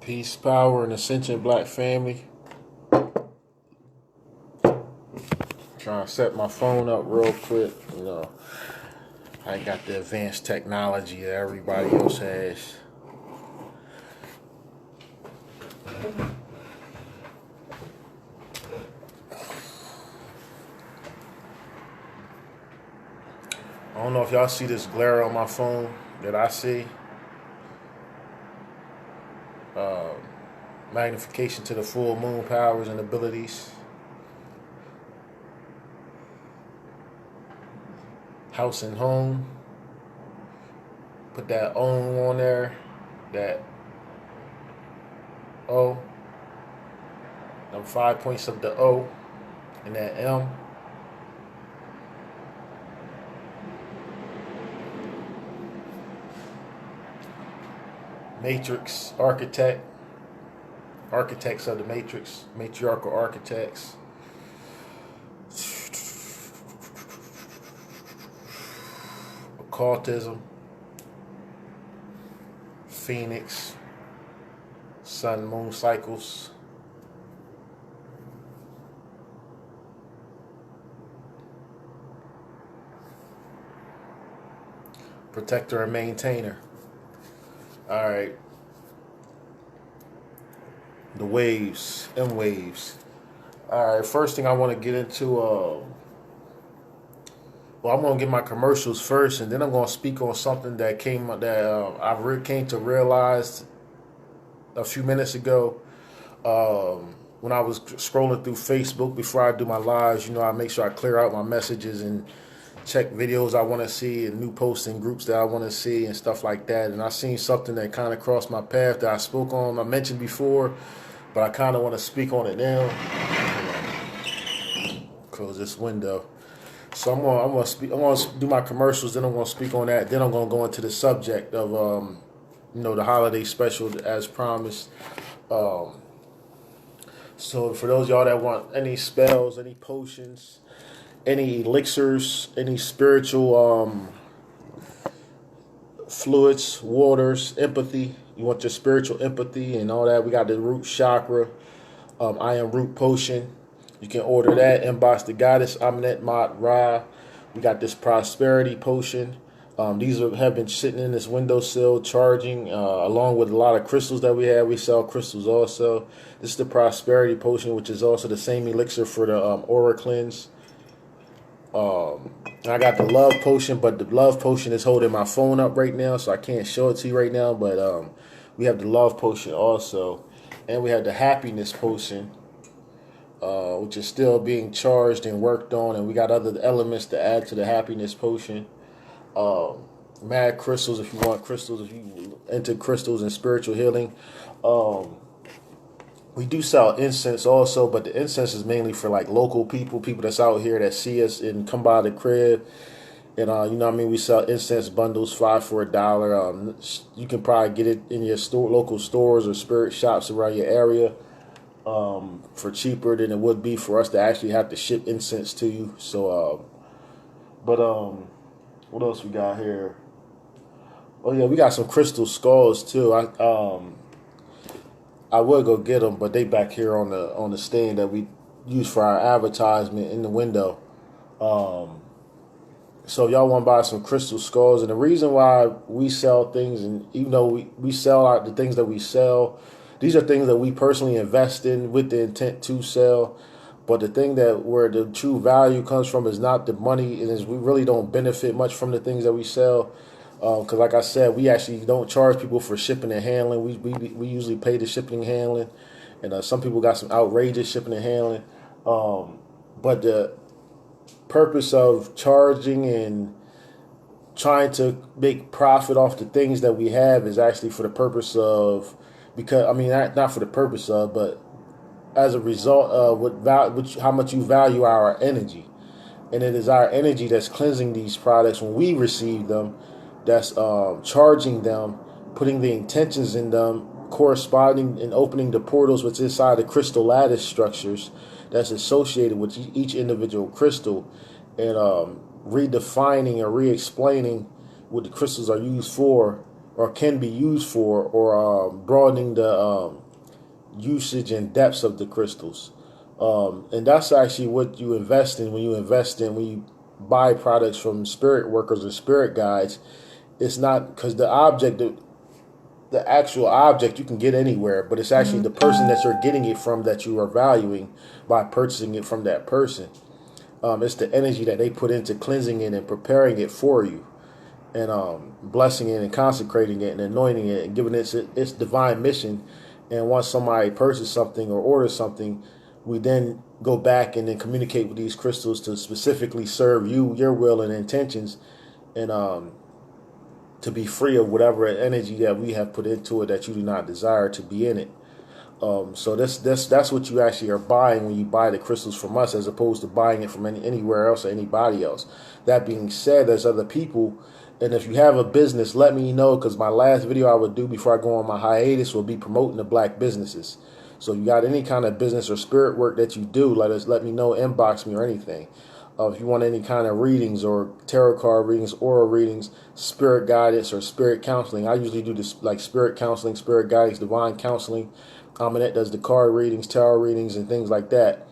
Peace, power, and ascension, black family. Trying to set my phone up real quick. I ain't got the advanced technology that everybody else has. I don't know if y'all see this glare on my phone that I see. Magnification to the full moon powers and abilities. House and home. Put that on there. That O. Them 5 points of the O. And that M. Matrix architect. Architects of the matrix. Matriarchal architects. Occultism. Phoenix. Sun moon cycles. Protector and maintainer. Alright. The waves. M waves. Alright, first thing I want to get into, I'm going to get my commercials first, and then I'm going to speak on something that I came to realize a few minutes ago. When I was scrolling through Facebook before I do my lives, I make sure I clear out my messages and check videos I want to see and new posts in groups that I want to see and stuff like that. And I seen something that kind of crossed my path that I mentioned before, but I kind of want to speak on it now. Close this window. So I'm going to do my commercials, then I'm going to speak on that. Then I'm going to go into the subject of, the holiday special as promised. So for those of y'all that want any spells, any potions, any elixirs, any spiritual fluids, waters, empathy, you want your spiritual empathy and all that, we got the root chakra, I am root potion. You can order that. Inbox the goddess Aminet Mott Ra. We got this prosperity potion. These have been sitting in this windowsill charging, along with a lot of crystals that we have. We sell crystals also. This is the prosperity potion, which is also the same elixir for the aura cleanse. I got the love potion, but the love potion is holding my phone up right now, so I can't show it to you right now. But we have the love potion also, and we have the happiness potion, which is still being charged and worked on, and we got other elements to add to the happiness potion. Mad crystals, if you want crystals, if you into crystals and spiritual healing. We do sell incense also, but the incense is mainly for like local people that's out here that see us and come by the crib. And we sell incense bundles, 5 for $1. You can probably get it in your local stores or spirit shops around your area, for cheaper than it would be for us to actually have to ship incense to you. So, what else we got here? Oh yeah, we got some crystal skulls too. I would go get them, but they back here on the stand that we use for our advertisement in the window. So y'all want to buy some crystal skulls, and the reason why we sell things, and even though we sell the things that we sell, these are things that we personally invest in with the intent to sell. But the thing where the true value comes from is not the money, and is we really don't benefit much from the things that we sell. Because like I said, we actually don't charge people for shipping and handling. We usually pay the shipping and handling, and some people got some outrageous shipping and handling. But the purpose of charging and trying to make profit off the things that we have is actually for the purpose of, not for the purpose of, but as a result of how much you value our energy. And it is our energy that's cleansing these products when we receive them, that's charging them, putting the intentions in them, corresponding and opening the portals which inside the crystal lattice structures that's associated with each individual crystal, and redefining or re-explaining what the crystals are used for or can be used for, or broadening the usage and depths of the crystals. And that's actually what you invest in when you buy products from spirit workers or spirit guides. It's not because the actual object you can get anywhere, but it's actually the person that you're getting it from that you are valuing by purchasing it from that person. It's the energy that they put into cleansing it and preparing it for you, and blessing it and consecrating it and anointing it and giving it its divine mission. And once somebody purchases something or orders something, we then go back and then communicate with these crystals to specifically serve you, your will and intentions, and to be free of whatever energy that we have put into it that you do not desire to be in it. So that's what you actually are buying when you buy the crystals from us, as opposed to buying it from anywhere else or anybody else. That being said, there's other people, and if you have a business, let me know, because my last video I would do before I go on my hiatus will be promoting the black businesses. So if you got any kind of business or spirit work that you do, let me know, inbox me or anything. If you want any kind of readings or tarot card readings, oral readings, spirit guidance, or spirit counseling, I usually do this like spirit counseling, spirit guidance, divine counseling. Aminette does the card readings, tarot readings, and things like that.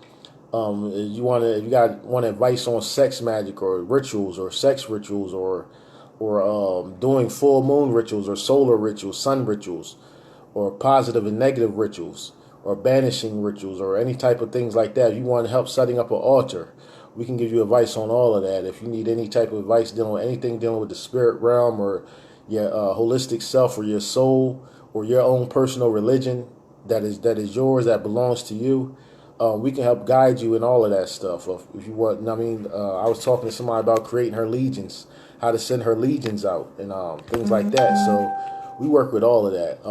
If you want advice on sex magic or rituals or sex rituals, or doing full moon rituals or solar rituals, sun rituals, or positive and negative rituals, or banishing rituals, or any type of things like that. If you want help setting up an altar, we can give you advice on all of that. If you need any type of advice dealing with anything dealing with the spirit realm, or your holistic self, or your soul, or your own personal religion that is yours, that belongs to you, we can help guide you in all of that stuff. If you want, I was talking to somebody about creating her legions, how to send her legions out, and things like that. So we work with all of that.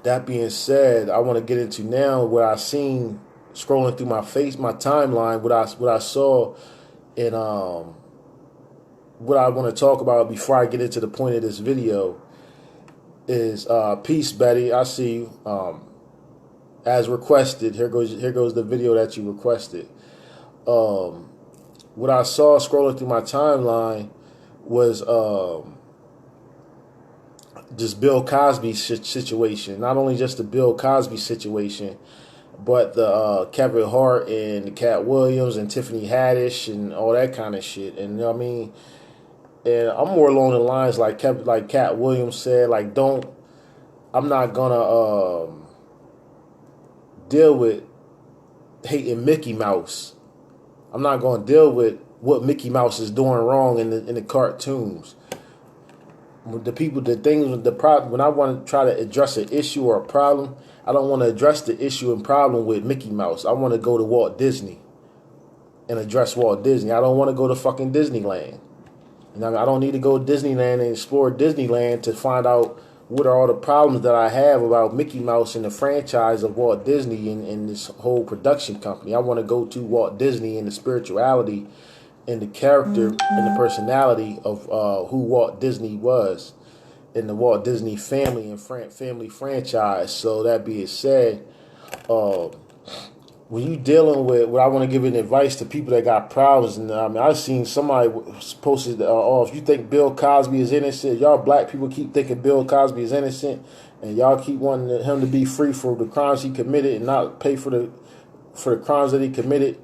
That being said, I want to get into now what I seen scrolling through my timeline, what I saw, and what I want to talk about before I get into the point of this video is peace, Betty. I see you. As requested, here goes the video that you requested. What I saw scrolling through my timeline was just Bill Cosby's situation. Not only just the Bill Cosby situation, but the Kevin Hart and Cat Williams and Tiffany Haddish and all that kind of shit. And I mean, and I'm more along the lines like Cat Williams said, like, I'm not gonna deal with hating Mickey Mouse. I'm not gonna deal with what Mickey Mouse is doing wrong in the cartoons. The problem, when I want to try to address an issue or a problem, I don't want to address the issue and problem with Mickey Mouse. I want to go to Walt Disney and address Walt Disney. I don't want to go to fucking Disneyland. I don't need to go to Disneyland and explore Disneyland to find out what are all the problems that I have about Mickey Mouse and the franchise of Walt Disney and this whole production company. I want to go to Walt Disney and the spirituality and the character and the personality of who Walt Disney was and the Walt Disney family and family franchise. So that being said, when you dealing with what I want to give an advice to people that got problems, and I've seen somebody posted, if you think Bill Cosby is innocent, y'all black people keep thinking Bill Cosby is innocent, and y'all keep wanting him to be free for the crimes he committed and not pay for the crimes that he committed.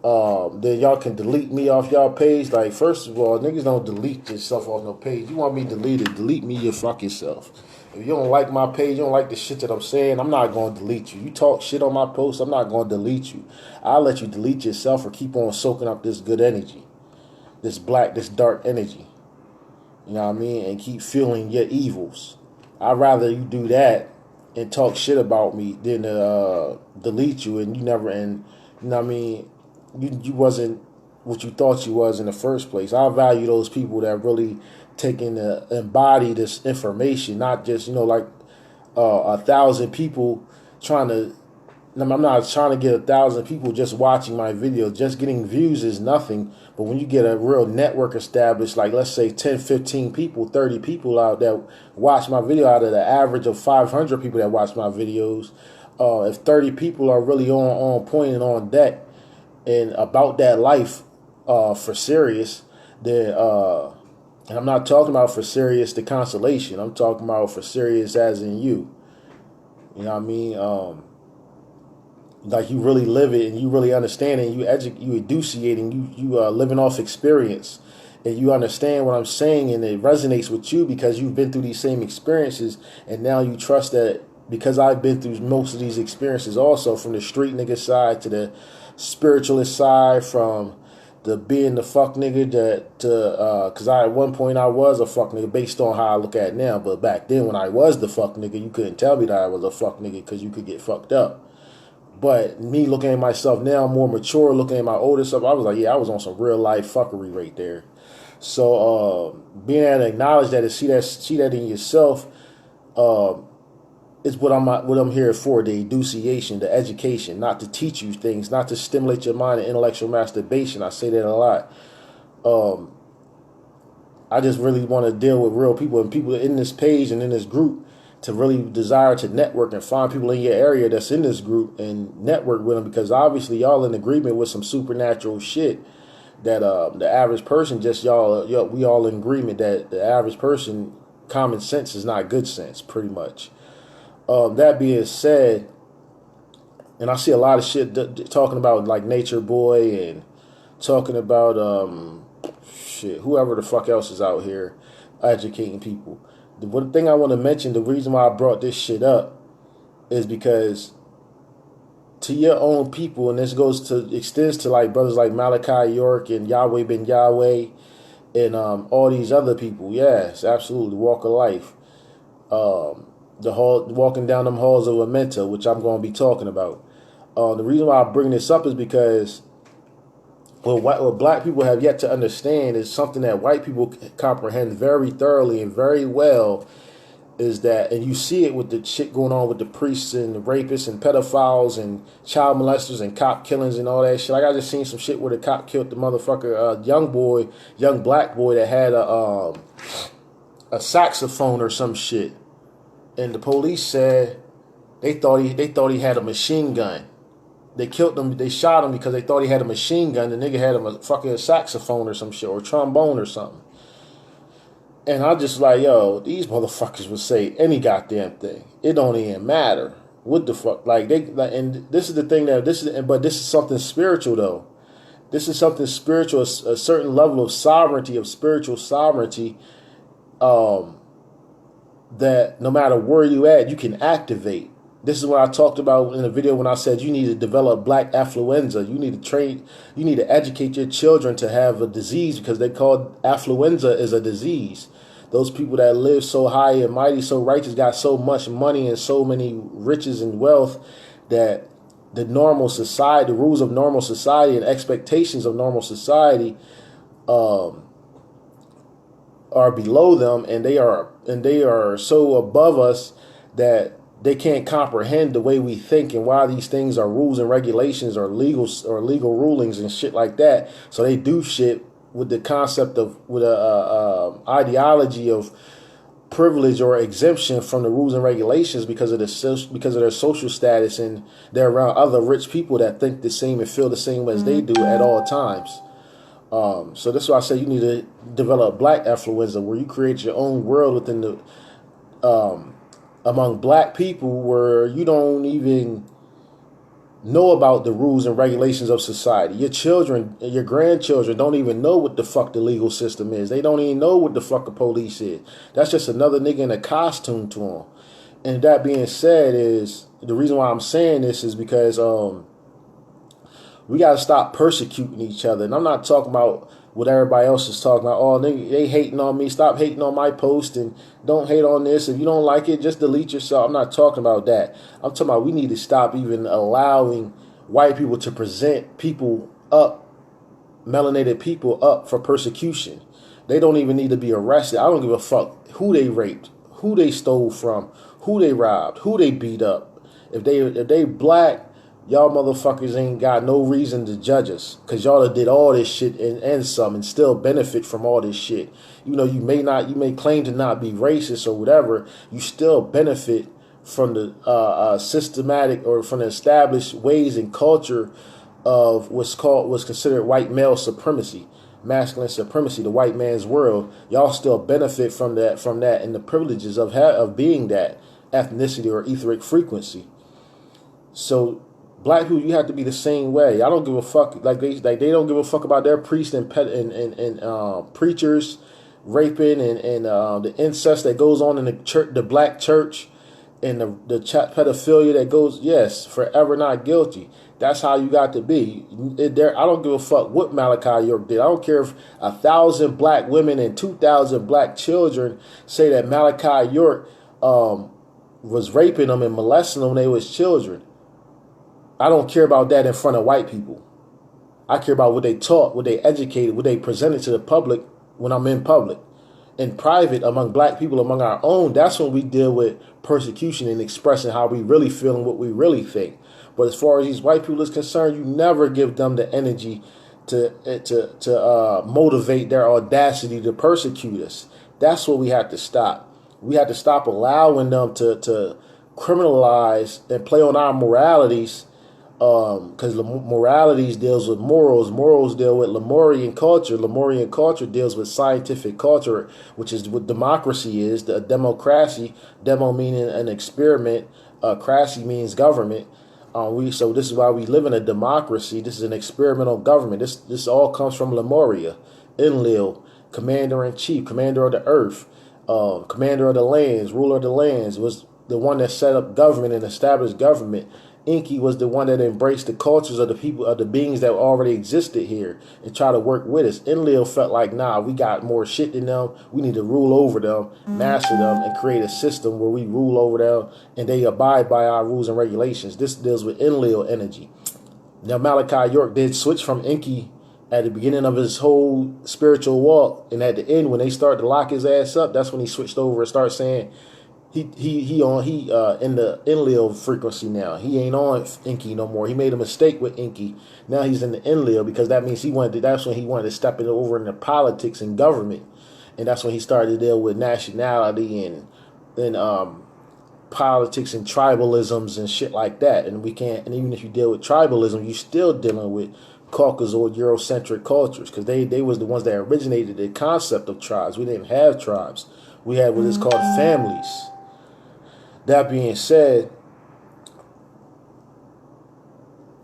Then y'all can delete me off y'all page. Like, first of all, niggas don't delete yourself off no page. You want me deleted? Delete me your fuck yourself. If you don't like my page, you don't like the shit that I'm saying, I'm not going to delete you. You talk shit on my post, I'm not going to delete you. I'll let you delete yourself or keep on soaking up this good energy, this dark energy. You know what I mean? And keep feeling your evils. I'd rather you do that and talk shit about me than delete you and you never, and you know what I mean? You wasn't what you thought you was in the first place. I value those people that really taking to embody this information, not just, like 1,000 people trying to. I'm not trying to get 1,000 people just watching my video. Just getting views is nothing. But when you get a real network established, like let's say 10, 15 people, 30 people out that watch my video out of the average of 500 people that watch my videos, if 30 people are really on point and on deck and about that life for serious, then And I'm not talking about for serious the consolation. I'm talking about for serious as in you. You know what I mean? Like you really live it and you really understand it. And you enunciate and you living off experience. And you understand what I'm saying and it resonates with you because you've been through these same experiences. And now you trust that because I've been through most of these experiences also, from the street nigga side to the spiritualist side, from the being the fuck nigga because at one point I was a fuck nigga based on how I look at it now, but back then when I was the fuck nigga, you couldn't tell me that I was a fuck nigga because you could get fucked up. But me looking at myself now, more mature, looking at my older stuff, I was like, yeah, I was on some real life fuckery right there. So being able to acknowledge that and see that in yourself, is what I'm here for, the enunciation, the education, not to teach you things, not to stimulate your mind and intellectual masturbation. I say that a lot. I just really want to deal with real people and people in this page and in this group to really desire to network and find people in your area that's in this group and network with them, because obviously y'all in agreement with some supernatural shit that the average person we all in agreement that the average person common sense is not good sense, pretty much. That being said, and I see a lot of shit talking about like Nature Boy and talking about whoever the fuck else is out here educating people. The one thing I want to mention, the reason why I brought this shit up is because to your own people, and this extends to like brothers like Malachi York and Yahweh Ben Yahweh and all these other people. Yes, absolutely, walk of life. Walking down them halls of Memento, which I'm going to be talking about. The reason why I bring this up is because what black people have yet to understand is something that white people comprehend very thoroughly and very well, is that, and you see it with the shit going on with the priests and the rapists and pedophiles and child molesters and cop killings and all that shit. Like I just seen some shit where the cop killed the motherfucker, young black boy that had a saxophone or some shit. And the police said they thought he had a machine gun. They killed him. They shot him because they thought he had a machine gun. The nigga had a fucking saxophone or some shit or trombone or something. And I just like, yo, these motherfuckers would say any goddamn thing. It don't even matter. What the fuck? And this is the thing but this is something spiritual though. This is something spiritual, a certain level of sovereignty, of spiritual sovereignty. That no matter where you at, you can activate. This is what I talked about in the video when I said you need to develop black affluenza. You need to educate your children to have a disease because they call affluenza is a disease. Those people that live so high and mighty, so righteous, got so much money and so many riches and wealth that the normal society, the rules of normal society and expectations of normal society are below them, and they are so above us that they can't comprehend the way we think and why these things are rules and regulations or legal rulings and shit like that. So they do shit with the concept of ideology of privilege or exemption from the rules and regulations because of their social status, and they're around other rich people that think the same and feel the same as they do at all times. So that's why I say you need to develop black affluenza, where you create your own world within the among black people where you don't even know about the rules and regulations of society. Your children, your grandchildren don't even know what the fuck the legal system is. They don't even know what the fuck the police is. That's just another nigga in a costume to them. And that being said, is the reason why I'm saying this is because we got to stop persecuting each other. And I'm not talking about what everybody else is talking about. Oh, they hating on me. Stop hating on my post and don't hate on this. If you don't like it, just delete yourself. I'm not talking about that. I'm talking about we need to stop even allowing white people to present people up, melanated people up for persecution. They don't even need to be arrested. I don't give a fuck who they raped, who they stole from, who they robbed, who they beat up. If they black, y'all motherfuckers ain't got no reason to judge us, because y'all did all this shit and some and still benefit from all this shit. You know, you may claim to not be racist or whatever, you still benefit from the systematic or from the established ways and culture of what's considered white male supremacy. masculine supremacy, the white man's world. Y'all still benefit from that, and the privileges of being that ethnicity or etheric frequency. So black people, you have to be the same way. I don't give a fuck. They don't give a fuck about their priests and preachers raping and the incest that goes on in the church, the black church, and the pedophilia that goes. Yes, forever not guilty. That's how you got to be. I don't give a fuck what Malachi York did. I don't care if 1,000 black women and 2,000 black children say that Malachi York was raping them and molesting them when they was children. I don't care about that in front of white people. I care about what they taught, what they educated, what they presented to the public when I'm in public. In private, among black people, among our own, that's when we deal with persecution and expressing how we really feel and what we really think. But as far as these white people is concerned, you never give them the energy to motivate their audacity to persecute us. That's what we have to stop. We have to stop allowing them to criminalize and play on our moralities, because moralities deals with morals. Morals deal with Lemurian culture. Lemurian culture deals with scientific culture, which is what democracy is. The democracy, demo meaning an experiment, cracy means government. So this is why we live in a democracy. This is an experimental government. This all comes from Lemuria. Enlil, commander in chief, commander of the earth, commander of the lands, ruler of the lands, was the one that set up government and established government. Enki was the one that embraced the cultures of the people, of the beings that already existed here, and try to work with us. Enlil felt like, nah, we got more shit than them. We need to rule over them, master them, and create a system where we rule over them and they abide by our rules and regulations. This deals with Enlil energy. Now, Malachi York did switch from Enki at the beginning of his whole spiritual walk, and at the end, when they start to lock his ass up, that's when he switched over and started saying, He in the Enlil frequency now. He ain't on Enki no more. He made a mistake with Enki. Now he's in the Enlil, because that means that's when he wanted to step it over into politics and government. And that's when he started to deal with nationality and politics and tribalisms and shit like that. And even if you deal with tribalism, you're still dealing with Caucasoid Eurocentric cultures, because they was the ones that originated the concept of tribes. We didn't have tribes. We had what is called families. That being said,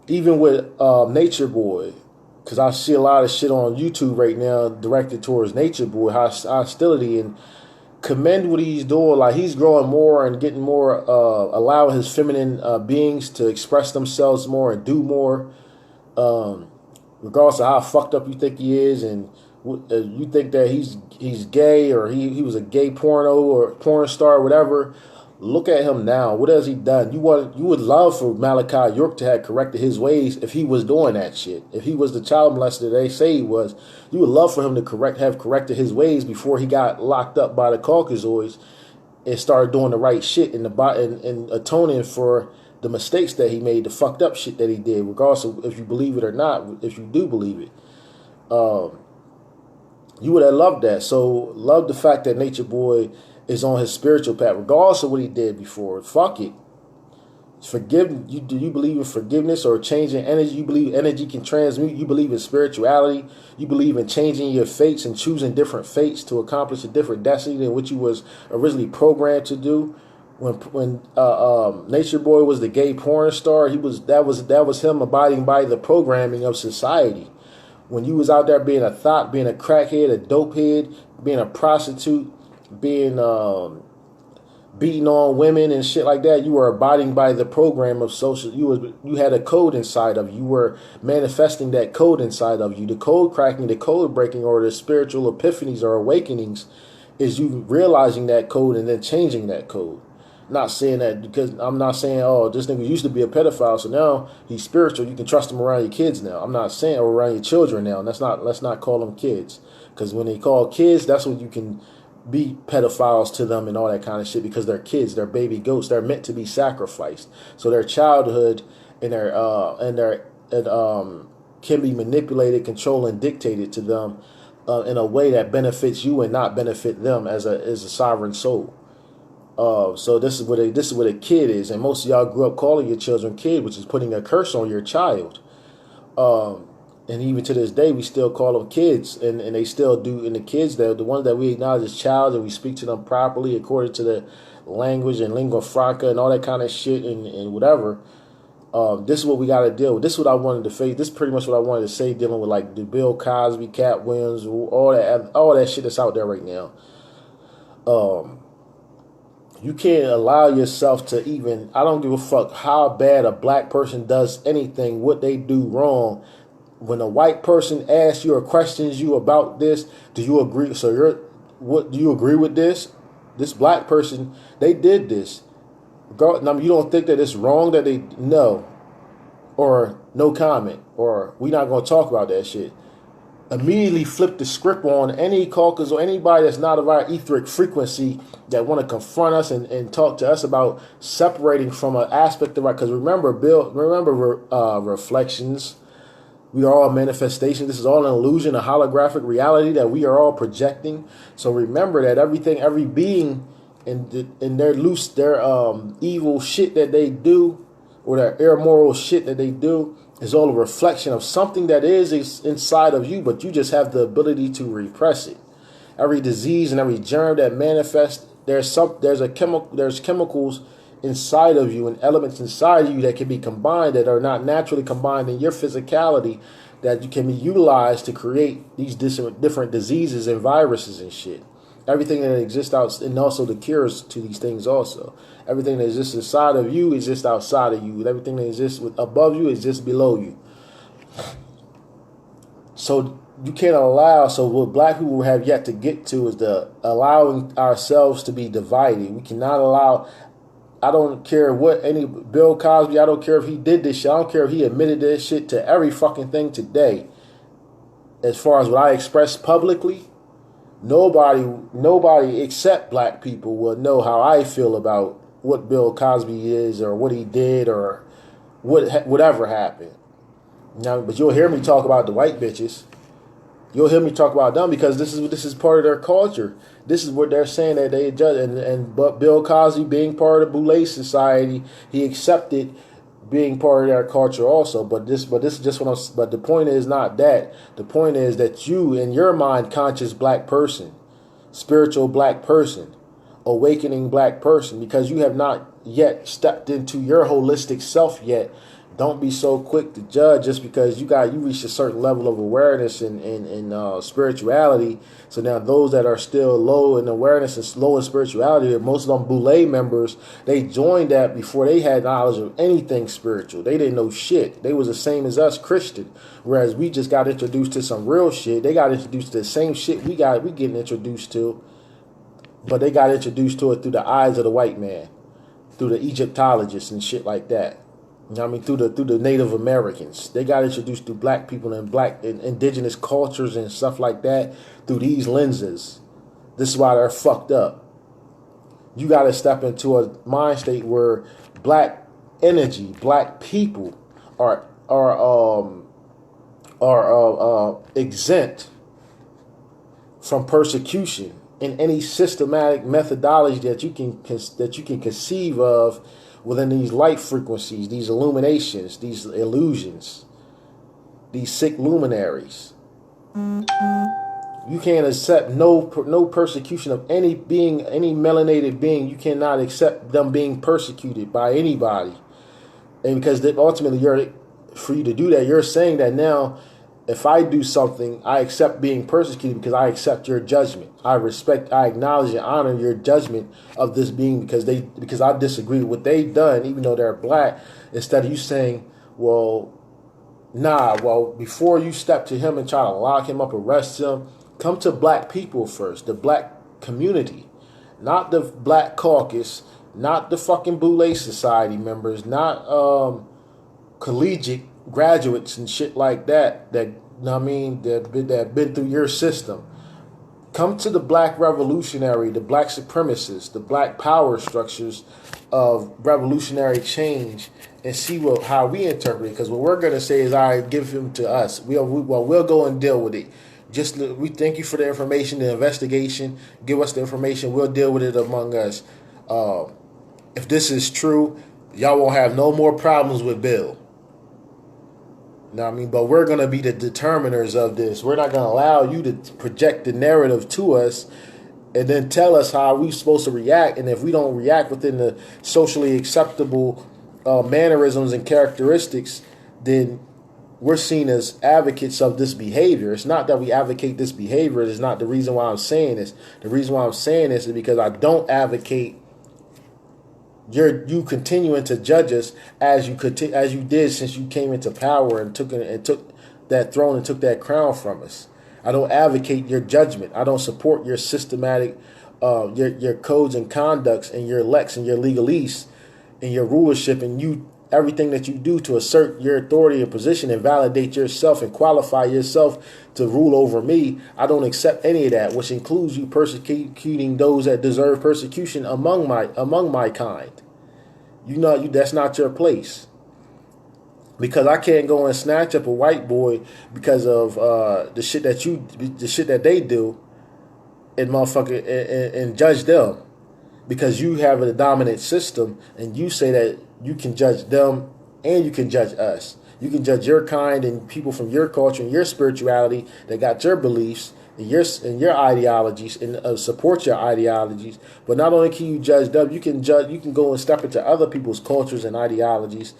even with Nature Boy, because I see a lot of shit on YouTube right now directed towards Nature Boy, hostility, and commend what he's doing. Like, he's growing more and getting more, allowing his feminine beings to express themselves more and do more, regardless of how fucked up you think he is, and you think that he's gay, or he was a gay porno or porn star or whatever. Look at him now. What has he done? You would love for Malachi York to have corrected his ways if he was doing that shit. If he was the child molester they say he was, you would love for him to have corrected his ways before he got locked up by the Caucasoids and started doing the right shit and atoning for the mistakes that he made, the fucked up shit that he did, regardless of if you believe it or not. If you do believe it, you would have loved that. So love the fact that Nature Boy is on his spiritual path, regardless of what he did before. Fuck it. Do you believe in forgiveness or changing energy? You believe energy can transmute? You believe in spirituality? You believe in changing your fates and choosing different fates to accomplish a different destiny than what you was originally programmed to do? When Nature Boy was the gay porn star, that was him abiding by the programming of society. When you was out there being a thought, being a crackhead, a dopehead, being a prostitute, being beating on women and shit like that, you were abiding by the program of social. You had a code inside of you. You were manifesting that code inside of you. The code cracking, the code breaking, or the spiritual epiphanies or awakenings is you realizing that code and then changing that code. Not saying that, because I'm not saying, oh, this nigga used to be a pedophile, so now he's spiritual. You can trust him around your kids now. I'm not saying, or around your children now. And let's not call them kids, because when they call kids, that's when you can be pedophiles to them and all that kind of shit, because they're kids, they're baby goats, they're meant to be sacrificed. So their childhood and their can be manipulated, controlled, and dictated to them in a way that benefits you and not benefit them as a sovereign soul. So this is what a kid is, and most of y'all grew up calling your children kid, which is putting a curse on your child. And even to this day, we still call them kids, and they still do. And the kids, the ones that we acknowledge as child, and we speak to them properly according to the language and lingua franca and all that kind of shit and whatever. This is what we got to deal with. This is what I wanted to face. This is pretty much what I wanted to say, dealing with like the Bill Cosby, Cat Williams, all that shit that's out there right now. You can't allow yourself to even. I don't give a fuck how bad a black person does anything, what they do wrong. When a white person asks you or questions you about this, do you agree? So do you agree with this? This black person, they did this. Now, you don't think that it's wrong that they no, or no comment, or we not going to talk about that shit. Immediately flip the script on any caucus or anybody that's not of our etheric frequency that want to confront us and talk to us about separating from an aspect of our. Because remember, reflections. We are all manifestations. This is all an illusion, a holographic reality that we are all projecting. So remember that every being in their evil shit that they do, or their immoral shit that they do, is all a reflection of something that is inside of you, but you just have the ability to repress it. Every disease and every germ that manifests, there's chemicals inside of you and elements inside of you that can be combined that are not naturally combined in your physicality, that you can be utilized to create these different diseases and viruses and shit. Everything that exists out, and also the cures to these things also. Everything that exists inside of you exists outside of you. Everything that exists above you exists below you. So you can't allow. So what black people have yet to get to is the allowing ourselves to be divided. We cannot allow. I don't care what any Bill Cosby. I don't care if he did this shit. I don't care if he admitted this shit to every fucking thing today. As far as what I express publicly, nobody except black people will know how I feel about what Bill Cosby is or what he did or whatever happened. Now, but you'll hear me talk about the white bitches. You'll hear me talk about them because this is part of their culture. This is what they're saying that they judge. But Bill Cosby, being part of the Boule Society, he accepted being part of their culture also. But this is just what I'm. But the point is not that. The point is that you, in your mind, conscious black person, spiritual black person, awakening black person, because you have not yet stepped into your holistic self yet. Don't be so quick to judge just because you reached a certain level of awareness and spirituality. So now those that are still low in awareness and low in spirituality, most of them Boule members, they joined that before they had knowledge of anything spiritual. They didn't know shit. They was the same as us Christian. Whereas we just got introduced to some real shit. They got introduced to the same shit we getting introduced to. But they got introduced to it through the eyes of the white man, through the Egyptologists and shit like that. You know what I mean? Through the Native Americans. They got introduced to black people and black and indigenous cultures and stuff like that through these lenses. This is why they're fucked up. You got to step into a mind state where black energy, black people are exempt from persecution in any systematic methodology that you can conceive of within these light frequencies, these illuminations, these illusions, these sick luminaries. You can't accept no persecution of any being, any melanated being. You cannot accept them being persecuted by anybody. And because ultimately, for you to do that, you're saying that now, if I do something, I accept being persecuted because I accept your judgment. I respect, I acknowledge and honor your judgment of this being because I disagree with what they've done, even though they're black. Instead of you saying, well, before you step to him and try to lock him up, arrest him, come to black people first, the black community, not the black caucus, not the fucking Boule Society members, not collegiate graduates and shit like that that been through your system. Come to the black revolutionary, the black supremacists, the black power structures of revolutionary change, and see how we interpret it. Because what we're gonna say is, all right, give him to us. We'll go and deal with it. We thank you for the information, the investigation. Give us the information. We'll deal with it among us. If this is true, y'all won't have no more problems with Bill. You know what I mean? But we're going to be the determiners of this. We're not going to allow you to project the narrative to us and then tell us how we're supposed to react. And if we don't react within the socially acceptable mannerisms and characteristics, then we're seen as advocates of this behavior. It's not that we advocate this behavior. It's not the reason why I'm saying this. The reason why I'm saying this is because I don't advocate you continuing to judge us as you did since you came into power and took that throne and took that crown from us. I don't advocate your judgment. I don't support your systematic, your codes and conducts and your lex and your legalese and your rulership and everything that you do to assert your authority and position and validate yourself and qualify yourself to rule over me. I don't accept any of that, which includes you persecuting those that deserve persecution among my kind. That's not your place. Because I can't go and snatch up a white boy because of the shit that they do and judge them. Because you have a dominant system and you say that you can judge them and you can judge us. You can judge your kind and people from your culture and your spirituality that got your beliefs and your ideologies and support your ideologies. But not only can you judge them, you can go and step into other people's cultures and ideologies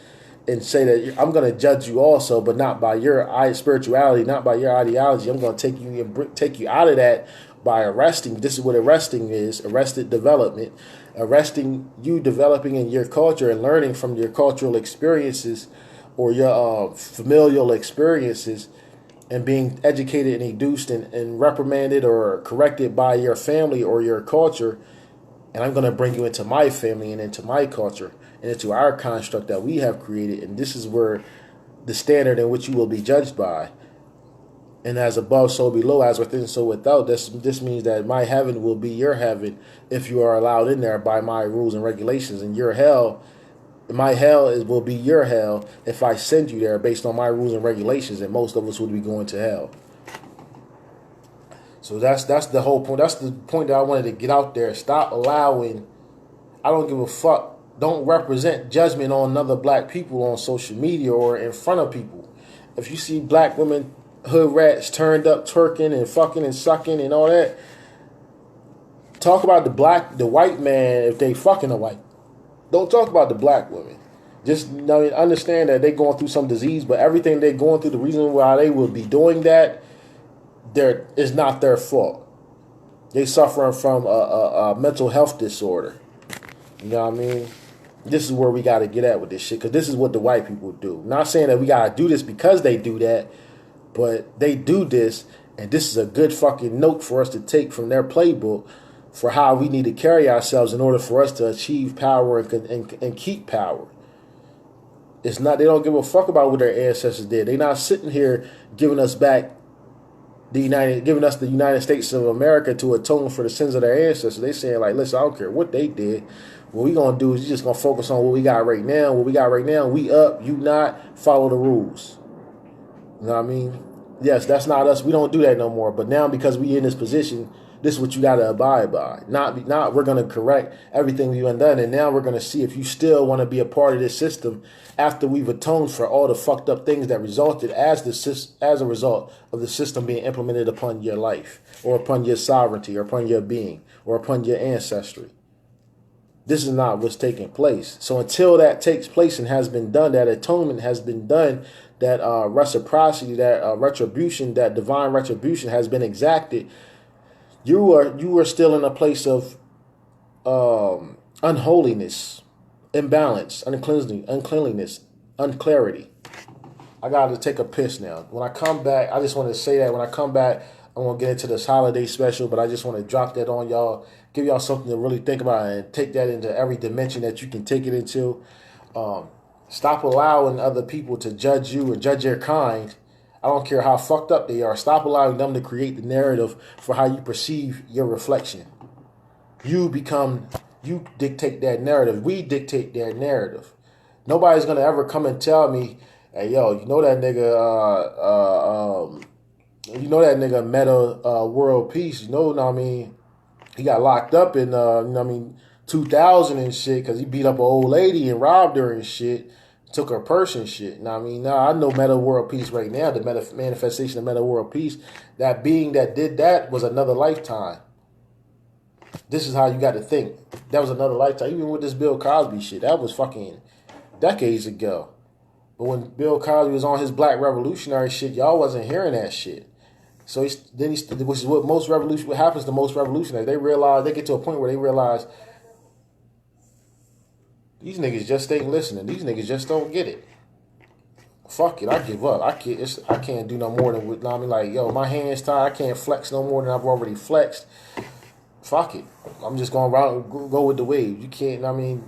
and say that I'm going to judge you also, but not by your spirituality, not by your ideology. I'm going to take you out of that by arresting. This is what arresting is: arrested development, arresting you developing in your culture and learning from your cultural experiences or your familial experiences, and being educated and educed and reprimanded or corrected by your family or your culture. And I'm going to bring you into my family and into my culture and into our construct that we have created. And this is where the standard in which you will be judged by. And as above, so below, as within, so without. This means that my heaven will be your heaven if you are allowed in there by my rules and regulations. And my hell will be your hell if I send you there based on my rules and regulations. And most of us would be going to hell. So that's the whole point. That's the point that I wanted to get out there. Stop allowing. I don't give a fuck. Don't represent judgment on other black people on social media or in front of people. If you see black women, hood rats turned up twerking and fucking and sucking and all that, talk about the white man if they fucking a white. Don't talk about the black women. Just understand that they're going through some disease, but everything they're going through, the reason why they will be doing that, is not their fault. They suffering from a mental health disorder. You know what I mean? This is where we got to get at with this shit, because this is what the white people do. Not saying that we got to do this because they do that, but they do this, and this is a good fucking note for us to take from their playbook for how we need to carry ourselves in order for us to achieve power and keep power. It's not, they don't give a fuck about what their ancestors did. They're not sitting here giving us back the United States of America to atone for the sins of their ancestors. They saying like, listen, I don't care what they did. What we gonna do is you just gonna focus on what we got right now. What we got right now, we up, you not, follow the rules. You know what I mean? Yes, that's not us. We don't do that no more. But now because we in this position, this is what you got to abide by. Not we're going to correct everything we've done, and now we're going to see if you still want to be a part of this system after we've atoned for all the fucked up things that resulted as a result of the system being implemented upon your life or upon your sovereignty or upon your being or upon your ancestry. This is not what's taking place. So until that takes place and has been done, that atonement has been done, that reciprocity, that retribution, that divine retribution has been exacted, you are still in a place of unholiness, imbalance, uncleanliness, unclarity. I got to take a piss now. When I come back, I just want to say that when I come back, I'm going to get into this holiday special, but I just want to drop that on y'all, give y'all something to really think about and take that into every dimension that you can take it into. Stop allowing other people to judge you or judge your kind. I don't care how fucked up they are. Stop allowing them to create the narrative for how you perceive your reflection. You dictate that narrative. We dictate their narrative. Nobody's going to ever come and tell me, hey, yo, you know that nigga Meta World Peace, you know what I mean? He got locked up in, 2000 and shit because he beat up an old lady and robbed her and shit. took her purse and shit. Now I mean, now I know meta world peace right now. The manifestation of meta world peace. That being that did that was another lifetime. This is how you got to think. That was another lifetime. Even with this Bill Cosby shit, that was fucking decades ago. But when Bill Cosby was on his black revolutionary shit, y'all wasn't hearing that shit. So which is what what happens to most revolutionaries. They get to a point where they realize these niggas just ain't listening. These niggas just don't get it. Fuck it, I give up. I can't do no more than I mean, like, yo, my hands tied. I can't flex no more than I've already flexed. Fuck it. I'm just going around go with the wave. You can't. I mean,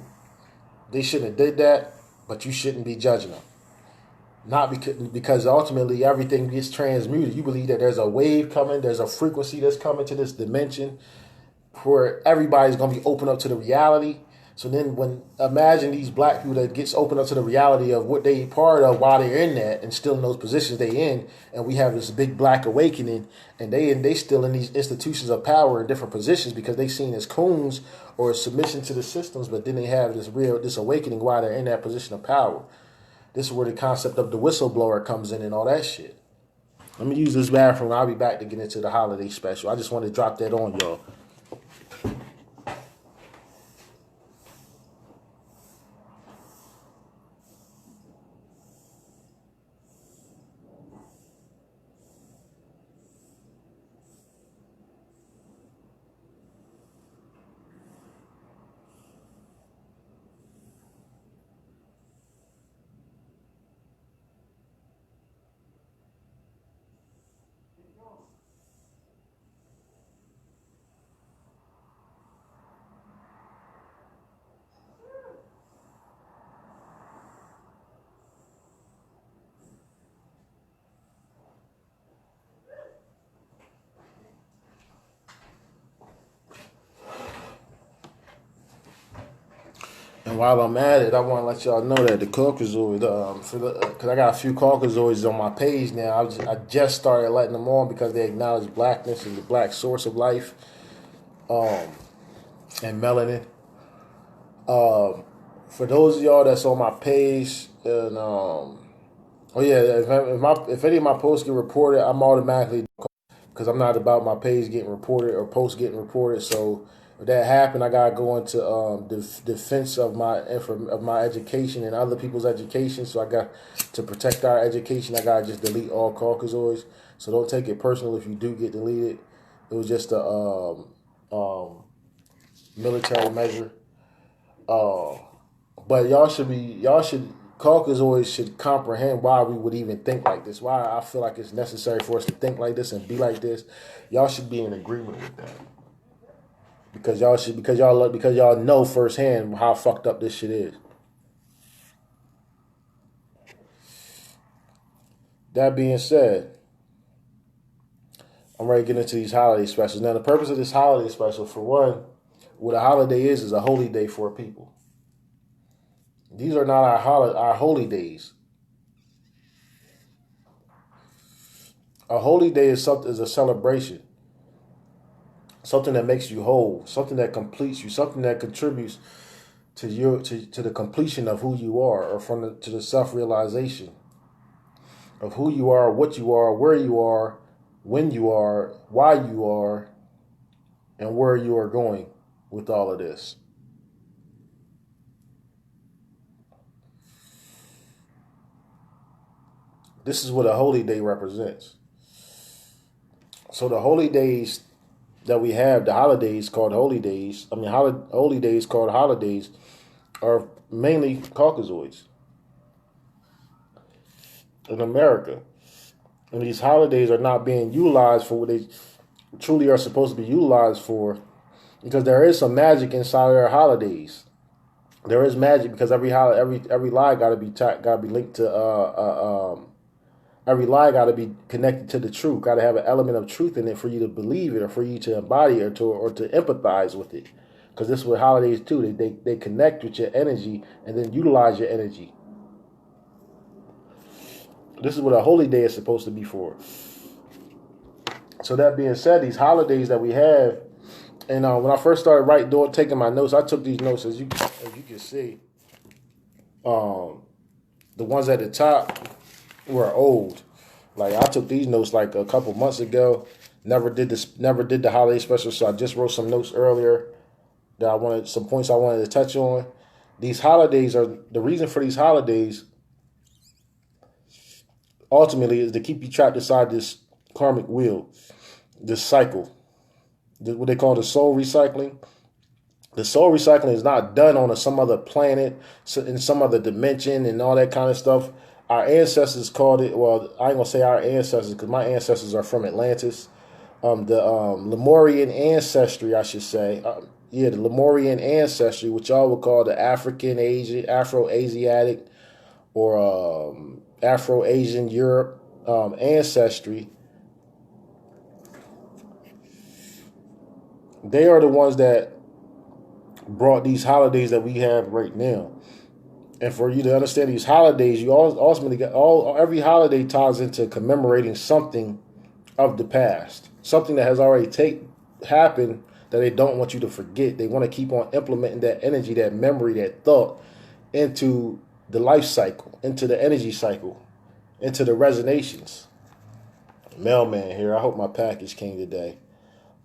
they shouldn't have did that, but you shouldn't be judging them. Not because ultimately everything gets transmuted. You believe that there's a wave coming, there's a frequency that's coming to this dimension where everybody's going to be open up to the reality. So then imagine these black people that gets open up to the reality of what they part of while they're in that and still in those positions they in, and we have this big black awakening, and they still in these institutions of power in different positions because they seen as coons or submission to the systems, but then they have this awakening while they're in that position of power. This is where the concept of the whistleblower comes in and all that shit. Let me use this bathroom. I'll be back to get into the holiday special. I just wanted to drop that on y'all. And while I'm at it, I want to let y'all know that the Caucasoid, because I got a few Caucasoids on my page now. I just started letting them on because they acknowledge blackness as the black source of life, and melanin. For those of y'all that's on my page, and oh yeah, if any of my posts get reported, I'm automatically, because I'm not about my page getting reported or posts getting reported. So if that happened, I gotta go into defense of my education and other people's education. So I got to protect our education. I gotta just delete all Caucasoids. So don't take it personal if you do get deleted. It was just a military measure. But Caucasoids should comprehend why we would even think like this. Why I feel like it's necessary for us to think like this and be like this. Y'all should be in agreement with that. Because y'all know firsthand how fucked up this shit is. That being said, I'm ready to get into these holiday specials. Now, the purpose of this holiday special, for one, what a holiday is a holy day for a people. These are not our holy days. A holy day is a celebration, something that makes you whole, something that completes you, something that contributes to the completion of who you are, or to the self-realization of who you are, what you are, where you are, when you are, why you are, and where you are going with all of this. This is what a holy day represents. So the holy days that we have, the holidays called holy days, holy days called holidays, are mainly Caucasoids in America. And these holidays are not being utilized for what they truly are supposed to be utilized for, because there is some magic inside of our holidays. There is magic because every lie got to be linked to every lie got to be connected to the truth. Got to have an element of truth in it for you to believe it, or for you to embody it, or to empathize with it. Because this is what holidays do. They connect with your energy and then utilize your energy. This is what a holy day is supposed to be for. So that being said, these holidays that we have, and when I first started taking my notes, I took these notes as you can see. The ones at the top were old. Like I took these notes like a couple months ago. Never did the holiday special, so I just wrote some notes earlier that some points I wanted to touch on. These holidays are the reason for these holidays. Ultimately, is to keep you trapped inside this karmic wheel, this cycle, what they call the soul recycling. The soul recycling is not done on some other planet, in some other dimension, and all that kind of stuff. Our ancestors called it. Well, I ain't gonna say our ancestors because my ancestors are from Atlantis. The Lemurian ancestry, I should say. The Lemurian ancestry, which y'all would call the African, Asian, Afro-Asiatic, or Afro-Asian Europe ancestry. They are the ones that brought these holidays that we have right now. And for you to understand these holidays, you ultimately get every holiday ties into commemorating something of the past, something that has already happened that they don't want you to forget. They want to keep on implementing that energy, that memory, that thought into the life cycle, into the energy cycle, into the resonations. Mailman here. I hope my package came today.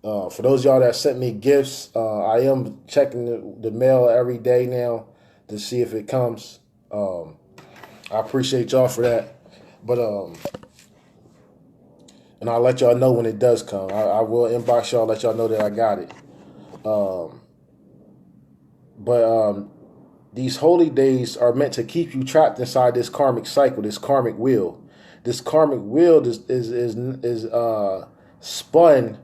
For those of y'all that sent me gifts, I am checking the mail every day now to see if it comes. I appreciate y'all for that. But and I'll let y'all know when it does come. I will inbox y'all, let y'all know that I got it. But these holy days are meant to keep you trapped inside this karmic cycle, this karmic wheel. This karmic wheel is spun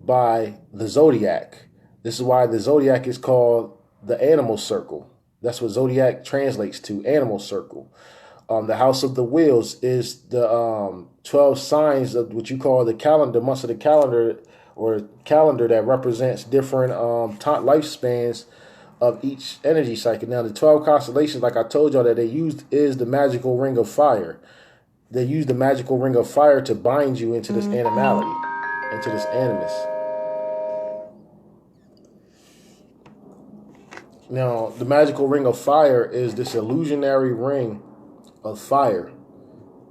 by the zodiac. This is why the zodiac is called the animal circle. That's what zodiac translates to, animal circle. The house of the wheels is the 12 signs of what you call the calendar, months of the calendar, or calendar that represents different lifespans of each energy cycle. Now, the 12 constellations, like I told y'all, that they used is the magical ring of fire. They use the magical ring of fire to bind you into this animality, into this animus. Now, the magical ring of fire is this illusionary ring of fire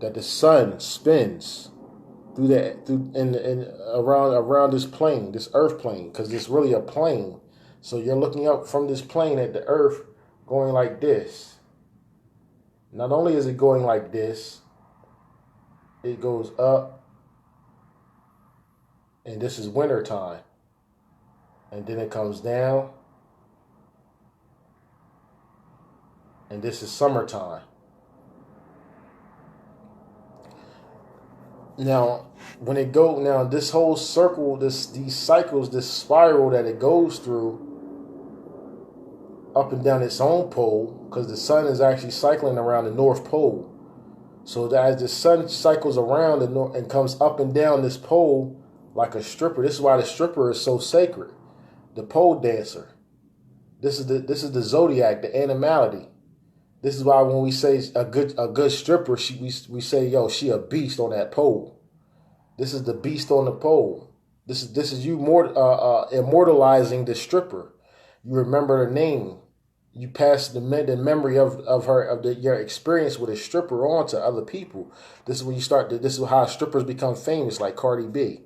that the sun spins around this plane, this earth plane, because it's really a plane. So you're looking up from this plane at the earth going like this. Not only is it going like this, it goes up, and this is winter time. And then it comes down, and this is summertime. Now, this whole circle, these cycles, this spiral that it goes through up and down its own pole, because the sun is actually cycling around the North Pole. So that as the sun cycles around and comes up and down this pole like a stripper, this is why the stripper is so sacred. The pole dancer. This is the zodiac, the animality. This is why when we say a good stripper, we say, yo, she a beast on that pole. This is the beast on the pole. This is you immortalizing the stripper. You remember her name. You pass the memory of your experience with a stripper on to other people. This is when you start. This is how strippers become famous, like Cardi B,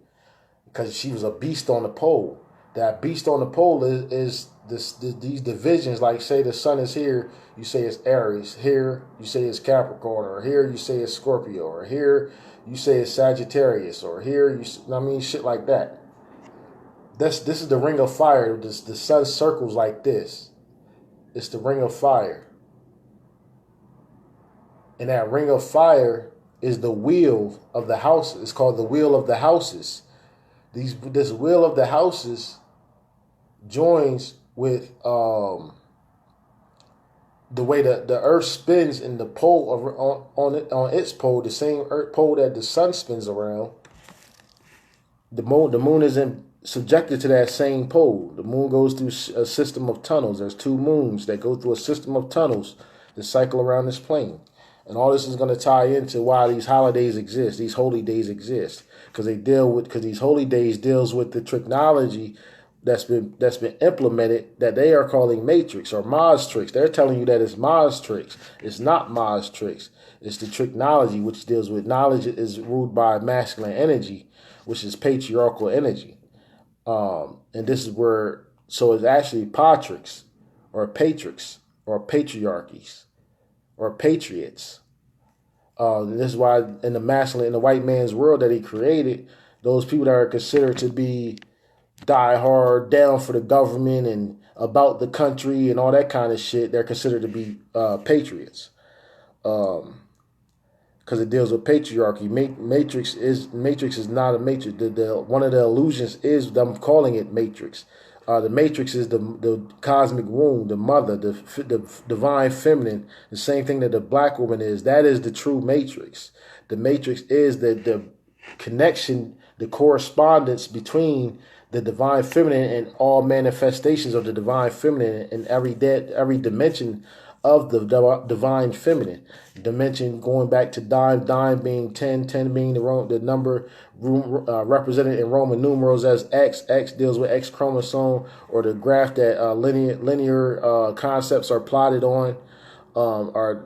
because she was a beast on the pole. That beast on the pole is these divisions. Like, say the sun is here, you say it's Aries. Here you say it's Capricorn, or here you say it's Scorpio, or here you say it's Sagittarius, or here shit like that. This is the ring of fire. The sun circles like this. It's the ring of fire. And that ring of fire is the wheel of the house. It's called the wheel of the houses. This wheel of the houses joins with the way the earth spins in the pole on its pole, the same earth pole that the sun spins around. The moon isn't subjected to that same pole. The moon goes through a system of tunnels. There's 2 moons that go through a system of tunnels that cycle around this plane. And all this is going to tie into why these holidays exist, these holy days exist, because these holy days deals with the technology that's been implemented that they are calling matrix or Maz tricks. They're telling you that it's Maz tricks. It's not Maz tricks. It's the tricknology, which deals with knowledge is ruled by masculine energy, which is patriarchal energy. And this is where, so it's actually patrix or patrix or patriarchies or patriots. And this is why in the masculine, in the white man's world that he created, those people that are considered to be die hard, down for the government and about the country and all that kind of shit, they're considered to be patriots. Because it deals with patriarchy. Matrix is not a matrix. One of the illusions is them calling it matrix. The matrix is the cosmic womb, the mother, the divine feminine, the same thing that the black woman is. That is the true matrix. The matrix is the connection, the correspondence between the divine feminine and all manifestations of the divine feminine in every dimension of the divine feminine. Dimension going back to dime being 10, 10 being the number represented in Roman numerals as X. X deals with X chromosome, or the graph that linear concepts are plotted on, or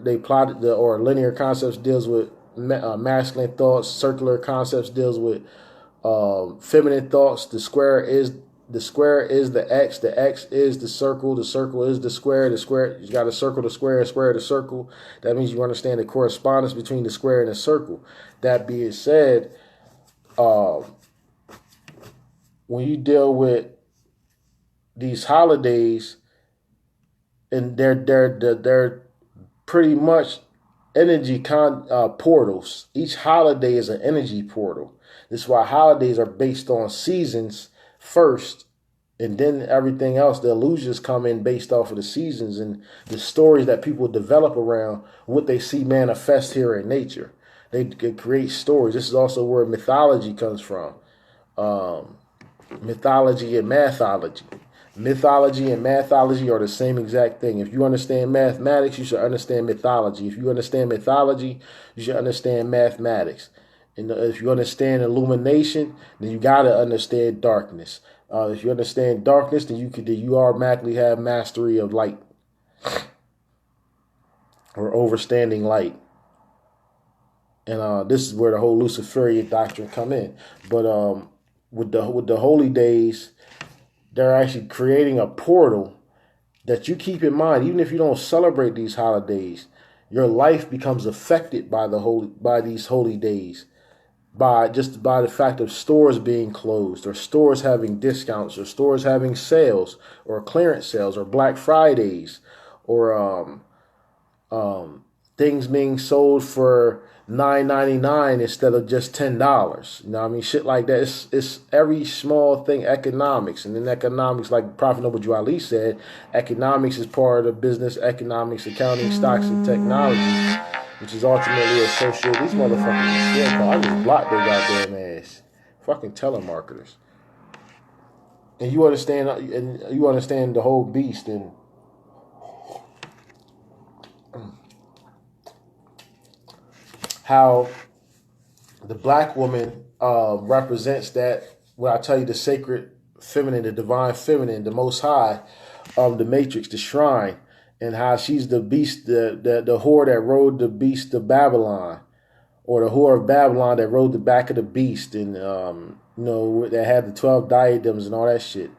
linear concepts deals with masculine thoughts. Circular concepts deals with feminine thoughts. The square is the X. The X is the circle. The circle is the square. The square, you got to circle the square and square the circle. That means you understand the correspondence between the square and the circle. That being said, when you deal with these holidays, and they're pretty much energy portals. Each holiday is an energy portal. This is why holidays are based on seasons first, and then everything else, the illusions come in based off of the seasons and the stories that people develop around what they see manifest here in nature. They create stories. This is also where mythology comes from. Mythology and mathology. Mythology and mathology are the same exact thing. If you understand mathematics, you should understand mythology. If you understand mythology, you should understand mathematics. And if you understand illumination, then you gotta understand darkness. If you understand darkness, then you automatically have mastery of light or overstanding light. And this is where the whole Luciferian doctrine come in. But with the holy days, they're actually creating a portal that you keep in mind. Even if you don't celebrate these holidays, your life becomes affected by these holy days, by the fact of stores being closed, or stores having discounts, or stores having sales, or clearance sales, or Black Fridays, or things being sold for $9.99 instead of just $10. You know what I mean? Shit like that. It's every small thing, economics. And in economics, like Prophet Noble Ali said, economics is part of business, economics, accounting, stocks, and technology, which is ultimately associated. These motherfuckers are still called. I just blocked their goddamn ass. Fucking telemarketers. And you understand the whole beast. And how the black woman represents that, when I tell you the sacred feminine, the divine feminine, the most high, the matrix, the shrine, and how she's the beast, the whore that rode the beast of Babylon, or the whore of Babylon that rode the back of the beast, and that had the 12 diadems and all that shit.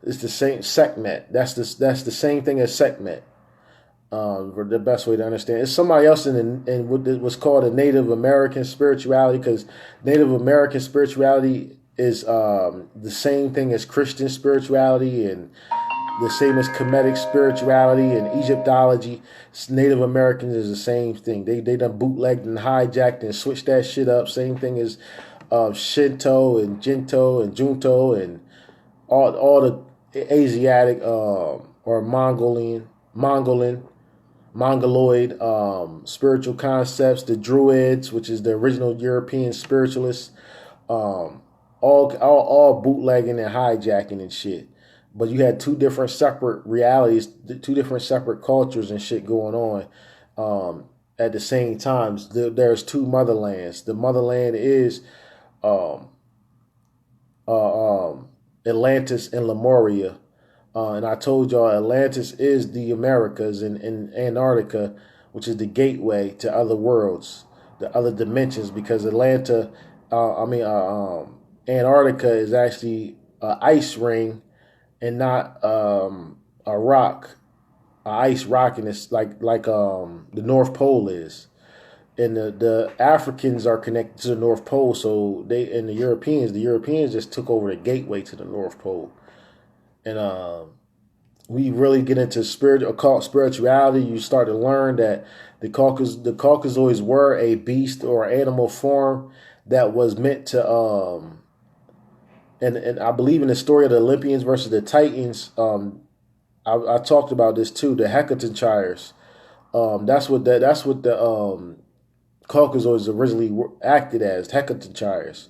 It's the same Sekhmet. That's the same thing as Sekhmet. For the best way to understand, it's somebody else in what was called a Native American spirituality, because Native American spirituality is the same thing as Christian spirituality, and the same as Kemetic spirituality and Egyptology. Native Americans is the same thing. They done bootlegged and hijacked and switched that shit up. Same thing as Shinto and Jinto and Junto and all the Asiatic or Mongoloid spiritual concepts, the Druids, which is the original European spiritualists, all bootlegging and hijacking and shit. But you had two different separate realities, two different separate cultures and shit going on at the same time. There's two motherlands. The motherland is Atlantis and Lemuria. And I told y'all Atlantis is the Americas and Antarctica, which is the gateway to other worlds, the other dimensions, because Antarctica is actually an ice ring and not a rock, a ice rock, and it's like the North Pole is. And the Africans are connected to the North Pole, so the Europeans just took over the gateway to the North Pole. And we really get into occult spirituality, you start to learn that the Caucasoids were a beast or animal form that was meant to and I believe in the story of the Olympians versus the Titans. I talked about this too. The Hecatonchires. That's what the Caucasoids originally acted as, Hecatonchires.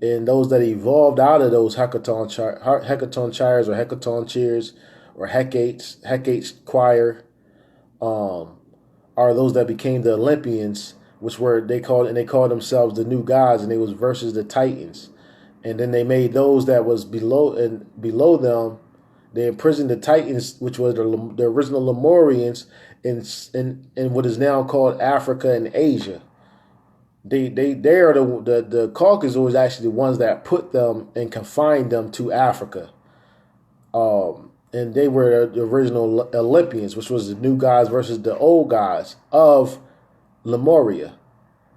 And those that evolved out of those Hecatonchires or Hecatoncheers or Hecate's choir, are those that became the Olympians, which they called themselves the new gods, and they was versus the Titans. And then they made those that was below them. They imprisoned the Titans, which was the original Lemurians, in what is now called Africa and Asia. They are the Caucasoids actually the ones that put them and confined them to Africa. And they were the original Olympians, which was the new gods versus the old gods of Lemuria.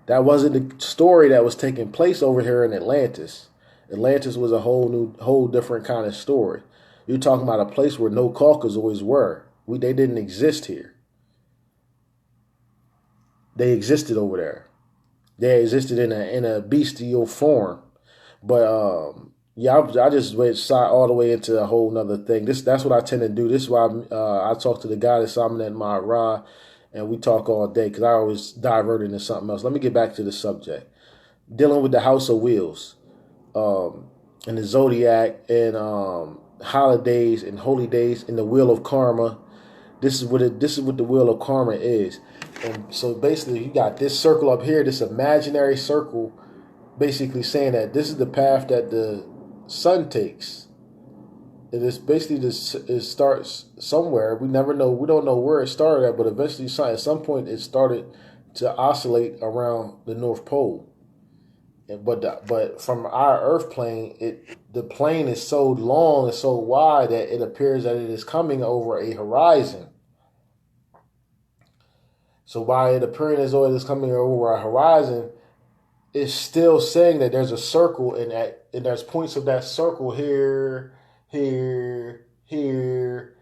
That wasn't the story that was taking place over here in Atlantis. Atlantis was a whole different kind of story. You're talking about a place where no Caucasoids were. They didn't exist here. They existed over there. They existed in a bestial form. But yeah, I just went all the way into a whole nother thing. That's what I tend to do. This is why I talk to the guy that's Amunet Ma'ara, and we talk all day because I always divert into something else. Let me get back to the subject. Dealing with the House of Wheels, and the Zodiac, and holidays and holy days, and the Wheel of Karma. This is what the Wheel of Karma is. And so basically you got this circle up here, this imaginary circle, basically saying that this is the path that the sun takes. It is basically it starts somewhere. We never know. We don't know where it started at, but eventually at some point it started to oscillate around the North Pole. But from our Earth plane, the plane is so long and so wide that it appears that it is coming over a horizon. So by it appearing as though it is coming over a horizon, it's still saying that there's a circle, and there's points of that circle here, here, here,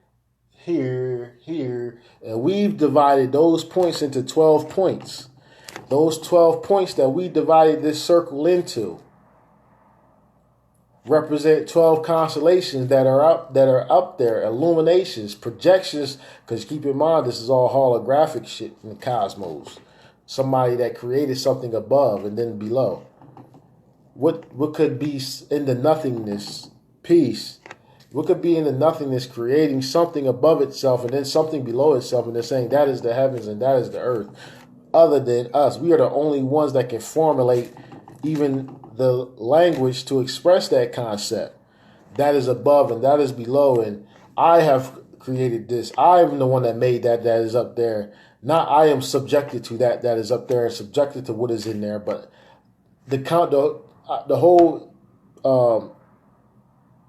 here, and we've divided those points into 12 points. Those 12 points that we divided this circle into represent 12 constellations that are up there, illuminations, projections, because keep in mind this is all holographic shit in the cosmos. Somebody that created something above and then below. What could be in the nothingness piece? What could be in the nothingness creating something above itself and then something below itself, and they're saying that is the heavens and that is the earth. Other than us, we are the only ones that can formulate even the language to express that concept. That is above and that is below, and I have created this. I am the one that made that is up there. Not I am subjected to that is up there, subjected to what is in there, but the whole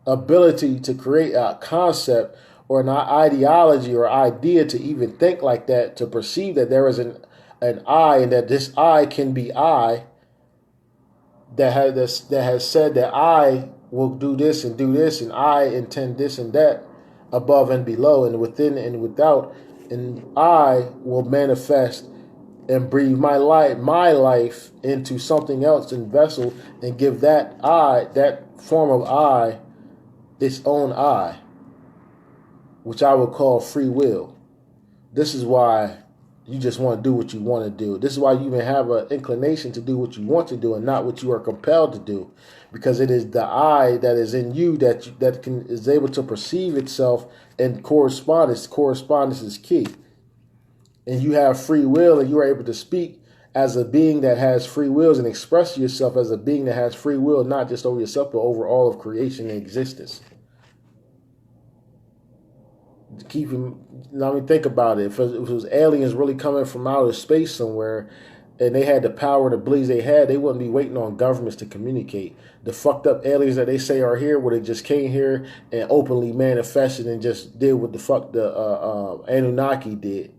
ability to create a concept or an ideology or idea to even think like that, to perceive that there is an I, and that this I can be I, that has said that I will do this, and I intend this and that, above and below, and within and without, and I will manifest and breathe my life into something else in vessel, and give that form of I, its own I, which I would call free will. This is why you just want to do what you want to do. This is why you even have an inclination to do what you want to do and not what you are compelled to do, because it is the I that is in you that is able to perceive itself and correspondence. Correspondence is key, and you have free will, and you are able to speak as a being that has free wills and express yourself as a being that has free will, not just over yourself, but over all of creation and existence. Keep him. I mean, think about it. If it was aliens really coming from outer space somewhere, and they had the power and the abilities they had, they wouldn't be waiting on governments to communicate. The fucked up aliens that they say are here, where they just came here and openly manifested and just did what the fuck the Anunnaki did.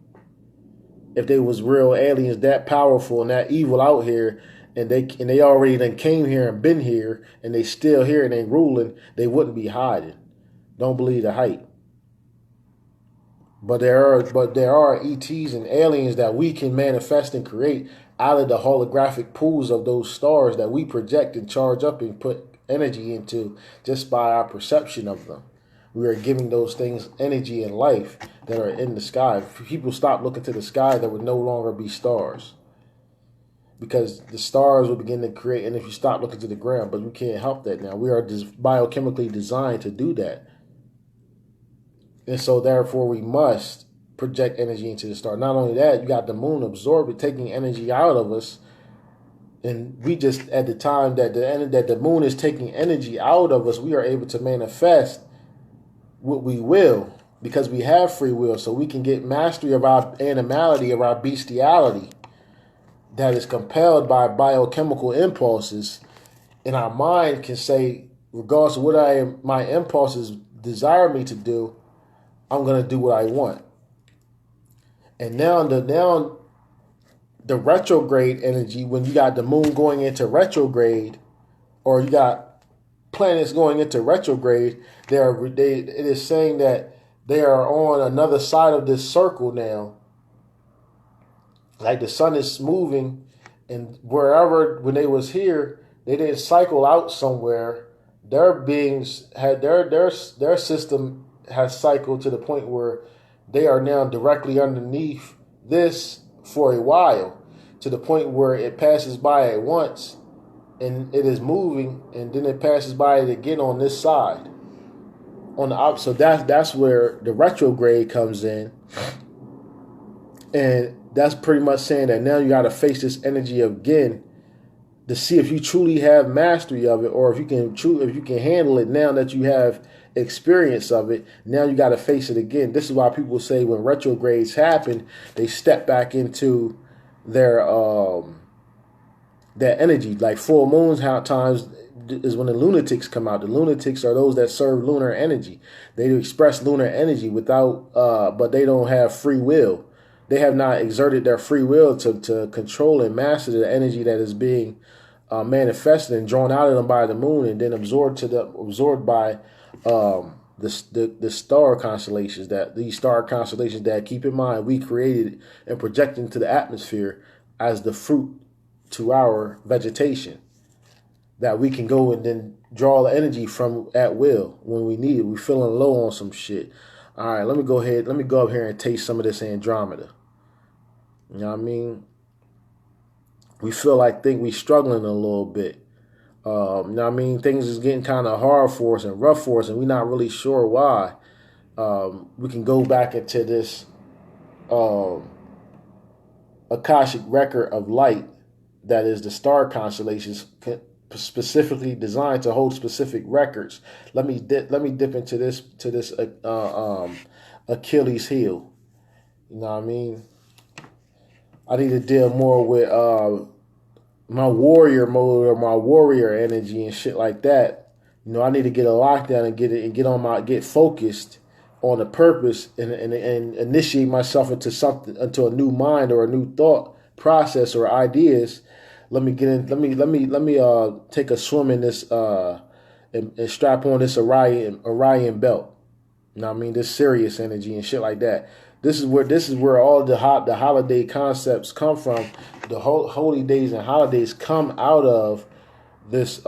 If they was real aliens that powerful and that evil out here, and they already then came here and been here, and they still here and they ruling, they wouldn't be hiding. Don't believe the hype. But there are ETs and aliens that we can manifest and create out of the holographic pools of those stars that we project and charge up and put energy into just by our perception of them. We are giving those things energy and life that are in the sky. If people stop looking to the sky, there would no longer be stars. Because the stars will begin to create, and if you stop looking to the ground, but we can't help that now. We are biochemically designed to do that. And so therefore we must project energy into the star. Not only that, you got the moon absorbing, taking energy out of us. And we just, at the time that the moon is taking energy out of us, we are able to manifest what we will, because we have free will. So we can get mastery of our animality, of our bestiality that is compelled by biochemical impulses. And our mind can say, regardless of what my impulses desire me to do, I'm going to do what I want. And now the retrograde energy, when you got the moon going into retrograde, or you got planets going into retrograde, it is saying that they are on another side of this circle now. Like the sun is moving, and wherever, when they was here, they didn't cycle out somewhere. Their beings had their system has cycled to the point where they are now directly underneath this for a while, to the point where it passes by at once and it is moving, and then it passes by it again on this side. On the opposite, so that's where the retrograde comes in. And that's pretty much saying that now you got to face this energy again to see if you truly have mastery of it, or if you can handle it now that you have experience of it. Now you got to face it again. This is why people say when retrogrades happen, they step back into their that energy. Like full moons, how times is when the lunatics come out. The lunatics are those that serve lunar energy. They express lunar energy without, but they don't have free will. They have not exerted their free will to control and master the energy that is being manifested and drawn out of them by the moon, and then absorbed by the star constellations. These star constellations that, keep in mind, we created and projected into the atmosphere as the fruit to our vegetation, that we can go and then draw the energy from at will when we need it. We're feeling low on some shit. All right, let me go up here and taste some of this Andromeda. You know what I mean? We feel like we struggling a little bit. You know what I mean? Things is getting kind of hard for us and rough for us, and we're not really sure why. We can go back into this Akashic record of light that is the star constellations, specifically designed to hold specific records. Let me dip into this Achilles heel. You know what I mean? I need to deal more with my warrior mode or my warrior energy and shit like that. You know, I need to get a lockdown and get focused on a purpose and initiate myself into a new mind or a new thought process or ideas. Let me take a swim in this and strap on this Orion belt. You know what I mean? This Sirius energy and shit like that. This is where all the holiday concepts come from. The holy days and holidays come out of this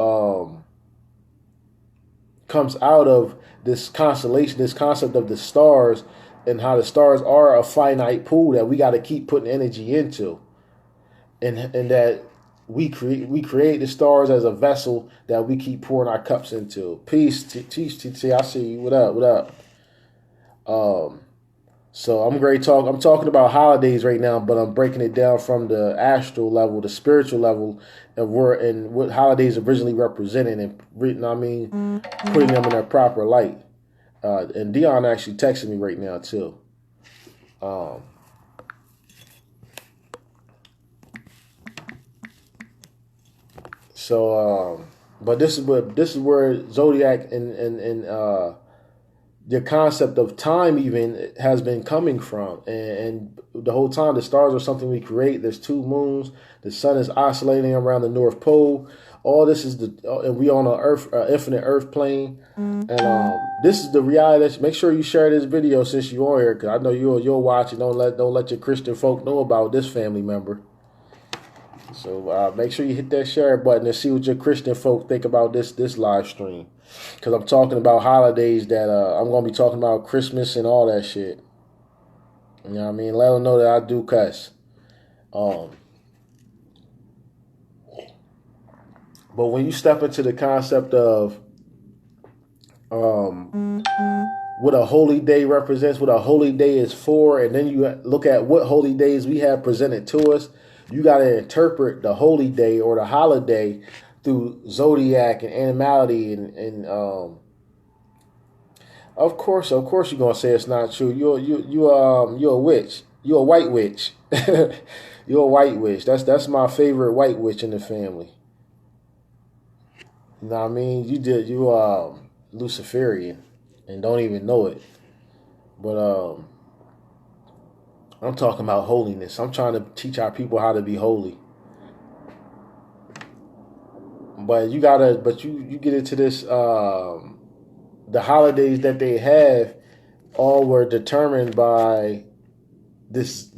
comes out of this constellation, this concept of the stars, and how the stars are a finite pool that we got to keep putting energy into, and that we create the stars as a vessel that we keep pouring our cups into. Peace, TT. I see you. What up? So I'm talking about holidays right now, but I'm breaking it down from the astral level, the spiritual level, of where and what holidays originally represented, and putting them in their proper light. And Dion actually texted me right now too. Um, but this is where zodiac and the concept of time even has been coming from, and the whole time the stars are something we create. There's two moons. The sun is oscillating around the North Pole. All this is and we on an Earth, infinite Earth plane, and this is the reality. Make sure you share this video since you're on here, because I know you'll watch it. Don't let your Christian folk know about this family member. So make sure you hit that share button and see what your Christian folk think about this live stream. Because I'm talking about holidays that I'm going to be talking about Christmas and all that shit. You know what I mean? Let them know that I do cuss. But when you step into the concept of what a holy day represents, what a holy day is for, and then you look at what holy days we have presented to us, you got to interpret the holy day or the holiday through zodiac and animality and of course you're gonna say it's not true. You're a witch. You're a white witch. You're a white witch. That's my favorite white witch in the family. You know what I mean? You Luciferian and don't even know it. But I'm talking about holiness. I'm trying to teach our people how to be holy. But you get into this, the holidays that they have all were determined by this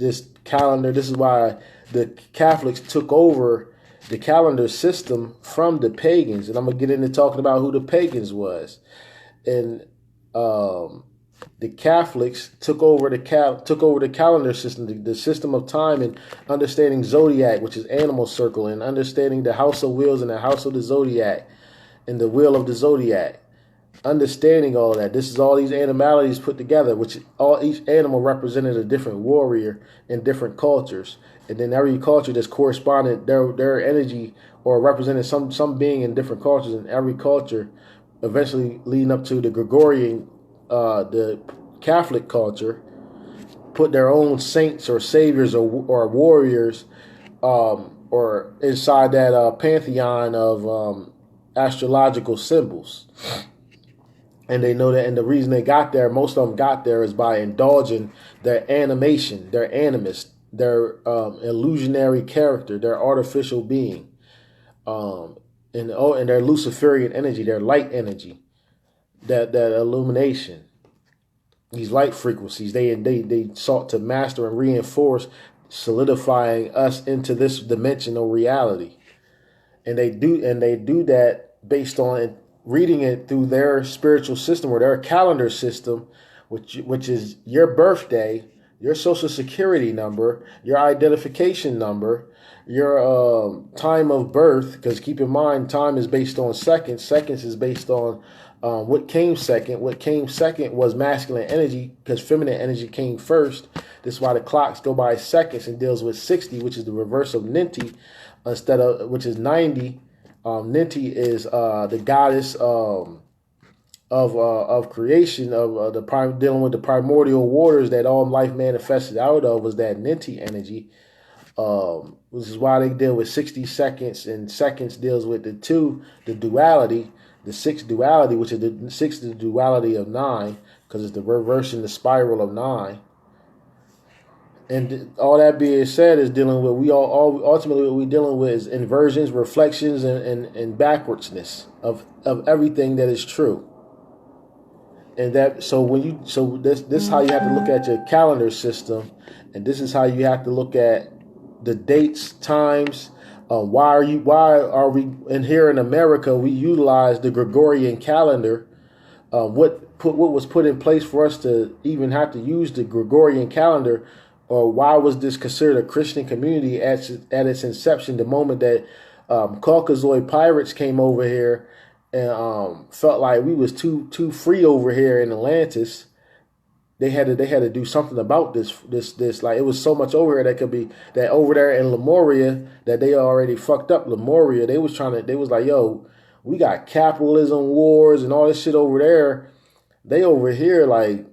calendar. This is why the Catholics took over the calendar system from the pagans. And I'm going to get into talking about who the pagans was. And the Catholics took over the calendar system, the system of time, and understanding zodiac, which is animal circle, and understanding the house of wheels and the house of the zodiac and the wheel of the zodiac. Understanding all that. This is all these animalities put together, which each animal represented a different warrior in different cultures. And then every culture just corresponded their energy or represented some being in different cultures, and every culture eventually leading up to the Gregorian, the Catholic culture, put their own saints or saviors or warriors or inside that pantheon of astrological symbols. And they know that, and the reason they got there, most of them got there, is by indulging their animation, their animus, their illusionary character, their artificial being, and their Luciferian energy, their light energy, that illumination, these light frequencies. They sought to master and reinforce, solidifying us into this dimensional reality, and they do that based on reading it through their spiritual system or their calendar system, which is your birthday, your social security number, your identification number, your time of birth. Because keep in mind, time is based on seconds. Seconds is based on what came second. What came second was masculine energy, because feminine energy came first. This is why the clocks go by seconds and deals with 60, which is the reverse of Ninti, which is 90. Ninti is the goddess of creation, dealing with the primordial waters that all life manifested out of, was that Ninti energy. This is why they deal with 60 seconds, and seconds deals with the duality, the sixth duality, which is the sixth duality of 9, because it's the reversing the spiral of 9. And all that being said is dealing with, ultimately what we're dealing with is inversions, reflections, and backwardsness of everything that is true. And that this is how you have to look at your calendar system, and this is how you have to look at the dates, times. Why are we in here in America? We utilize the Gregorian calendar. What was put in place for us to even have to use the Gregorian calendar? Or why was this considered a Christian community at its inception? The moment that Caucasoid pirates came over here and felt like we was too free over here in Atlantis, they had to do something about this. Like, it was so much over here that could be, that over there in Lemuria, that they already fucked up Lemuria. They was like, yo, we got capitalism wars and all this shit over there. They over here, like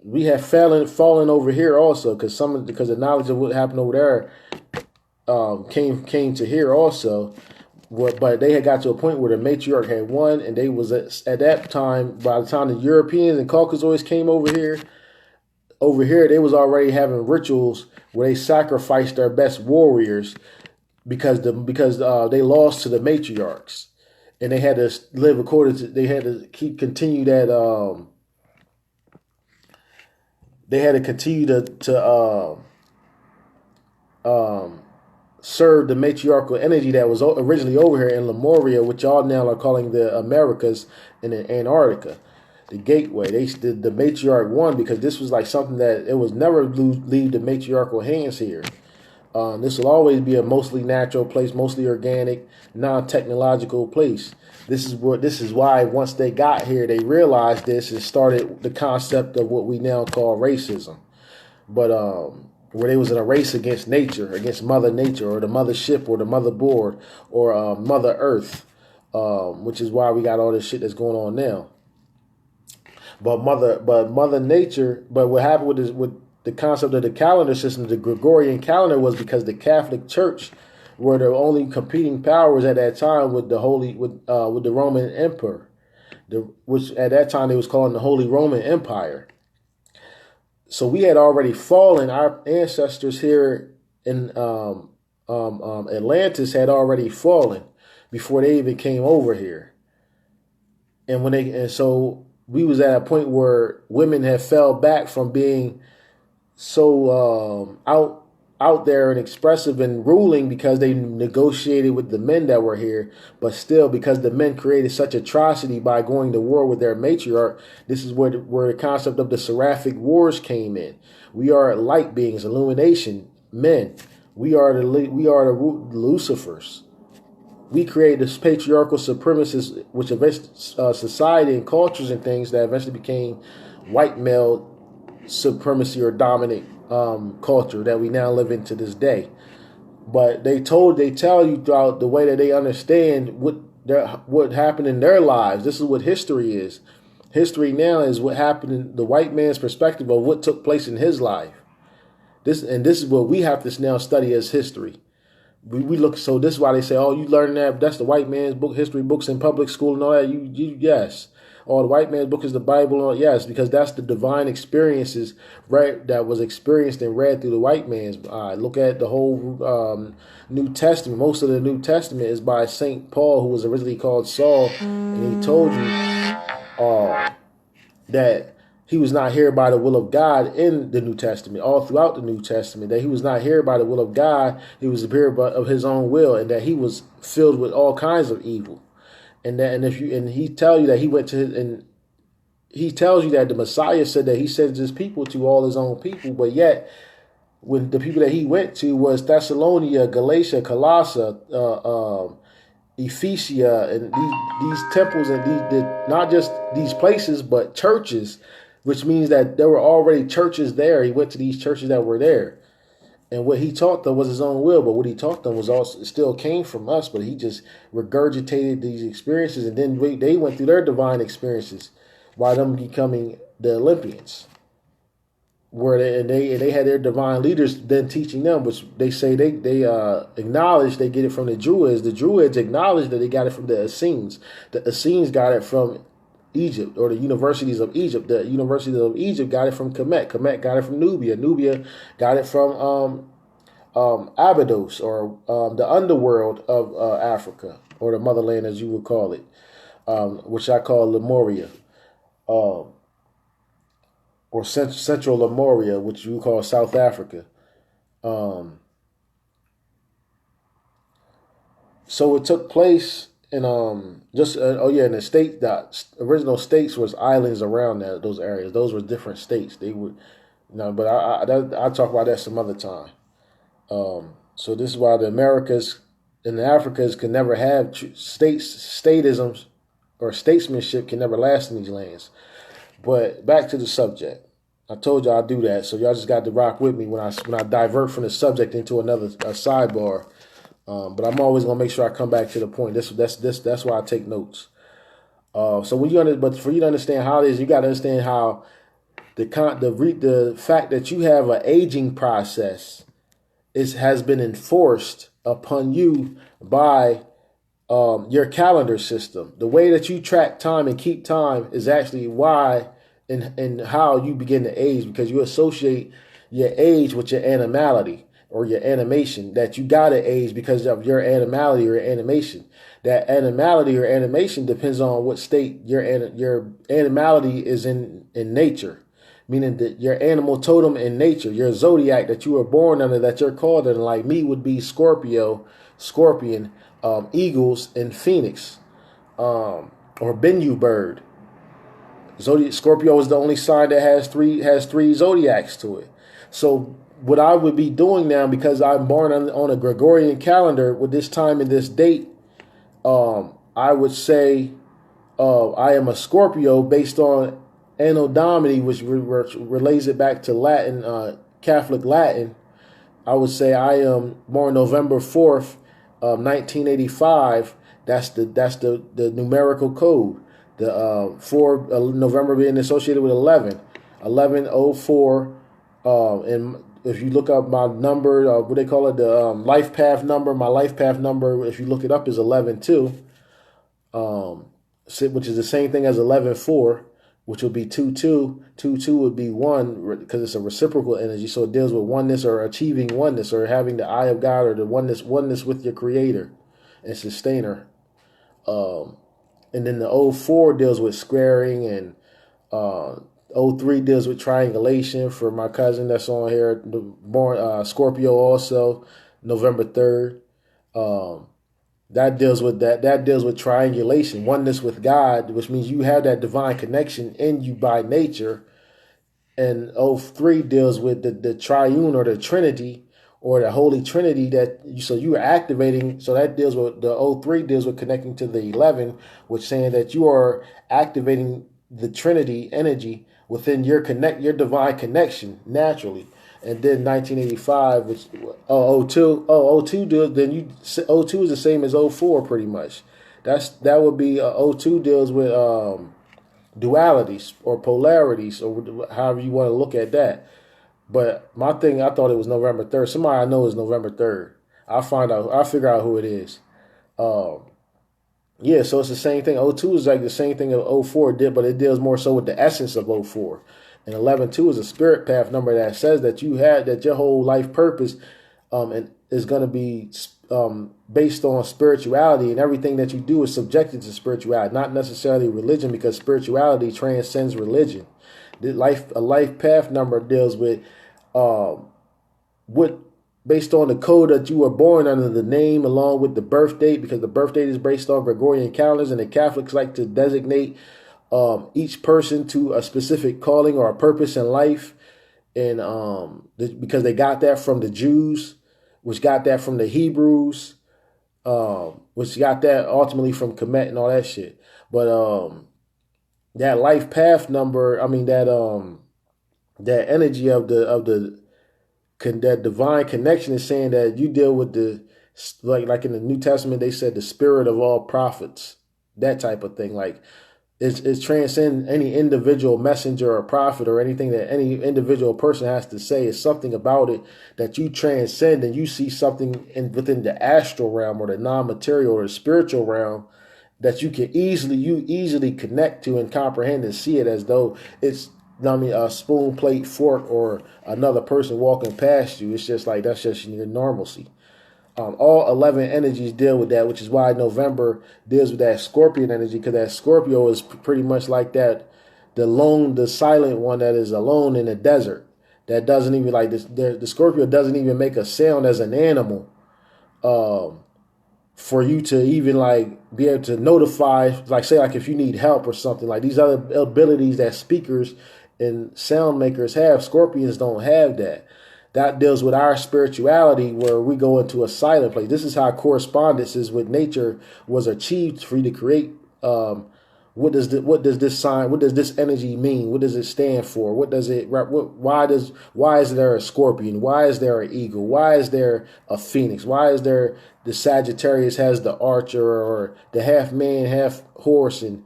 we have fallen over here also, because the knowledge of what happened over there came to here also. But they had got to a point where the matriarch had won, and they was at that time. By the time the Europeans and Caucasoids came over here, they was already having rituals where they sacrificed their best warriors because they lost to the matriarchs, and they had to live according to. They had to continue that. They had to continue to serve the matriarchal energy that was originally over here in Lemuria, which y'all now are calling the Americas and in Antarctica, the gateway. The matriarch won because this was like something that it was never leave the matriarchal hands here. This will always be a mostly natural place, mostly organic, non-technological place. This is why once they got here, they realized this and started the concept of what we now call racism. But where they was in a race against nature, against Mother Nature, or the mothership, or the motherboard, or Mother Earth, which is why we got all this shit that's going on now. But Mother Nature. But what happened with the concept of the calendar system, the Gregorian calendar, was because the Catholic Church were the only competing powers at that time with the Roman Emperor, which at that time they was calling the Holy Roman Empire. So we had already fallen. Our ancestors here in Atlantis had already fallen before they even came over here. And so we was at a point where women had fell back from being so out there and expressive and ruling because they negotiated with the men that were here. But still, because the men created such atrocity by going to war with their matriarch, this is where the concept of the seraphic wars came in. We are light beings, illumination, men. We are the Lucifers. We created this patriarchal supremacist, which eventually society and cultures and things that eventually became white male supremacy or dominant culture that we now live in to this day. But they tell you throughout the way that they understand what happened in their lives. This is what history is. History now is what happened in the white man's perspective of what took place in his life. This is what we have to now study as history. We look, so this is why they say, oh, you learn that's the white man's book, history books in public school and all that. Yes. Oh, the white man's book is the Bible. Yes, because that's the divine experiences, right, that was experienced and read through the white man's eye. Look at the whole New Testament. Most of the New Testament is by St. Paul, who was originally called Saul, and he told you that he was not here by the will of God in the New Testament, all throughout the New Testament, that he was not here by the will of God. He was here of his own will, and that he was filled with all kinds of evil. And he tells you that he went to and he tells you that the Messiah said that he sends his people to all his own people, but yet when the people that he went to was Thessalonica, Galatia, Colossae, Ephesia, and these temples, and not just these places, but churches, which means that there were already churches there. He went to these churches that were there. And what he taught them was his own will, but what he taught them was also still came from us, but he just regurgitated these experiences, and then they went through their divine experiences by them becoming the Olympians, where they had their divine leaders then teaching them, which they say they acknowledge they get it from the Druids. The Druids acknowledge that they got it from the Essenes. The Essenes got it from Egypt, or the universities of Egypt. The universities of Egypt got it from Kemet. Kemet got it from Nubia. Nubia got it from Abydos, or the underworld of Africa, or the motherland as you would call it, which I call Lemuria, or Central Lemuria, which you call South Africa. So it took place in in the state, the original states was islands around those areas. Those were different states. They would, but I'll talk about that some other time. So this is why the Americas and the Africas can never have statism or statesmanship can never last in these lands. But back to the subject. I told y'all I do that, so y'all just got to rock with me when I divert from the subject into another sidebar. But I'm always gonna make sure I come back to the point. That's why I take notes. So when but for you to understand how it is, you got to understand how the fact that you have an aging process has been enforced upon you by your calendar system. The way that you track time and keep time is actually why and how you begin to age, because you associate your age with your animality or your animation, that you gotta age because of your animality or animation. That animality or animation depends on what state your animality is in nature, meaning that your animal totem in nature, your zodiac that you were born under, that you're called under, like me would be Scorpio, Scorpion, Eagles, and Phoenix, or Bennu bird. Zodiac Scorpio is the only sign that has three zodiacs to it. So what I would be doing now, because I'm born on a Gregorian calendar with this time and this date, I would say I am a Scorpio based on Anno Domini, which relays it back to Latin, Catholic Latin. I would say I am born November 4th, 1985. That's the numerical code. The 4 November being associated with 1104. And if you look up my number, what they call it, the life path number, my life path number, if you look it up, is 11-2, which is the same thing as 11-4, which would be 2-2. 2-2 would be 1 because it's a reciprocal energy. So it deals with oneness or achieving oneness or having the eye of God or the oneness with your creator and sustainer. And then the 04 deals with squaring, and 03 deals with triangulation for my cousin that's on here, born Scorpio also, November 3rd. That deals with triangulation, oneness with God, which means you have that divine connection in you by nature. And 03 deals with the triune or the Trinity or the Holy Trinity so you are activating. So that deals with the 03 deals with connecting to the 11, which saying that you are activating the Trinity energy within your divine connection naturally. And then 1985, which 02 deals, then 02 is the same as 04 pretty much. That would be 02 deals with dualities or polarities or however you want to look at that. But my thing, I thought it was November 3rd. Somebody I know is November 3rd. I'll figure out who it is. Yeah, so it's the same thing. 02 is like the same thing as 04 did, but it deals more so with the essence of 04. And 11-2 is a spirit path number that says that that your whole life purpose and is going to be based on spirituality, and everything that you do is subjected to spirituality, not necessarily religion, because spirituality transcends religion. A life path number deals with what, based on the code that you were born under, the name along with the birth date, because the birth date is based on Gregorian calendars, and the Catholics like to designate each person to a specific calling or a purpose in life, and because they got that from the Jews, which got that from the Hebrews, which got that ultimately from Kemet and all that shit. But that life path number, I mean that energy of that divine connection is saying that you deal with the, like in the New Testament they said, the spirit of all prophets, that type of thing. Like it's transcend any individual messenger or prophet or anything that any individual person has to say. It's something about it that you transcend, and you see something within the astral realm or the non-material or the spiritual realm that you easily connect to and comprehend and see it as though it's, a spoon, plate, fork, or another person walking past you. It's just like, that's just your normalcy. All 11 energies deal with that, which is why November deals with that Scorpion energy, because that Scorpio is pretty much like that, the silent one that is alone in the desert. That doesn't even like this. The Scorpio doesn't even make a sound as an animal. For you to even like be able to notify, like say like if you need help or something, like these other abilities that speakers and sound makers have, Scorpions don't have that. That deals with our spirituality, where we go into a silent place. This is how correspondences with nature was achieved for you to create what does this sign, what does this energy mean? What does it stand for? What does it, why is there a scorpion? Why is there an eagle? Why is there a phoenix? Why is there the Sagittarius has the archer or the half man, half horse and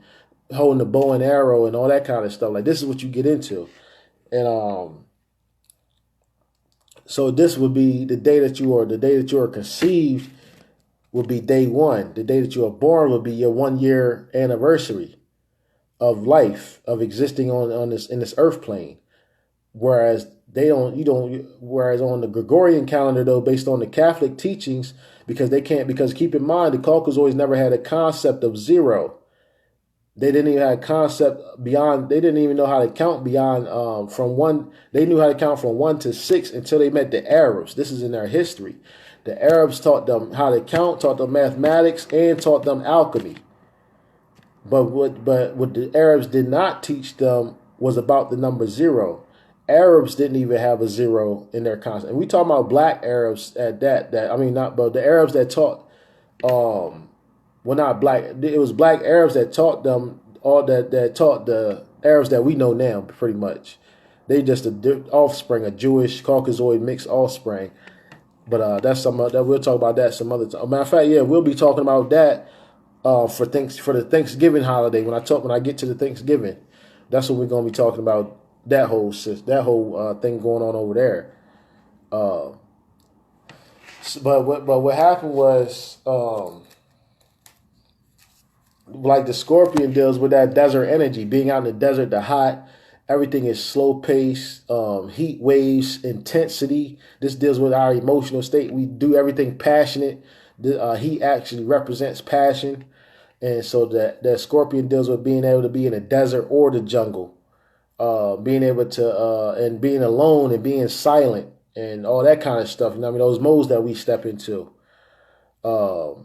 holding the bow and arrow and all that kind of stuff? Like, this is what you get into. And so this would be the day that you are conceived would be day one. The day that you are born would be your 1 year anniversary of life, of existing on this in this earth plane. Whereas whereas on the Gregorian calendar, though, based on the Catholic teachings, because keep in mind, the Caucasoids never had a concept of zero. They didn't even have a concept beyond, they didn't even know how to count beyond from one. They knew how to count from 1 to 6 until they met the Arabs. This is in their history. The Arabs taught them how to count, taught them mathematics, and taught them alchemy. But what the Arabs did not teach them was about the number 0. Arabs didn't even have a 0 in their concept. And we talk about black Arabs at that. But the Arabs that taught, not black. It was black Arabs that taught them all that taught the Arabs that we know now, pretty much. They just a offspring, a Jewish Caucasoid mixed offspring. But that's that we'll talk about that some other time. Matter of fact, yeah, we'll be talking about that for the Thanksgiving holiday. When I get to the Thanksgiving, that's what we're gonna be talking about. That whole thing going on over there. But what happened was, like the Scorpion deals with that desert energy, being out in the desert, the hot. Everything is slow pace, heat waves, intensity. This deals with our emotional state. We do everything passionate. The heat actually represents passion. And so that Scorpion deals with being able to be in a desert or the jungle, being able to, and being alone and being silent and all that kind of stuff. You know what I mean? Those modes that we step into. No,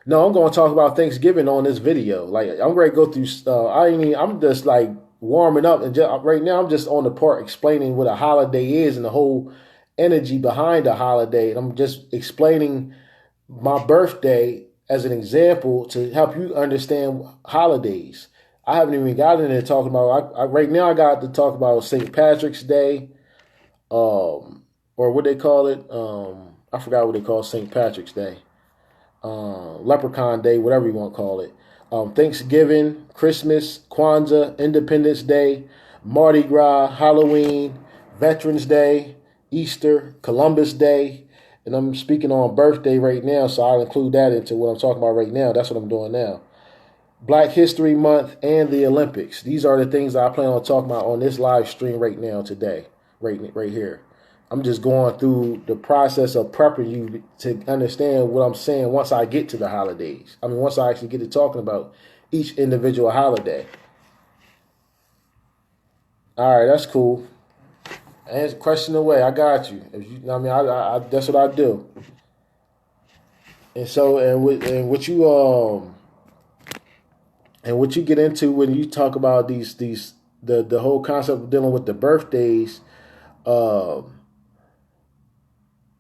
I'm going to talk about Thanksgiving on this video. Like, I'm ready to go through, I'm just like, warming up, and right now I'm just on the part explaining what a holiday is and the whole energy behind a holiday. And I'm just explaining my birthday as an example to help you understand holidays. I haven't even gotten into talking about. Right now I got to talk about St. Patrick's Day, or what they call it. I forgot what they call St. Patrick's Day, Leprechaun Day, whatever you want to call it. Thanksgiving, Christmas, Kwanzaa, Independence Day, Mardi Gras, Halloween, Veterans Day, Easter, Columbus Day, and I'm speaking on birthday right now, so I'll include that into what I'm talking about right now. That's what I'm doing now. Black History Month and the Olympics. These are the things that I plan on talking about on this live stream right now today, right here. I'm just going through the process of prepping you to understand what I'm saying once I get to the holidays. Once I actually get to talking about each individual holiday. All right, that's cool. Answer question away. I got you. I that's what I do. And so, what you get into when you talk about the whole concept of dealing with the birthdays.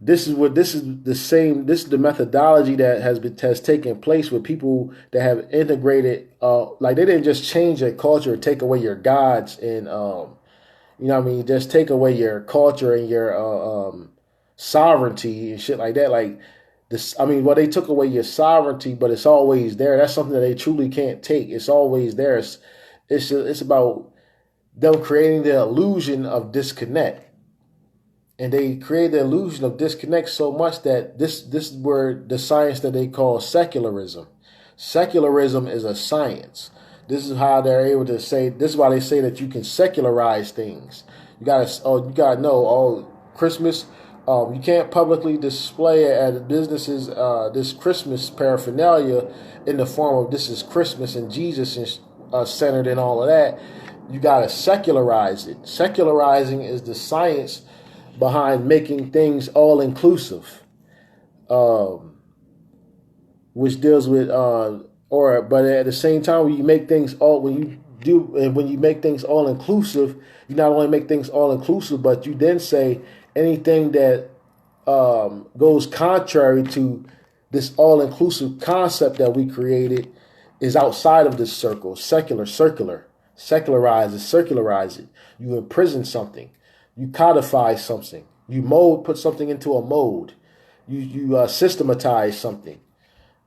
This is the methodology that has taken place with people that have integrated, like they didn't just change their culture, take away your gods and, just take away your culture and your, sovereignty and shit like that. Like this, they took away your sovereignty, but it's always there. That's something that they truly can't take. It's always there. It's about them creating the illusion of disconnect. And they create the illusion of disconnect so much that this is where the science that they call secularism. Secularism is a science. This is how they're able to say. This is why they say that you can secularize things. You gotta know. Christmas. You can't publicly display at businesses this Christmas paraphernalia in the form of this is Christmas and Jesus is centered and all of that. You gotta secularize it. Secularizing is the science behind making things all inclusive, which deals with but at the same time when you make things all inclusive, you not only make things all inclusive, but you then say anything that goes contrary to this all inclusive concept that we created is outside of this circle. Circularize it. You imprison something. You codify something. You put something into a mold. You systematize something.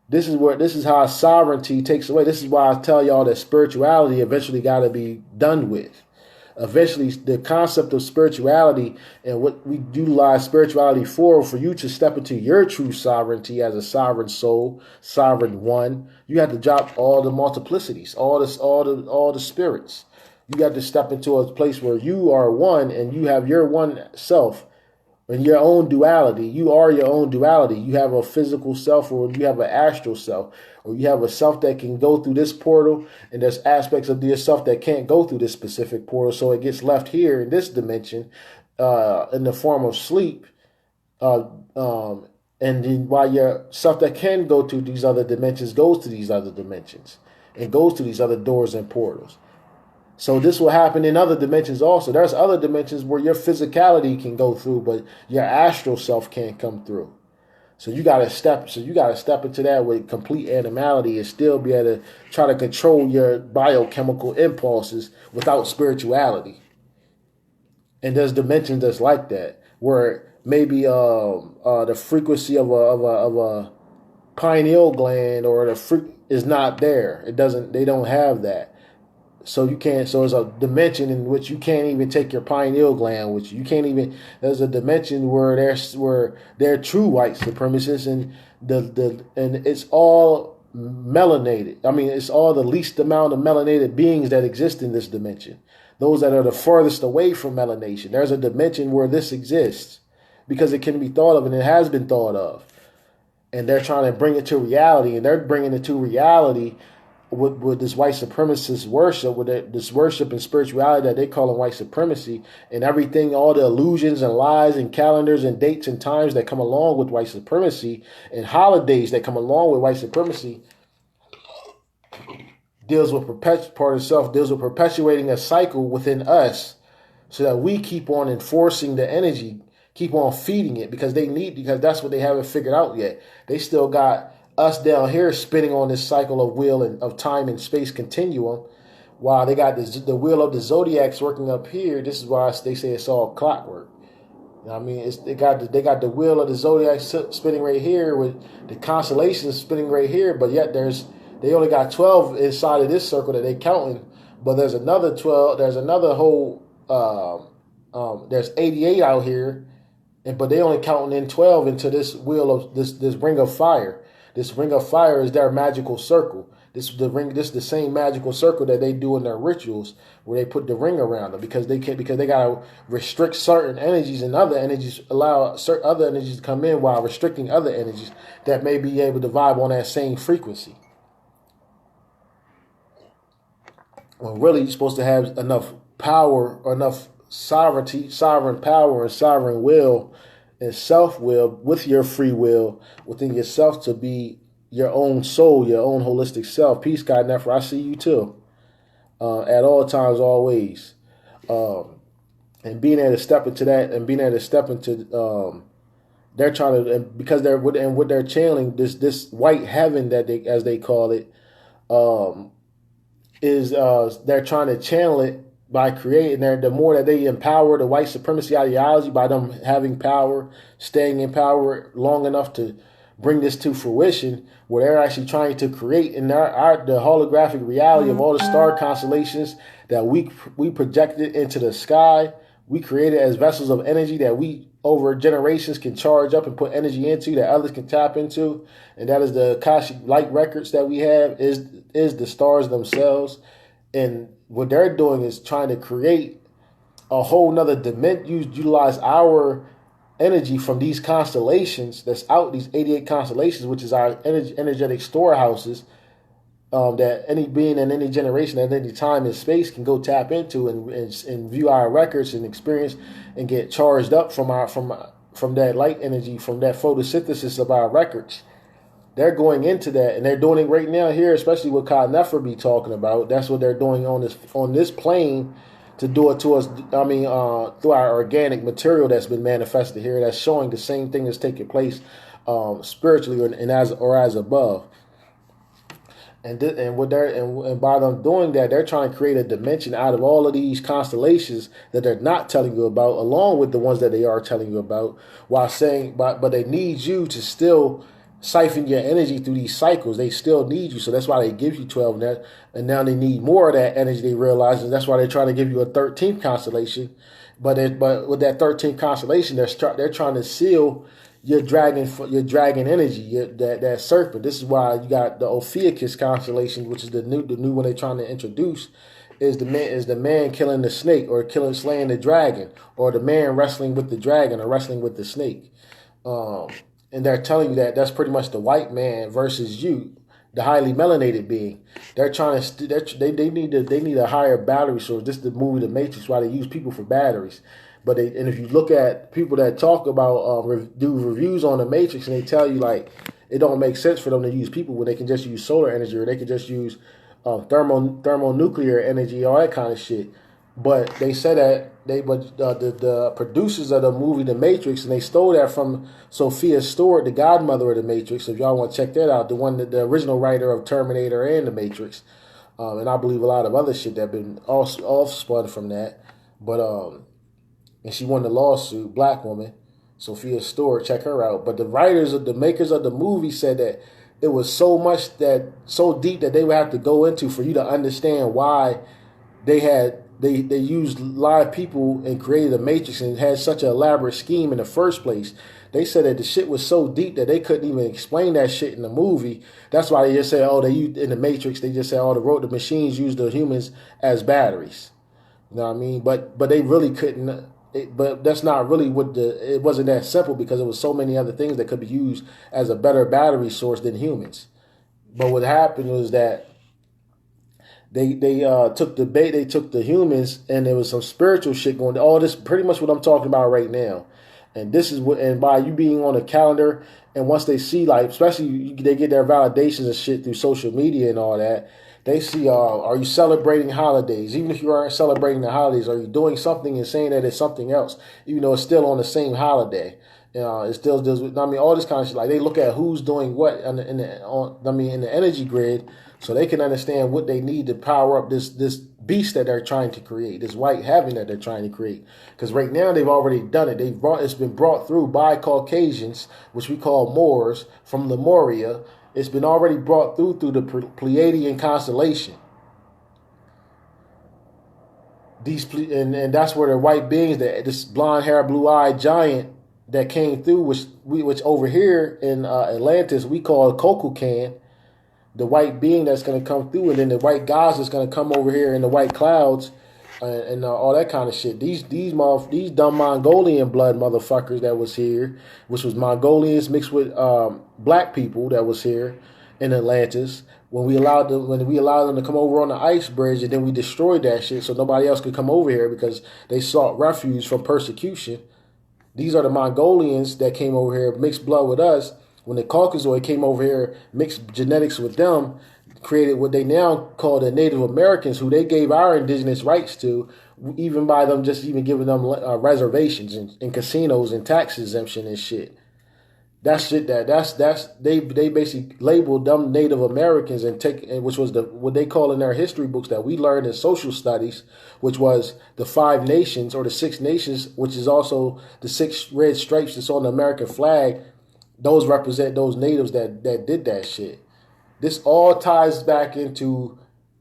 This is how sovereignty takes away. This is why I tell y'all that spirituality eventually got to be done with. Eventually, the concept of spirituality and what we utilize spirituality for you to step into your true sovereignty as a sovereign soul, sovereign one, you have to drop all the multiplicities, all the spirits. You got to step into a place where you are one and you have your one self and your own duality. You are your own duality. You have a physical self, or you have an astral self, or you have a self that can go through this portal, and there's aspects of yourself that can't go through this specific portal, so it gets left here in this dimension in the form of sleep. And then while your self that can go to these other dimensions goes to these other dimensions and goes to these other doors and portals. So this will happen in other dimensions also. There's other dimensions where your physicality can go through, but your astral self can't come through. So you gotta step into that with complete animality and still be able to try to control your biochemical impulses without spirituality. And there's dimensions that's like that, where maybe the frequency of a pineal gland or is not there. They don't have that. So you can't. So it's a dimension in which you can't even take your pineal gland with you. You can't even. There's a dimension where they're true white supremacists, and and it's all melanated. I mean, it's all the least amount of melanated beings that exist in this dimension. Those that are the furthest away from melanation. There's a dimension where this exists because it can be thought of, and it has been thought of, and they're trying to bring it to reality, and they're bringing it to reality with this white supremacist worship, with this worship and spirituality that they call in white supremacy, and everything, all the illusions and lies and calendars and dates and times that come along with white supremacy and holidays that come along with white supremacy, deals with perpetuating a cycle within us, so that we keep on enforcing the energy, keep on feeding it, because that's what they haven't figured out yet. They still got us down here spinning on this cycle of wheel and of time and space continuum, while they got the wheel of the zodiacs working up here. This is why they say it's all clockwork. You know what I mean? They got the wheel of the zodiac spinning right here, with the constellations spinning right here, but yet they only got 12 inside of this circle that they counting, but there's another 12. There's another whole. There's 88 out here, but they only counting in 12 into this wheel of this ring of fire. This ring of fire is their magical circle. This is the same magical circle that they do in their rituals, where they put the ring around them, because they gotta restrict certain energies, and other energies allow certain other energies to come in, while restricting other energies that may be able to vibe on that same frequency. When really you're supposed to have enough power, or enough sovereign power, and sovereign will and self-will with your free will within yourself to be your own soul, your own holistic self. Peace, God, Nefer, I see you too. At all times, always. And being able to step into that, and being able to step into, they're trying to, and because what they're channeling, this white heaven that they, as they call it, is they're trying to channel it by creating the more that they empower the white supremacy ideology, by them having power, staying in power long enough to bring this to fruition, where they're actually trying to create in the holographic reality of all the star constellations that we projected into the sky. We created as vessels of energy that we over generations can charge up and put energy into, that others can tap into, and that is the Akashic light records that we have, is the stars themselves. And what they're doing is trying to create a whole nother dimension, utilize our energy from these constellations that's out, these 88 constellations, which is our energetic storehouses, that any being in any generation at any time and space can go tap into and view our records and experience and get charged up from that light energy, from that photosynthesis of our records. They're going into that, and they're doing it right now here, especially what Ka Nefer be talking about. That's what they're doing on this plane, to do it to us. I mean, through our organic material that's been manifested here, that's showing the same thing that's taking place spiritually, and as above. And by them doing that, they're trying to create a dimension out of all of these constellations that they're not telling you about, along with the ones that they are telling you about, while saying, but they need you to still siphon your energy through these cycles. They still need you, so that's why they give you 12 net, and now they need more of that energy. They realize, and that's why they're trying to give you a 13th constellation. But with that 13th constellation, they're trying to seal your dragon energy, that serpent. This is why you got the Ophiuchus constellation, which is the new one they're trying to introduce. Is the man killing the snake, or slaying the dragon, or the man wrestling with the dragon, or wrestling with the snake. And they're telling you that that's pretty much the white man versus you, the highly melanated being. They're trying to they need a higher battery source. This is the movie The Matrix, why they use people for batteries. And if you look at people that talk about do reviews on The Matrix, and they tell you like it don't make sense for them to use people when they can just use solar energy, or they can just use thermonuclear energy, all that kind of shit. But they said that the producers of the movie The Matrix, and they stole that from Sophia Stewart, the godmother of The Matrix. So if y'all want to check that out, the original writer of Terminator and The Matrix, and I believe a lot of other shit that been off spun from that. But and she won the lawsuit, black woman, Sophia Stewart, check her out. But the makers of the movie said that it was so deep that they would have to go into for you to understand why they used live people and created a matrix and had such an elaborate scheme in the first place. They said that the shit was so deep that they couldn't even explain that shit in the movie. That's why they just said, they used in the Matrix. They just said, the machines used the humans as batteries. You know what I mean? But they really couldn't. But that's not really it wasn't that simple, because there was so many other things that could be used as a better battery source than humans. But what happened was that they took the humans, and there was some spiritual shit going on. All this pretty much what I'm talking about right now. And this is and by you being on a calendar, and once they see, like, especially they get their validations and shit through social media and all that, they see, are you celebrating holidays? Even if you aren't celebrating the holidays, are you doing something and saying that it's something else, even though it's still on the same holiday? It still deals with, all this kind of shit. Like, they look at who's doing what in the energy grid, so they can understand what they need to power up this beast that they're trying to create, this white heaven that they're trying to create. Because right now they've already done it. It's been brought through by Caucasians, which we call Moors, from Lemuria. It's been already brought through the Pleiadian constellation. And that's where the white beings, this blonde hair, blue eyed giant that came through, which over here in Atlantis we call Kokukan, the white being that's going to come through, and then the white gods that's going to come over here in the white clouds, and all that kind of shit. These dumb Mongolian blood motherfuckers that was here, which was Mongolians mixed with black people that was here in Atlantis. When we allowed them to come over on the ice bridge, and then we destroyed that shit so nobody else could come over here because they sought refuge from persecution. These are the Mongolians that came over here, mixed blood with us. When the Caucasoid came over here, mixed genetics with them, created what they now call the Native Americans, who they gave our indigenous rights to, even by them just even giving them reservations and casinos and tax exemption and shit. That's shit they basically labeled them Native Americans which was what they call in their history books that we learned in social studies, which was the 5 nations or the 6 nations, which is also the 6 red stripes that's on the American flag. Those represent those natives that did that shit. This all ties back into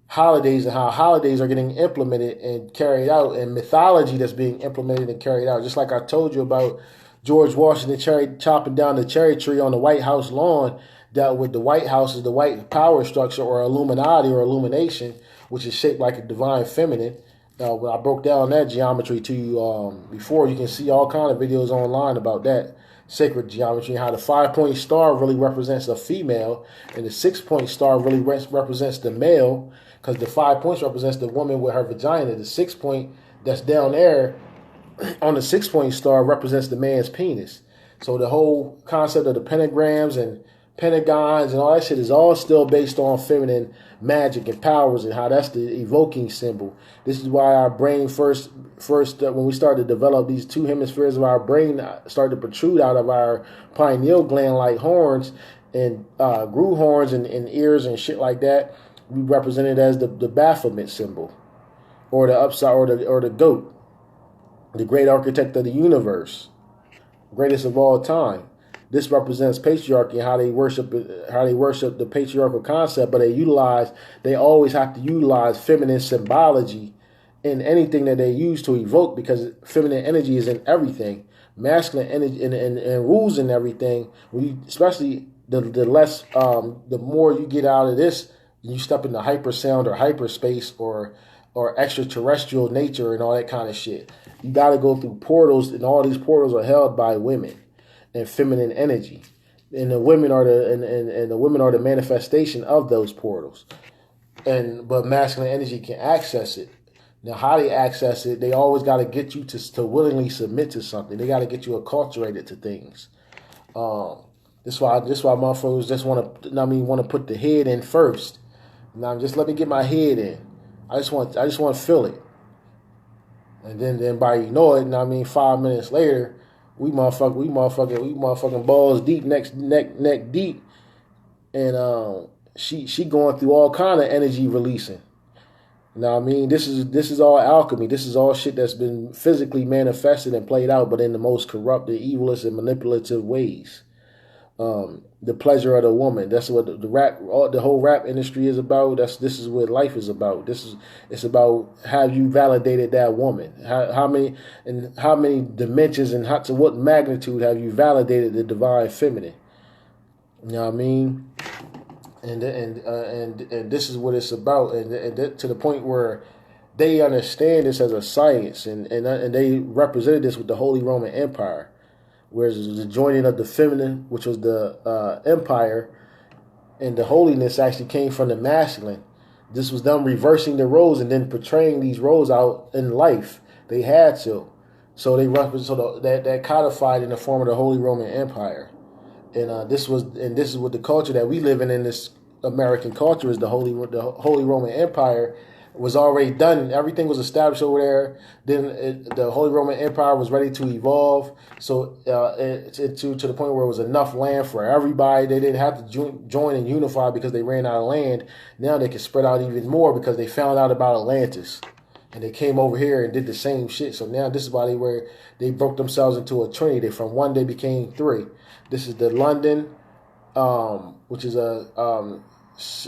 holidays and how holidays are getting implemented and carried out, and mythology that's being implemented and carried out. Just like I told you about George Washington chopping down the cherry tree on the White House lawn, dealt with the White House as the white power structure, or Illuminati or Illumination, which is shaped like a divine feminine. When I broke down that geometry to you before, you can see all kind of videos online about that sacred geometry, how the 5-point star really represents a female, and the 6-point star really represents the male, because the 5 points represents the woman with her vagina. The 6-point that's down there on the 6-point star represents the man's penis. So the whole concept of the pentagrams and pentagons and all that shit is all still based on feminine magic and powers, and how that's the evoking symbol. This is why our brain first when we started to develop, these 2 hemispheres of our brain started to protrude out of our pineal gland like horns, and grew horns and ears and shit like that, we represent it as the Baphomet symbol, or the upside, or the goat, the great architect of the universe, greatest of all time. This represents patriarchy and how they worship the patriarchal concept, but they always have to utilize feminine symbology in anything that they use to evoke, because feminine energy is in everything. Masculine energy and rules in everything. Especially the less the more you get out of this, you step into hypersound or hyperspace or extraterrestrial nature and all that kind of shit. You got to go through portals, and all these portals are held by women and feminine energy, and the women are the manifestation of those portals. But masculine energy can access it. Now, how they access it, they always got to get you to willingly submit to something. They got to get you acculturated to things. This why motherfuckers just want to put the head in first. Now, just let me get my head in. I just want to feel it, and then by 5 minutes later, we motherfucking balls deep, neck deep, and she going through all kind of energy releasing. You know what I mean? This is all alchemy. This is all shit that's been physically manifested and played out, but in the most corrupt, the evilest, and manipulative ways. The pleasure of the woman. That's what the whole rap industry is about. This is what life is about. It's about how you validated that woman. How many dimensions and to what magnitude have you validated the divine feminine? You know what I mean? And this is what it's about, and to the point where they understand this as a science, and they represented this with the Holy Roman Empire, whereas the joining of the feminine, which was the empire, and the holiness actually came from the masculine. This was them reversing the roles and then portraying these roles out in life. They had to, so that codified in the form of the Holy Roman Empire. And this is what the culture that we live in this American culture is. The Holy Roman Empire was already done. Everything was established over there. Then the Holy Roman Empire was ready to evolve. So to the point where it was enough land for everybody. They didn't have to join and unify because they ran out of land. Now they can spread out even more because they found out about Atlantis. And they came over here and did the same shit. So now this is why they broke themselves into a trinity. From one they became three. This is the London, which is a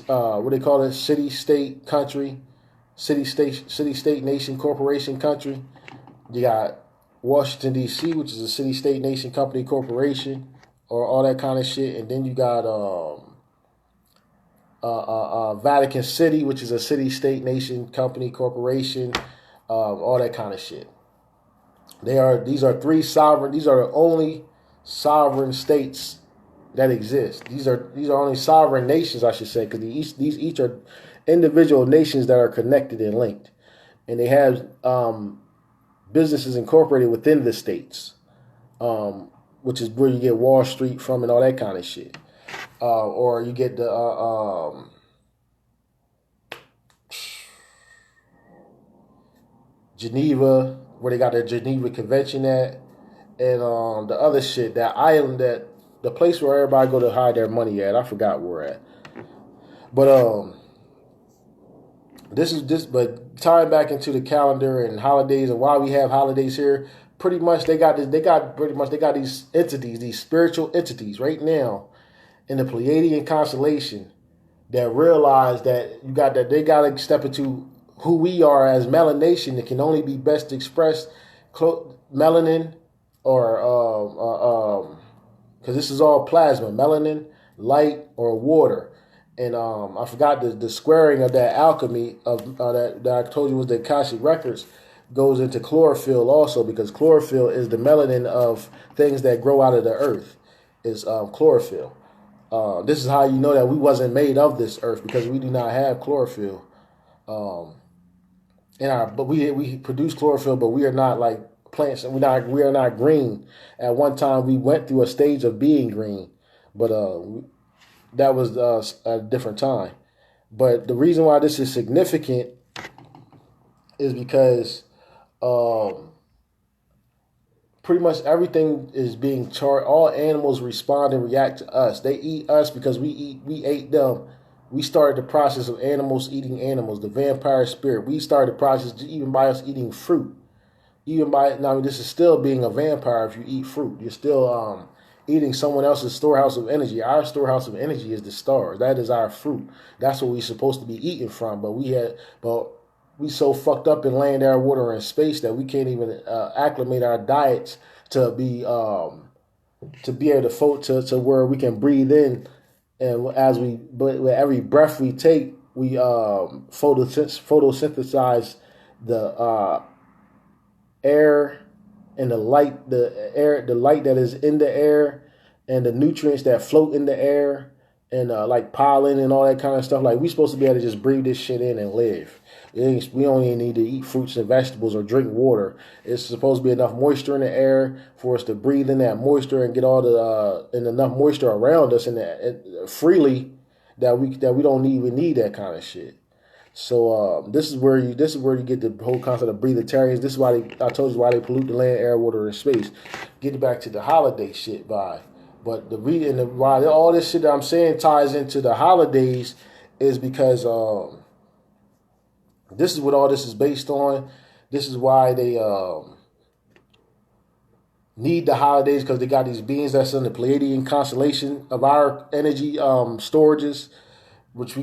what they call it, city-state country, city-state nation corporation country. You got Washington D.C., which is a city-state nation company corporation, or all that kind of shit. And then you got Vatican City, which is a city-state nation company corporation, all that kind of shit. These are three sovereign. These are the only sovereign states that exist. These are only sovereign nations, I should say, because these each are individual nations that are connected and linked, and they have businesses incorporated within the states, which is where you get Wall Street from and all that kind of shit, or you get the Geneva, where they got their Geneva Convention at. And the other shit, that island, that the place where everybody go to hide their money at, I forgot where at. But but tying back into the calendar and holidays and why we have holidays here, pretty much they got these entities, these spiritual entities right now in the Pleiadian constellation that realize that they gotta step into who we are as melanation. That can only be best expressed melanin. Or because this is all plasma, melanin, light, or water, and I forgot the squaring of that alchemy of that I told you was the Akashic Records goes into chlorophyll also, because chlorophyll is the melanin of things that grow out of the earth. Is chlorophyll. This is how you know that we wasn't made of this earth, because we do not have chlorophyll. But we produce chlorophyll, but we are not like plants, and we are not green. At one time, we went through a stage of being green, but that was a different time. But the reason why this is significant is because pretty much everything is being charged. All animals respond and react to us. They eat us because we ate them. We started the process of animals eating animals, the vampire spirit. We started the process even by us eating fruit. Even by now, this is still being a vampire. If you eat fruit, you're still eating someone else's storehouse of energy. Our storehouse of energy is the stars. That is our fruit. That's what we're supposed to be eating from. But we so fucked up in land, air, water, and space that we can't even acclimate our diets to be able to where we can breathe in, and but with every breath we take, we photosynthesize the air and the light that is in the air, and the nutrients that float in the air, and like pollen and all that kind of stuff. Like, we supposed to be able to just breathe this shit in and live. We don't even need to eat fruits and vegetables or drink water. It's supposed to be enough moisture in the air for us to breathe in that moisture and get all the and enough moisture around us and freely that we don't even need that kind of shit. So this is where you get the whole concept of breatharians. This is why I told you why they pollute the land, air, water, and space. Get back to the holiday shit by. But why all this shit that I'm saying ties into the holidays is because this is what all this is based on. This is why they need the holidays, because they got these beings that's in the Pleiadian constellation of our energy storages, which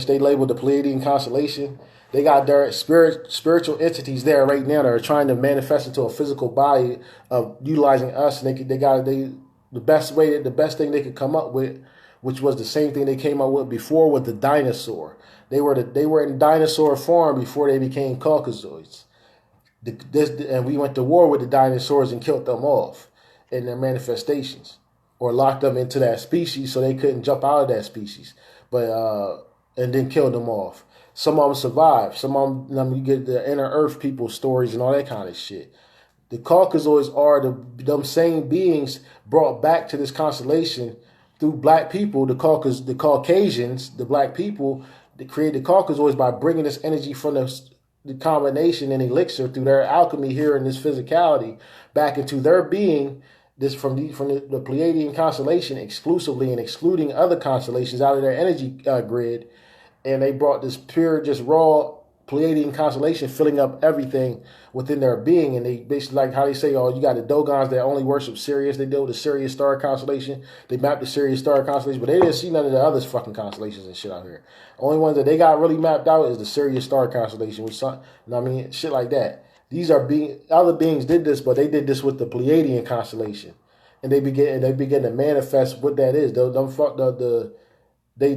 they label the Pleiadian constellation. They got their spiritual entities there right now that are trying to manifest into a physical body of utilizing us, and the best thing they could come up with, which was the same thing they came up with before with the dinosaur. They were in dinosaur form before they became Caucasoids. And we went to war with the dinosaurs and killed them off in their manifestations, or locked them into that species so they couldn't jump out of that species. But and then killed them off. Some of them survived. Some of them, you get the inner Earth people stories and all that kind of shit. The Caucasoids are them same beings brought back to this constellation through black people. The Caucasians, the black people, they created the Caucasoids by bringing this energy from the combination and elixir through their alchemy here in this physicality back into their being. This from the Pleiadian constellation exclusively, and excluding other constellations out of their energy grid, and they brought this pure, just raw Pleiadian constellation, filling up everything within their being. And they basically, like how they say, you got the Dogons that only worship Sirius. They deal with the Sirius star constellation. They mapped the Sirius star constellation, but they didn't see none of the other fucking constellations and shit out here. Only ones that they got really mapped out is the Sirius star constellation, which shit like that. These are other beings did this, but they did this with the Pleiadian constellation, and they begin to manifest what that is. They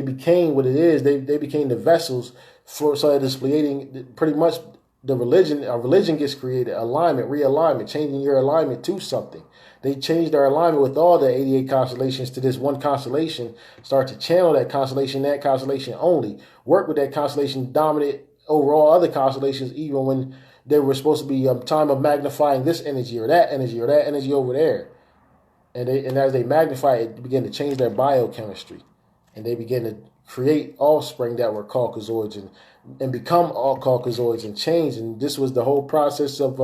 became what it is. They became the vessels so that this Pleiadian, pretty much a religion gets created, realignment, changing your alignment to something. They changed their alignment with all the 88 constellations to this one constellation. Start to channel that constellation only. Work with that constellation, dominate over all other constellations, even when they were supposed to be time of magnifying this energy or that energy over there. And as they magnify it, began to change their biochemistry. And they began to create offspring that were Caucasoids and become all Caucasoids and change. And this was the whole process of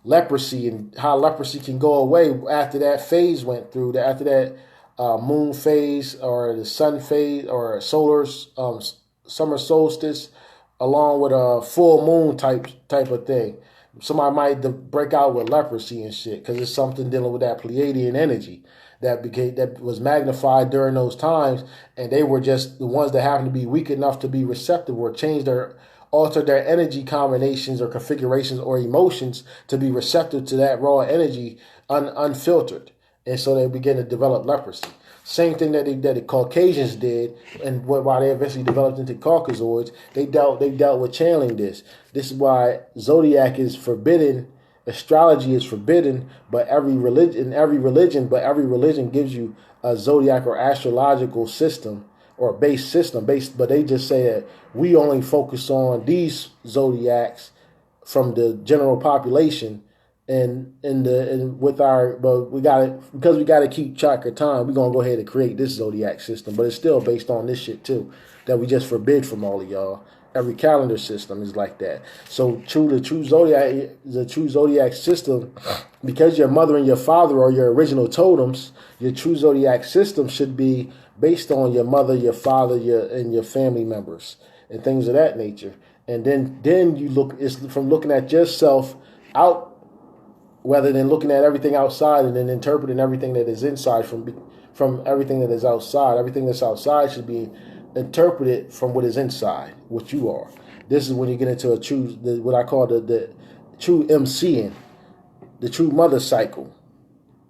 leprosy, and how leprosy can go away after that phase went through. After that moon phase or the sun phase or summer solstice, along with a full moon type of thing. Somebody might break out with leprosy and shit because it's something dealing with that Pleiadian energy that was magnified during those times, and they were just the ones that happened to be weak enough to be receptive or altered their energy combinations or configurations or emotions to be receptive to that raw energy unfiltered, and so they began to develop leprosy. Same thing that the Caucasians did, and why they eventually developed into Caucasoids. They dealt with channeling this. This is why zodiac is forbidden, astrology is forbidden, but every religion gives you a zodiac or astrological system or base system. But they just say that we only focus on these zodiacs from the general population. But we gotta keep track of time. We're gonna go ahead and create this zodiac system, but it's still based on this shit too that we just forbid from all of y'all. Every calendar system is like that. So the true zodiac system, because your mother and your father are your original totems, your true zodiac system should be based on your mother, your father, and your family members and things of that nature. And then you look, it's from looking at yourself out, rather than looking at everything outside and then interpreting everything that is inside from everything that is outside. Everything that's outside should be interpreted from what is inside, what you are. This is when you get into what I call the true MCing, the true mother cycle,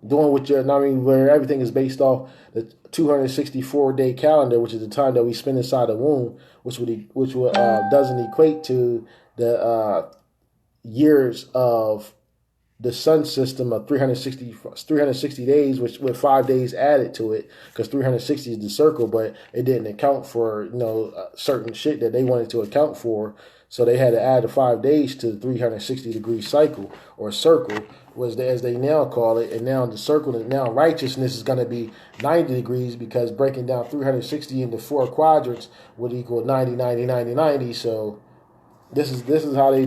doing what where everything is based off the 264-day calendar, which is the time that we spend inside the womb, which doesn't equate to the years of the sun system of 360 days, which with 5 days added to it, because 360 is the circle, but it didn't account for certain shit that they wanted to account for, so they had to add the 5 days to the 360-degree cycle or circle, as they now call it. And now the circle, and now righteousness is going to be 90 degrees, because breaking down 360 into 4 quadrants would equal 90, 90, 90, 90. So this is how they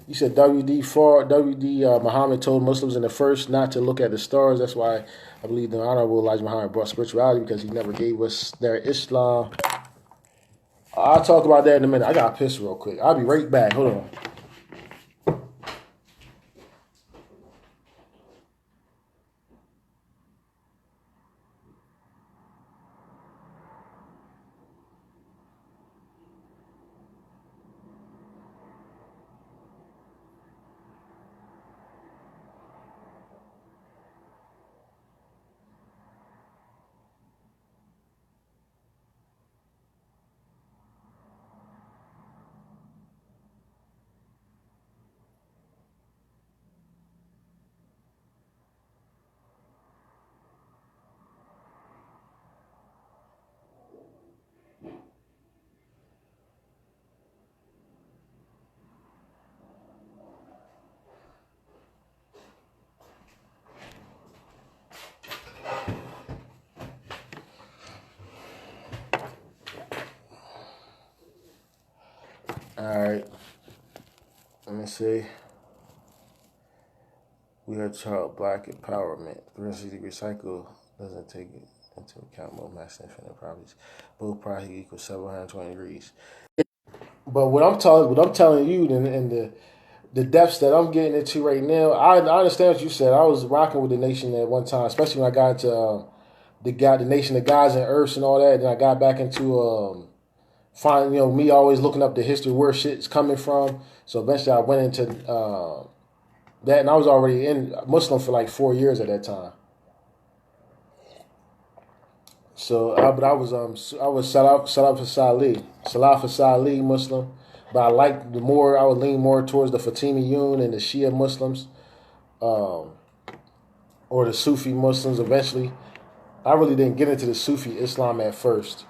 you said WD Muhammad told Muslims in the first not to look at the stars. That's why I believe the Honorable Elijah Muhammad brought spirituality, because he never gave us their Islam. I'll talk about that in a minute. I got pissed real quick. I'll be right back. Hold on. All right. Let me see. We are taught black empowerment. 360-degree cycle doesn't take into account both masculine and feminine properties. Both properties equal 720 degrees. But what I'm telling you, and the depths that I'm getting into right now, I understand what you said. I was rocking with the nation at one time, especially when I got into the nation of gods and earths and all that. And I got back into me always looking up the history where shit's coming from. So eventually I went into that, and I was already in Muslim for like 4 years at that time. So, but I was Salaf Salih Muslim. But I would lean more towards the Fatimiyun and the Shia Muslims, or the Sufi Muslims eventually. I really didn't get into the Sufi Islam at first,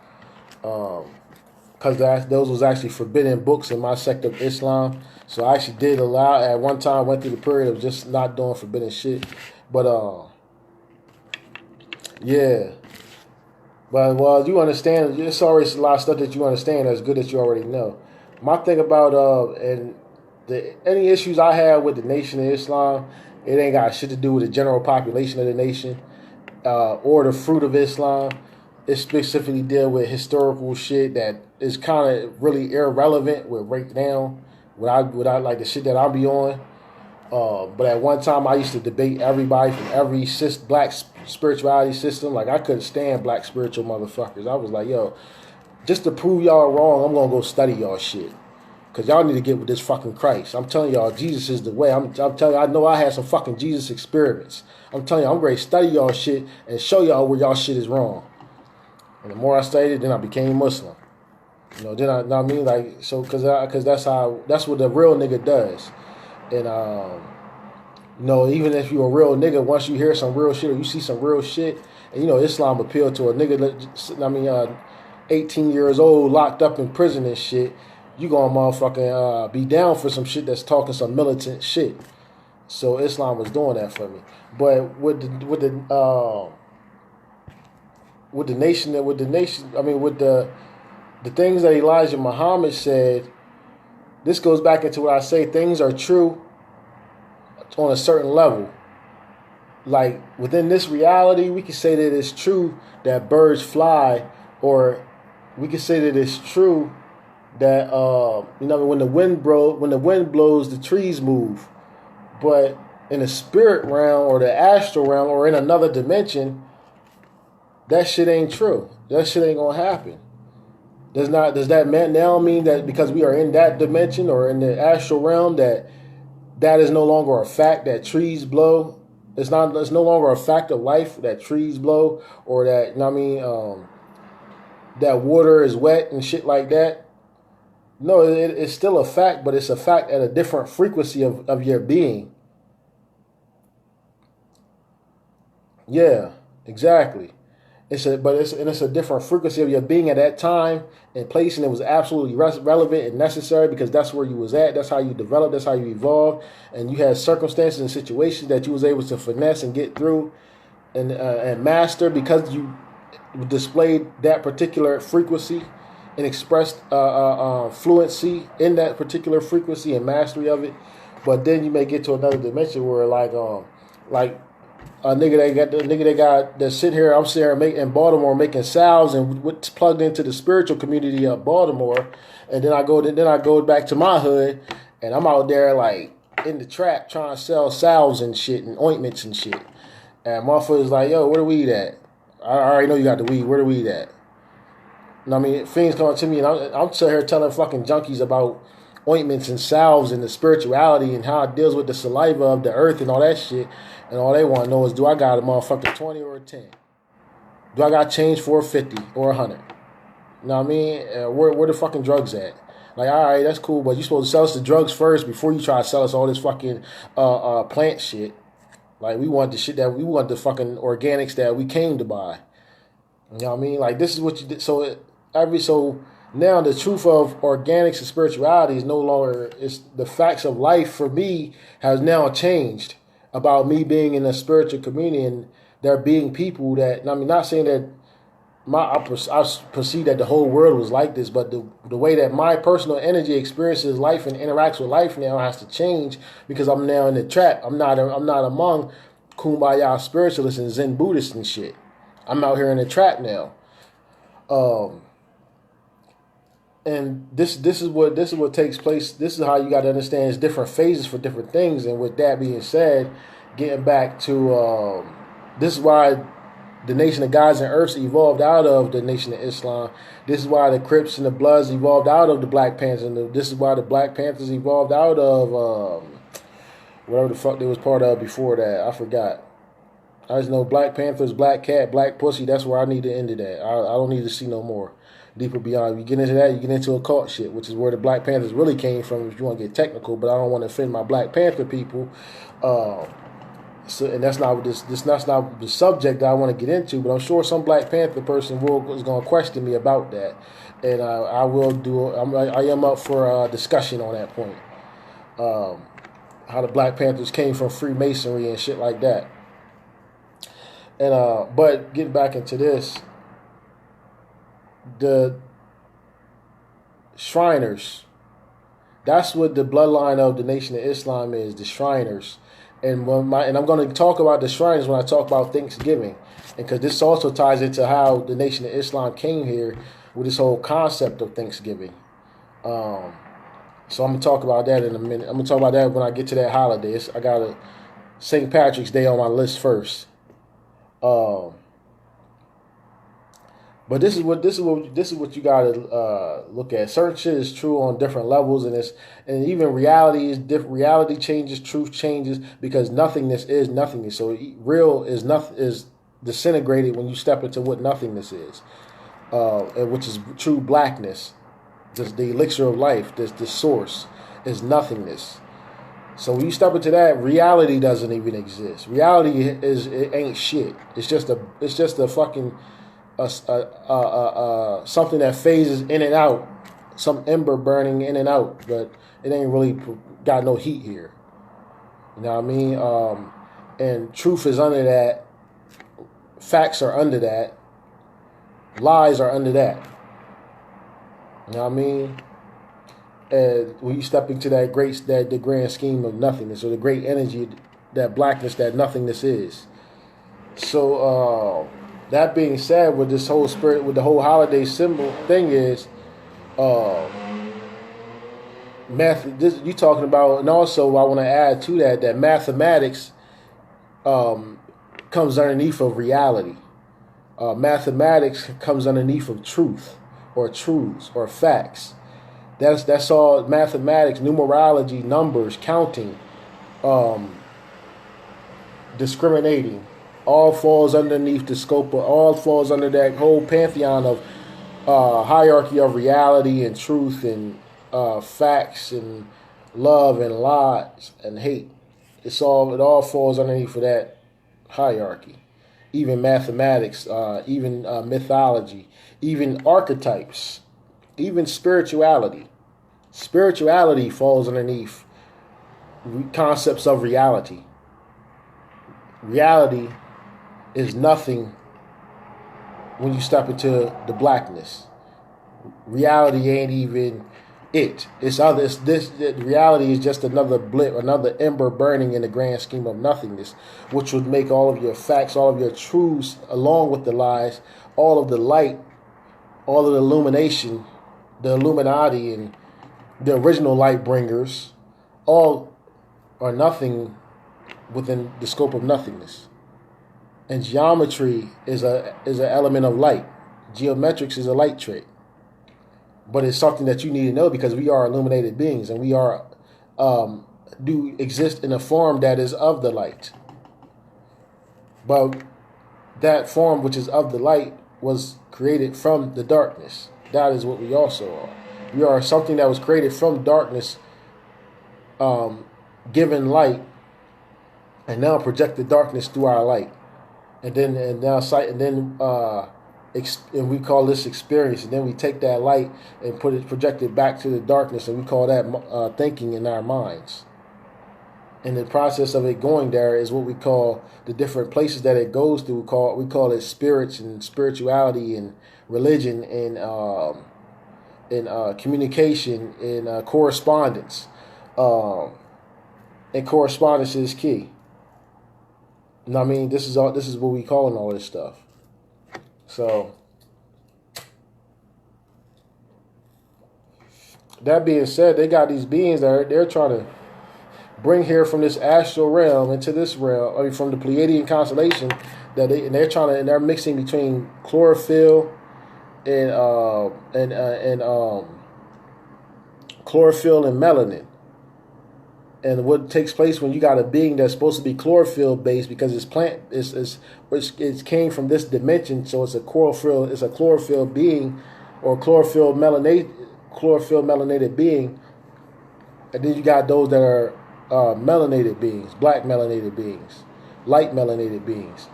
because those was actually forbidden books in my sect of Islam. So I actually did allow, at one time, went through the period of just not doing forbidden shit. But, yeah. But, well, you understand, it's always a lot of stuff that you understand that's good that you already know. My thing about, any issues I have with the Nation of Islam, it ain't got shit to do with the general population of the nation, or the fruit of Islam. It specifically deal with historical shit that is kind of really irrelevant with right now. What I like the shit that I be on. But at one time I used to debate everybody from every black spirituality system. Like I couldn't stand black spiritual motherfuckers. I was like, yo, just to prove y'all wrong, I'm gonna go study y'all shit. Cause y'all need to get with this fucking Christ. I'm telling y'all, Jesus is the way. I'm telling you, I know I had some fucking Jesus experiments. I'm telling you, I'm ready to study y'all shit and show y'all where y'all shit is wrong. And the more I studied, then I became Muslim. Then I mean, like, so, cause that's what the real nigga does. And, even if you're a real nigga, once you hear some real shit or you see some real shit, and, Islam appealed to a nigga, 18 years old, locked up in prison and shit, you gonna motherfucking be down for some shit that's talking some militant shit. So Islam was doing that for me. But with the nation, the things that Elijah Muhammad said, this goes back into what I say, things are true on a certain level. Like within this reality, we can say that it's true that birds fly, or we can say that it's true that when the wind blows, the trees move. But in the spirit realm or the astral realm or in another dimension, that shit ain't true. That shit ain't gonna happen. Does that now mean that because we are in that dimension or in the astral realm that is no longer a fact that trees blow? It's no longer a fact of life that trees blow, or that that water is wet and shit like that. No, it's still a fact, but it's a fact at a different frequency of your being. Yeah, exactly. It's a different frequency of your being at that time and place, and it was absolutely relevant and necessary because that's where you was at. That's how you developed. That's how you evolved, and you had circumstances and situations that you was able to finesse and get through, and master because you displayed that particular frequency and expressed fluency in that particular frequency and mastery of it. But then you may get to another dimension where like a nigga that's sitting here, I'm sitting here in Baltimore making salves and what's plugged into the spiritual community of Baltimore, and then I go back to my hood and I'm out there like in the trap trying to sell salves and shit and ointments and shit. And motherfuckers like, yo, where the weed at? I already know you got the weed. Where the weed at? And I mean, fiends coming to me and I'm sitting here telling fucking junkies about ointments and salves and the spirituality and how it deals with the saliva of the earth and all that shit. And all they want to know is, do I got a motherfucking 20 or a 10? Do I got change for a 50 or 100? You know what I mean? Where the fucking drugs at? Like, all right, that's cool, but you supposed to sell us the drugs first before you try to sell us all this fucking plant shit. Like, we want the fucking organics that we came to buy. You know what I mean? Like, this is what you did. So now the truth of organics and spirituality is no longer, it's the facts of life for me has now changed about me being in a spiritual community and there being people that, I mean, not saying that I perceive that the whole world was like this, but the way that my personal energy experiences life and interacts with life now has to change because I'm now in the trap. I'm not among kumbaya spiritualists and Zen Buddhists and shit. I'm out here in the trap now. And this is what takes place. This is how you got to understand it's different phases for different things. And with that being said, getting back to this is why the Nation of Gods and Earths evolved out of the Nation of Islam. This is why the Crips and the Bloods evolved out of the Black Panthers. And this is why the Black Panthers evolved out of whatever the fuck they was part of before that. I forgot. I just know Black Panthers, Black Cat, Black Pussy. That's where I need to end it at. I don't need to see no more. Deeper beyond. You get into that, you get into occult shit, which is where the Black Panthers really came from if you want to get technical, but I don't want to offend my Black Panther people. And that's not the subject that I want to get into, but I'm sure some Black Panther person is going to question me about that. And I am up for a discussion on that point. How the Black Panthers came from Freemasonry and shit like that. And but getting back into this, the Shriners, that's what the bloodline of the Nation of Islam is, the Shriners. And I'm going to talk about the Shriners when I talk about Thanksgiving, and because this also ties into how the Nation of Islam came here with this whole concept of Thanksgiving. So I'm going to talk about that in a minute. I'm going to talk about that when I get to that holiday. I got a St. Patrick's Day on my list first. But this is what you gotta look at. Certain shit is true on different levels, and even reality is different. Reality changes, truth changes because nothingness is nothingness. So real is disintegrated when you step into what nothingness is, which is true blackness. Just the elixir of life. The source is nothingness. So when you step into that, reality doesn't even exist. Reality it ain't shit. It's just a fucking something that phases in and out, some ember burning in and out, but it ain't really got no heat here. You know what I mean? And truth is under that. Facts are under that. Lies are under that. You know what I mean? And when you step into the grand scheme of nothingness, or the great energy, that blackness, that nothingness is. So that being said, with this whole spirit, with the whole holiday symbol thing is, uh, math. This you talking about, and also I want to add to that mathematics um, comes underneath of reality. Mathematics comes underneath of truth, or truths, or facts. That's all. Mathematics, numerology, numbers, counting, um, discriminating, all falls underneath the scope of, all falls under that whole pantheon of hierarchy of reality and truth and facts and love and lies and hate. It all falls underneath of that hierarchy. Even mathematics, even mythology, even archetypes, even spirituality. Spirituality falls underneath concepts of reality. Reality is nothing when you step into the blackness. Reality ain't even it. It's other. It's this. Reality is just another blip, another ember burning in the grand scheme of nothingness, which would make all of your facts, all of your truths, along with the lies, all of the light, all of the illumination, the Illuminati, and the original light bringers, all are nothing within the scope of nothingness. And geometry is an element of light. Geometrics is a light trait, but it's something that you need to know because we are illuminated beings, and we are do exist in a form that is of the light. But that form which is of the light was created from the darkness. That is what we also are. We are something that was created from darkness, given light, and now projected darkness through our light. And we call this experience, and then we take that light and project it back to the darkness, and we call that thinking in our minds. And the process of it going there is what we call the different places that it goes through. We call it spirits and spirituality and religion and communication and correspondence. And correspondence is key. You know what I mean? This is what we calling all this stuff. So that being said, they got these beings that they're trying to bring here from this astral realm into this realm. I mean, from the Pleiadian constellation, they're mixing between chlorophyll and chlorophyll and melanin. And what takes place when you got a being that's supposed to be chlorophyll based because it's plant it came from this dimension, so it's a chlorophyll being, or chlorophyll melanated being. And then you got those that are melanated beings, black melanated beings, light melanated beings,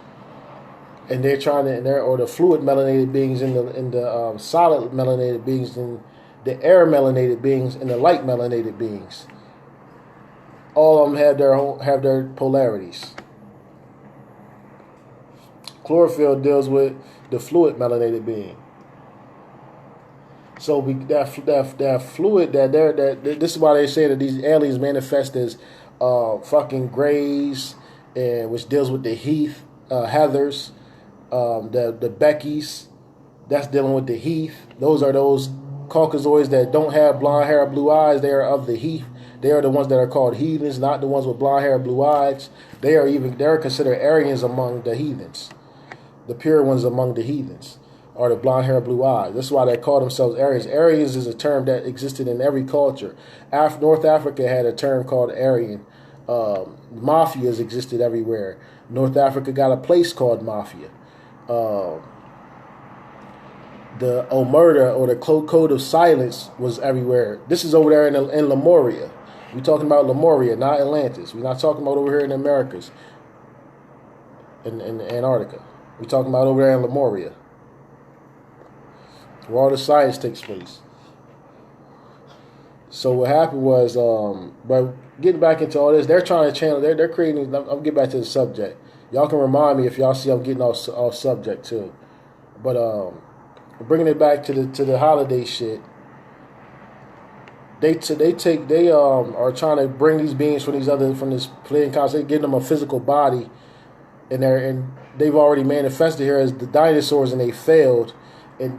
and they're trying to, or the fluid melanated beings in the solid melanated beings, and the air melanated beings, and the light melanated beings. All of them have their polarities. Chlorophyll deals with the fluid melanated being. So that fluid this is why they say that these aliens manifest as fucking grays, and which deals with the heath, heathers, the Beckys. That's dealing with the heath. Those are those Caucasoids that don't have blonde hair or blue eyes. They are of the heath. They are the ones that are called heathens, not the ones with blonde hair, blue eyes. They're considered Aryans among the heathens. The pure ones among the heathens are the blonde hair, blue eyes. That's why they call themselves Aryans. Aryans is a term that existed in every culture. North Africa had a term called Aryan. Mafias existed everywhere. North Africa got a place called Mafia. The Omerta, or the Code of Silence, was everywhere. This is over there in Lemuria. We're talking about Lemuria, not Atlantis. We're not talking about over here in the Americas, in Antarctica. We're talking about over there in Lemuria, where all the science takes place. So what happened was, but getting back into all this, they're trying to channel. They're creating. I'll get back to the subject. Y'all can remind me if y'all see I'm getting off subject too. But bringing it back to the holiday shit. they are trying to bring these beings from this Pleiadian constellation, give them a physical body, and they've already manifested here as the dinosaurs, and they failed.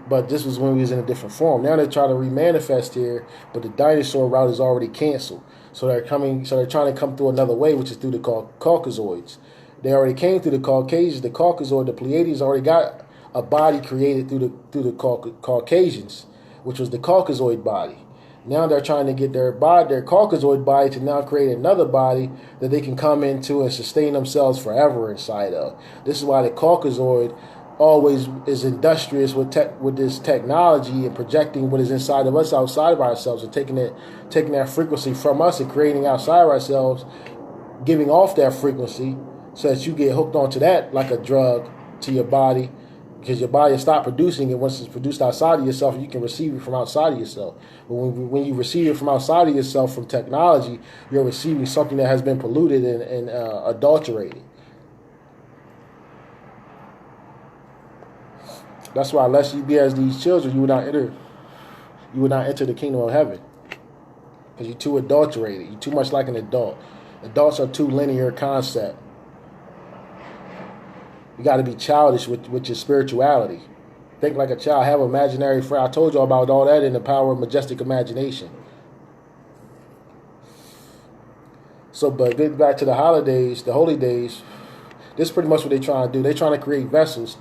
But this was when we was in a different form. Now they're trying to remanifest here, but the dinosaur route is already canceled. So they're coming. So they're trying to come through another way, which is through the Caucasoids. They already came through the Caucasians. The Caucasoid, the Pleiadians, already got a body created through the Caucasians, which was the Caucasoid body. Now they're trying to get their Caucasoid body to now create another body that they can come into and sustain themselves forever inside of. This is why the Caucasoid always is industrious with this technology and projecting what is inside of us outside of ourselves, and taking that frequency from us and creating outside of ourselves, giving off that frequency so that you get hooked onto that like a drug to your body, because your body will stop producing it. Once it's produced outside of yourself, you can receive it from outside of yourself. But when you receive it from outside of yourself from technology, you're receiving something that has been polluted and adulterated. That's why, unless you be as these children, you would not enter the kingdom of heaven, because you're too adulterated. You're too much like an adult. Adults are too linear concept. You got to be childish with your spirituality. Think like a child. Have imaginary friend. I told you about all that in the power of majestic imagination. So, but getting back to the holidays, the holy days, this is pretty much what they're trying to do. They're trying to create vessels,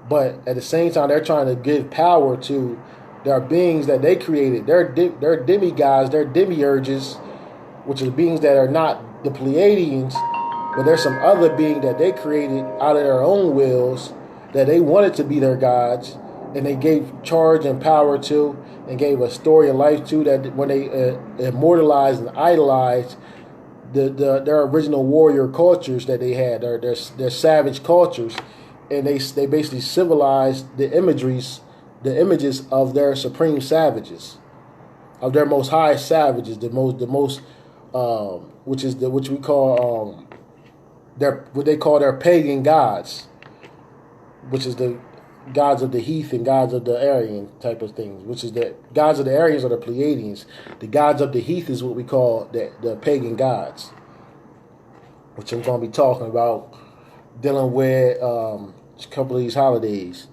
but at the same time, they're trying to give power to their beings that they created. They're demigods, they're demiurges, which are beings that are not the Pleiadians, but there's some other being that they created out of their own wills that they wanted to be their gods, and they gave charge and power to, and gave a story of life to, that when they immortalized and idolized their original warrior cultures that they had, their savage cultures, and they basically civilized the images of their supreme savages, of their most high savages, the most which we call what they call their pagan gods, which is the gods of the Heath and gods of the Aryan type of things, which is the gods of the Aryans are the Pleiadians. The gods of the Heath is what we call the pagan gods, which I'm going to be talking about, dealing with a couple of these holidays.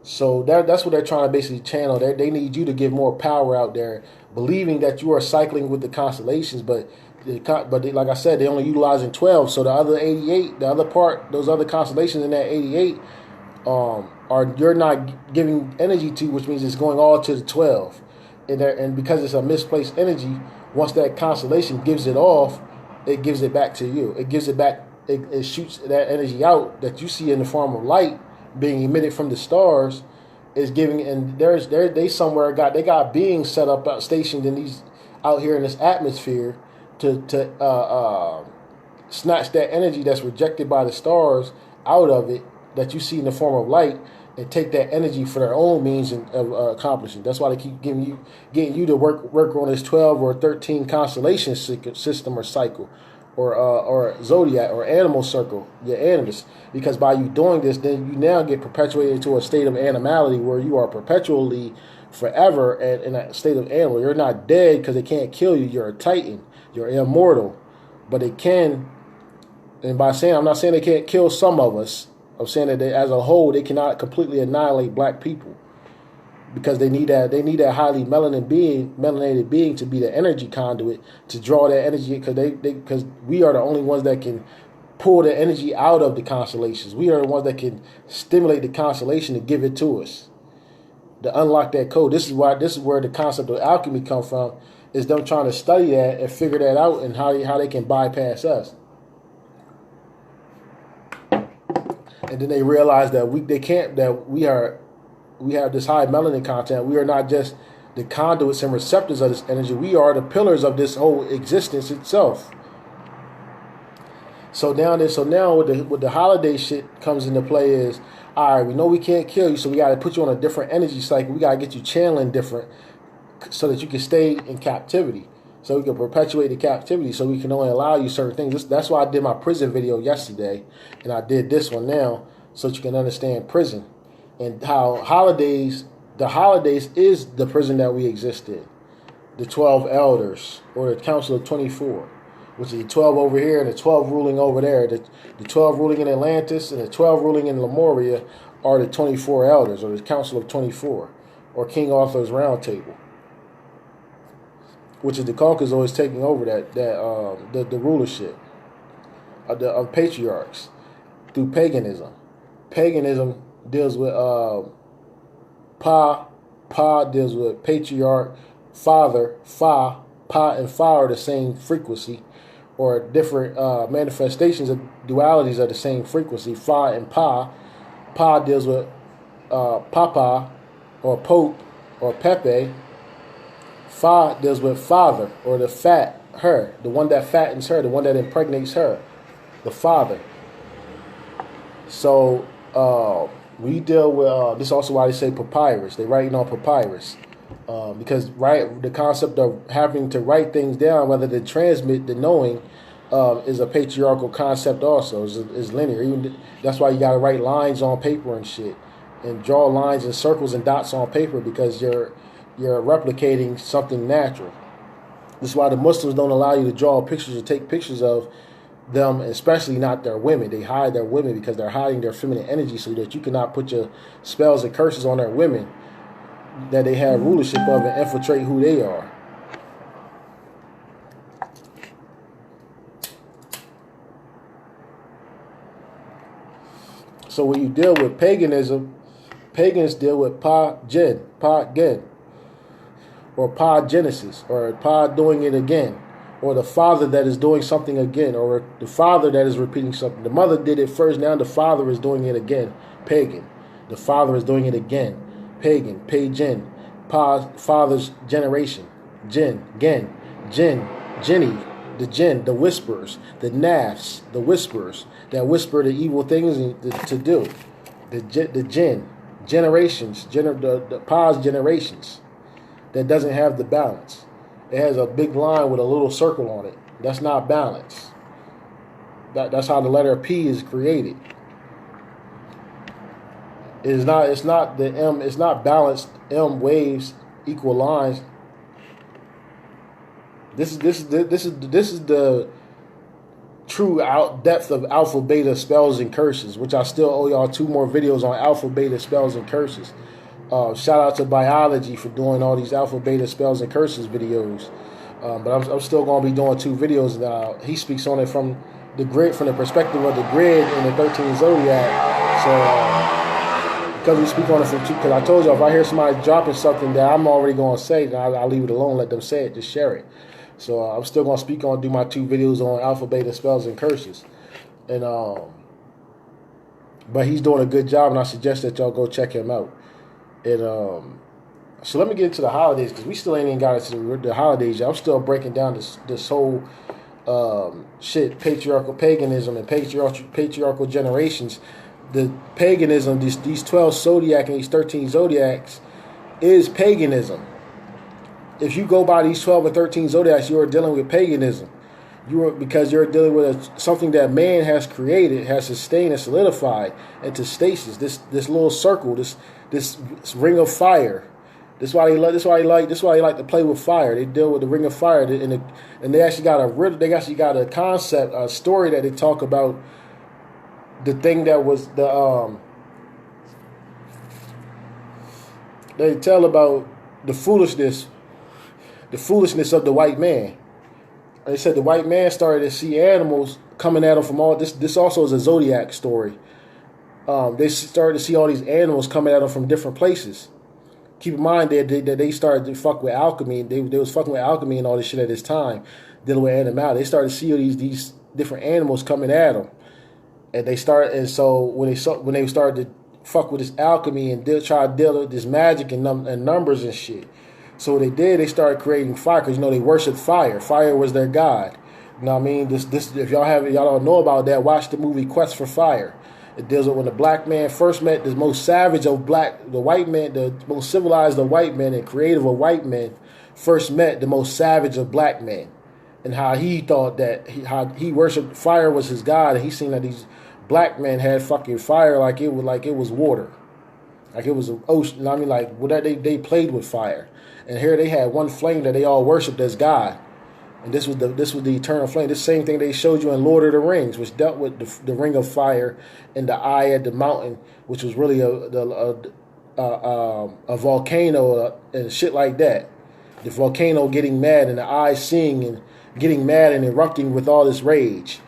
So that's what they're trying to basically channel. They need you to give more power out there, believing that you are cycling with the constellations, but like I said, they're only utilizing 12. So the other 88, those other constellations in that 88, you're not giving energy to, which means it's going all to the 12. And because it's a misplaced energy, once that constellation gives it off, it gives it back to you. It gives it back. It shoots that energy out that you see in the form of light being emitted from the stars, is giving. And they somewhere got beings set up stationed in these out here in this atmosphere to snatch that energy that's rejected by the stars out of it, that you see in the form of light, and take that energy for their own means of accomplishing. That's why they keep getting you to work on this 12 or 13 constellation system or cycle, or zodiac or animal circle, your animus. Because by you doing this, then you now get perpetuated into a state of animality where you are perpetually, forever in a state of animal. You're not dead because they can't kill you. You're a titan. You're immortal. But they can, and by saying, I'm not saying they can't kill some of us. I'm saying that as a whole, they cannot completely annihilate black people, because they need that highly melanated being to be the energy conduit to draw that energy, because we are the only ones that can pull the energy out of the constellations. We are the ones that can stimulate the constellation to give it to us, to unlock that code. This is where the concept of alchemy comes from, is them trying to study that and figure that out, and how they can bypass us. And then they realize that we have this high melanin content. We are not just the conduits and receptors of this energy. We are the pillars of this whole existence itself. So now with the holiday shit comes into play is, all right, we know we can't kill you, so we got to put you on a different energy cycle. We got to get you channeling different so that you can stay in captivity. So we can perpetuate the captivity, so we can only allow you certain things. That's why I did my prison video yesterday, and I did this one now, so that you can understand prison and how the holidays is the prison that we exist in. the 12 elders, or the Council of 24, which is the 12 over here and the 12 ruling over there. The 12 ruling in Atlantis and the 12 ruling in Lemuria are the 24 elders, or the Council of 24, or King Arthur's Round Table, which is the Caucasus always taking over the rulership of patriarchs through paganism. Paganism deals with Pa. Pa deals with patriarch, father, Fa. Pa and Fa are the same frequency, or different manifestations of dualities of the same frequency. Fa and Pa. Pa deals with Papa, or Pope, or Pepe. Fa deals with father, or the fat, her, the one that fattens her, the one that impregnates her, the father. So we deal with this. Is also why they say papyrus. They writing on papyrus because the concept of having to write things down, whether to transmit the knowing, is a patriarchal concept. Also, is linear. Even that's why you got to write lines on paper and shit, and draw lines and circles and dots on paper, because you're replicating something natural. This is why the Muslims don't allow you to draw pictures or take pictures of them, especially not their women. They hide their women because they're hiding their feminine energy, so that you cannot put your spells and curses on their women that they have rulership of and infiltrate who they are. So when you deal with paganism, pagans deal with Pa-gen, or Pa-genesis, or Pa doing it again, or the father that is doing something again, or the father that is repeating something. The mother did it first, now the father is doing it again, pagan. The father is doing it again, pagan, pagan, father's generation, jinn, jinny, the jinn, the whisperers, the nafs, the whisperers that whisper the evil things to do, the jinn, generations, the pa's generations that doesn't have the balance. It has a big line with a little circle on it. That's not balance. That's how the letter P is created. It's not the M. It's not balanced M waves equal lines. This is the true depth of alpha beta spells and curses, which I still owe y'all 2 more videos on alpha beta spells and curses. Shout out to Biology for doing all these alpha beta spells and curses videos. But I'm still going to be doing 2 videos now. He speaks on it from the grid, from the perspective of the grid in the 13 zodiac. So because we speak on it from 2, because I told you if I hear somebody dropping something that I'm already going to say, then I'll leave it alone, let them say it, just share it. So I'm still going to do my 2 videos on alpha beta spells and curses. And but he's doing a good job, and I suggest that y'all go check him out. And so let me get into the holidays, because we still ain't even got into the holidays yet. I'm still breaking down this whole shit, patriarchal paganism and patriarchal generations. The paganism, these 12 zodiac and these 13 zodiacs, is paganism. If you go by these 12 or 13 zodiacs, you are dealing with paganism. Because you're dealing with something that man has created, has sustained and solidified into stasis. This little circle, this ring of fire. That's why they like to play with fire. They deal with the ring of fire, and they actually got a concept, a story that they talk about. The thing that was they tell about the foolishness of the white man. They said the white man started to see animals coming at him from all this. This also is a zodiac story. They started to see all these animals coming at them from different places. Keep in mind that they started to fuck with alchemy. They was fucking with alchemy and all this shit at this time, dealing with animality. They started to see these different animals coming at them, and so when they started to fuck with this alchemy and try to deal with this magic and numbers and shit. So what they did, they started creating fire, because they worshiped fire. Fire was their god. You know what I mean? This if y'all don't know about that, watch the movie Quest for Fire. It deals with when the black man first met the most savage of the white man, the most civilized of white men and creative of white men, first met the most savage of black men, and how he thought that how he worshipped fire was his god, and he seen that these black men had fucking fire like it was water. Like it was an ocean. I mean, like what they played with fire, and here they had one flame that they all worshipped as God, and this was the eternal flame. This same thing they showed you in Lord of the Rings, which dealt with the ring of fire and the eye at the mountain, which was really a volcano and shit like that. The volcano getting mad and the eyes seeing and getting mad and erupting with all this rage.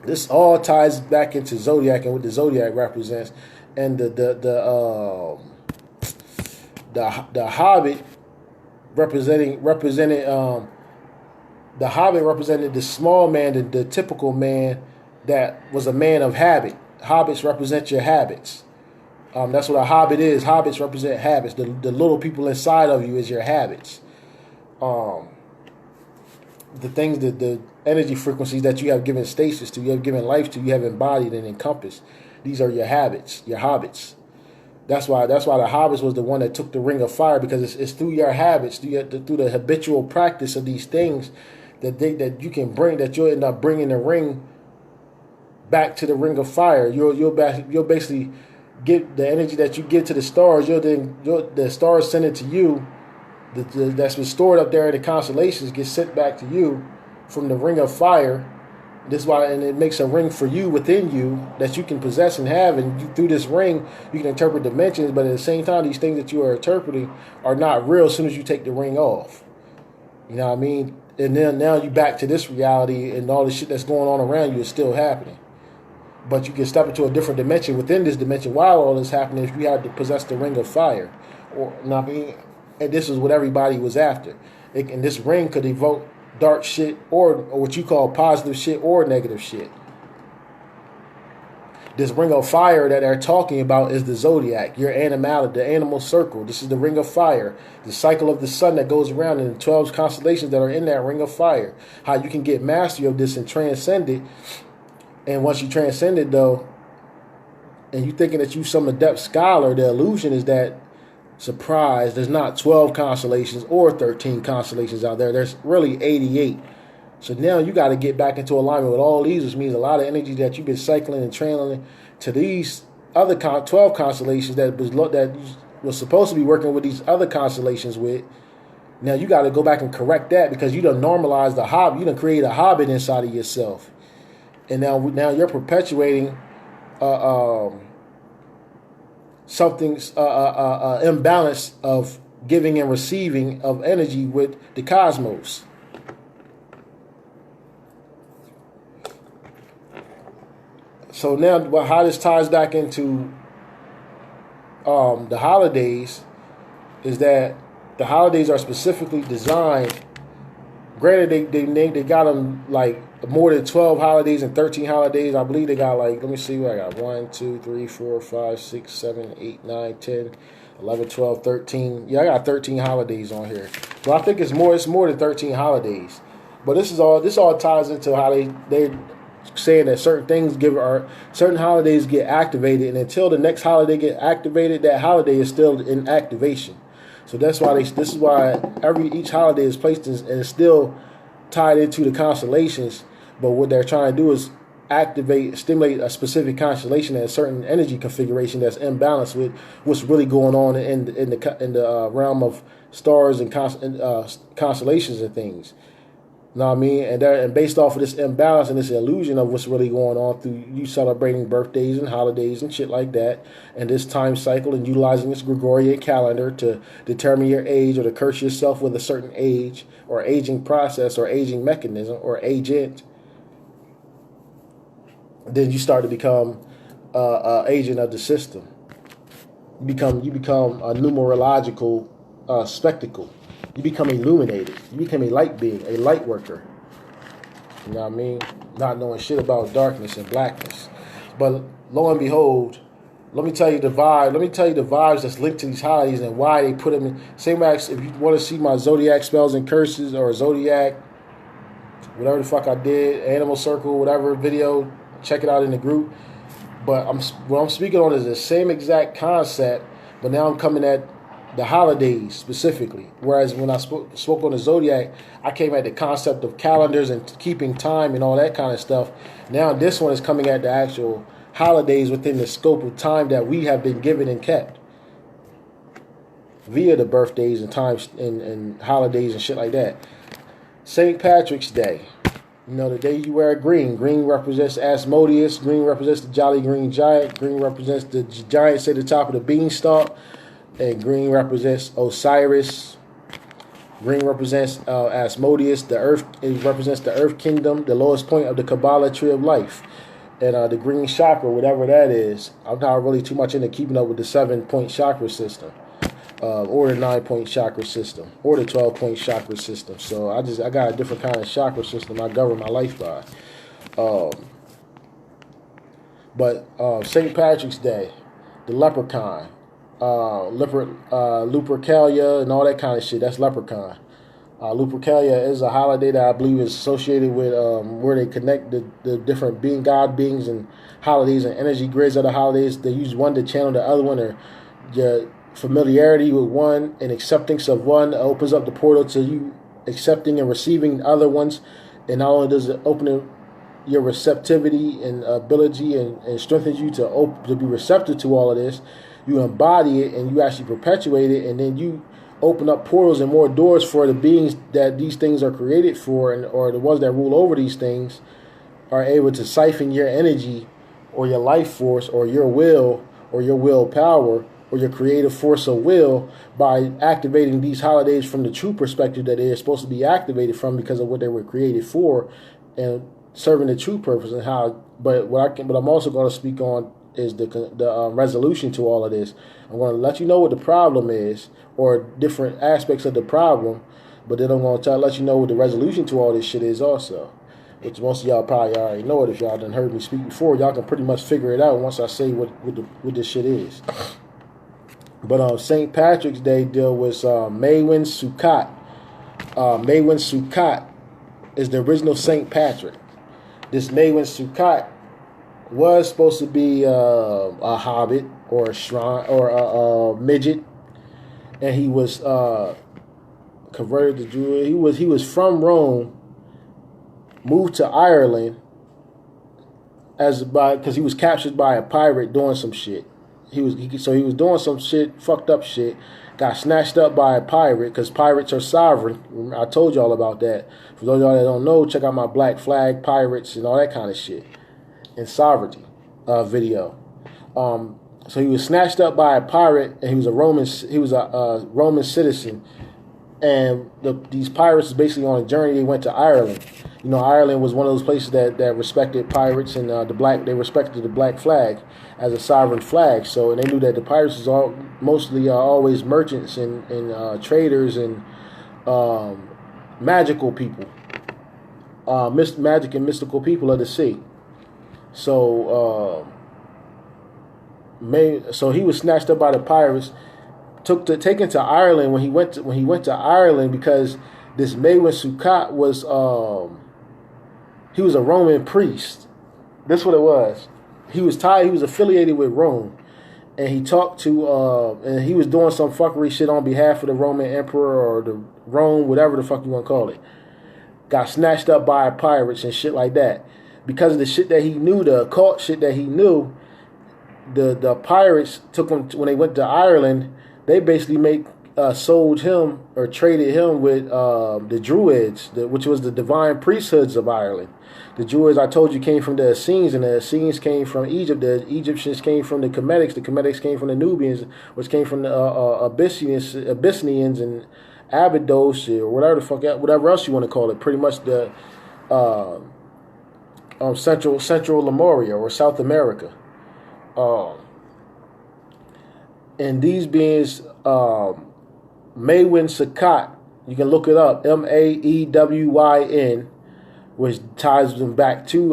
This all ties back into zodiac and what the zodiac represents, and the Hobbit represented the Hobbit represented the small man, the typical man that was a man of habit. Hobbits represent your habits. That's what a hobbit is. Hobbits represent habits. The little people inside of you is your habits. The things that the energy frequencies that you have given stasis to, you have given life to, you have embodied and encompassed. These are your habits, your hobbits. That's why the hobbits was the one that took the ring of fire, because it's through your habits, through the habitual practice of these things that you can bring, that you'll end up bringing the ring back to the ring of fire. You'll basically get the energy that you give to the stars. The stars send it to you. That's been stored up there in the constellations gets sent back to you from the ring of fire. This is why, and it makes a ring for you within you that you can possess and have, and through this ring you can interpret dimensions. But at the same time, these things that you are interpreting are not real as soon as you take the ring off. You know what I mean? And then now you back to this reality, and all the shit that's going on around you is still happening. But you can step into a different dimension within this dimension while all this happening if you had to possess the ring of fire. Or, you know what I mean? And this is what everybody was after. And this ring could evoke dark shit or what you call positive shit or negative shit. This ring of fire that they're talking about is the zodiac, your animality, the animal circle. This is the ring of fire, the cycle of the sun that goes around, and the 12 constellations that are in that ring of fire. How you can get mastery of this and transcend it. And once you transcend it, though, and you thinking that you some adept scholar, the illusion is that, surprise, there's not 12 constellations or 13 constellations out there. There's really 88. So now you got to get back into alignment with all these, which means a lot of energy that you've been cycling and channeling to these other 12 constellations that was supposed to be working with these other constellations with. Now you got to go back and correct that, because you done normalized the hobbit. You done create a hobbit inside of yourself. And now you're perpetuating something's imbalance of giving and receiving of energy with the cosmos. So now, how this ties back into the holidays is that the holidays are specifically designed. Granted, they got them like more than 12 holidays and 13 holidays. I believe they got like, let me see what I got. 1, 2, 3, 4, 5, 6, 7, 8, 9, 10, 11, 12, 13. Yeah, I got 13 holidays on here. So I think it's more than 13 holidays. But this all ties into how they're saying that certain holidays get activated, and until the next holiday get activated, that holiday is still in activation. So that's why this is why each holiday is placed and it's still tied into the constellations. But what they're trying to do is stimulate a specific constellation and a certain energy configuration that's imbalanced with what's really going on in the realm of stars and constellations and things. You know what I mean? And based off of this imbalance and this illusion of what's really going on through you celebrating birthdays and holidays and shit like that, and this time cycle and utilizing this Gregorian calendar to determine your age or to curse yourself with a certain age or aging process or aging mechanism or agent, then you start to become an agent of the system. You become a numerological spectacle. You become illuminated. You become a light being, a light worker. You know what I mean? Not knowing shit about darkness and blackness. But lo and behold, let me tell you the vibe. Let me tell you the vibes that's linked to these holidays and why they put them in. Same as if you want to see my zodiac spells and curses or zodiac, whatever the fuck I did, animal circle, whatever video, check it out in the group. But what I'm speaking on is the same exact concept, but now I'm coming at the holidays specifically. Whereas when I spoke on the zodiac, I came at the concept of calendars and keeping time and all that kind of stuff. Now this one is coming at the actual holidays within the scope of time that we have been given and kept via the birthdays and times and holidays and shit like that. St. Patrick's Day. You know, the day you wear green. Green represents Asmodeus. Green represents the Jolly Green Giant. Green represents the giants at the top of the beanstalk. And green represents Osiris. Green represents Asmodeus. The earth, it represents the earth kingdom, the lowest point of the Kabbalah tree of life. And the green chakra, whatever that is, I'm not really too much into keeping up with the 7-point chakra system. Or the 9-point chakra system, or the 12-point chakra system. So I got a different kind of chakra system I govern my life by. But St. Patrick's Day, the leprechaun, Lupercalia, and all that kind of shit. That's leprechaun. Lupercalia is a holiday that I believe is associated with where they connect the different God beings and holidays and energy grids of the holidays. They use one to channel the other one, or your familiarity with one and acceptance of one opens up the portal to you accepting and receiving other ones. And not only does it open your receptivity and ability and strengthens you to be receptive to all of this, you embody it and you actually perpetuate it, and then you open up portals and more doors for the beings that these things are created for, and or the ones that rule over these things are able to siphon your energy or your life force or your will or your willpower or your creative force of will by activating these holidays from the true perspective that they're supposed to be activated from because of what they were created for, and serving the true purpose. And how, but I'm also going to speak on is the resolution to all of this. I'm going to let you know what the problem is, or different aspects of the problem, but then I'm going to let you know what the resolution to all this shit is also, which most of y'all probably already know it. If y'all done heard me speak before, y'all can pretty much figure it out once I say what this shit is. But St. Patrick's Day deal with Maywin Sukkot. Maywin Sukkot is the original St. Patrick. This Maywin Sukkot was supposed to be a hobbit or a shrine or a midget, and he was converted to Jew. He was from Rome, moved to Ireland because he was captured by a pirate doing some shit. He was doing some shit, fucked up shit. Got snatched up by a pirate because pirates are sovereign. I told y'all about that. For those of y'all that don't know, check out my Black Flag pirates and all that kind of shit and sovereignty video. So he was snatched up by a pirate, and he was a Roman citizen. And these pirates was basically on a journey. They went to Ireland. You know, Ireland was one of those places that respected pirates, and they respected the Black Flag as a sovereign flag. So, and they knew that the pirates was mostly always merchants and traders and magical people, magic and mystical people of the sea. So, so he was snatched up by the pirates, taken to Ireland. When he went to Ireland, because this Maywin Sukkot was he was a Roman priest. That's what it was. He was affiliated with Rome, and he talked to and he was doing some fuckery shit on behalf of the Roman emperor or the Rome, whatever the fuck you want to call it. Got snatched up by pirates and shit like that. Because of the shit that he knew, the occult shit that he knew, the pirates took him when they went to Ireland. They basically sold him or traded him with the Druids, which was the divine priesthoods of Ireland. The Druids, I told you, came from the Essenes, and the Essenes came from Egypt. The Egyptians came from the Kemetics. The Kemetics came from the Nubians, which came from the Abyssinians and Abydos, or whatever else you want to call it. Pretty much the Central Lemuria or South America. And these beings, Maywin Sukkot, you can look it up, Maewyn, which ties them back to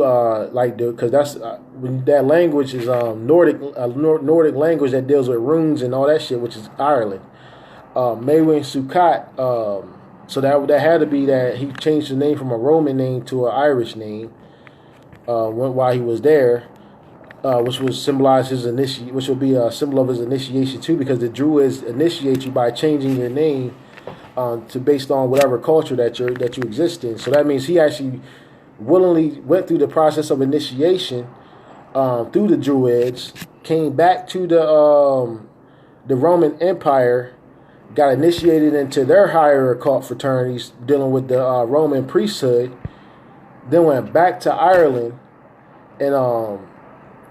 because that's that language is Nordic language that deals with runes and all that shit, which is Ireland. Maywin Sukkot, so that had to be that he changed the name from a Roman name to an Irish name while he was there. Which will symbolize which will be a symbol of his initiation too, because the Druids initiate you by changing your name to based on whatever culture that you exist in. So that means he actually willingly went through the process of initiation through the Druids, came back to the Roman Empire, got initiated into their higher occult fraternities dealing with the Roman priesthood, then went back to Ireland, and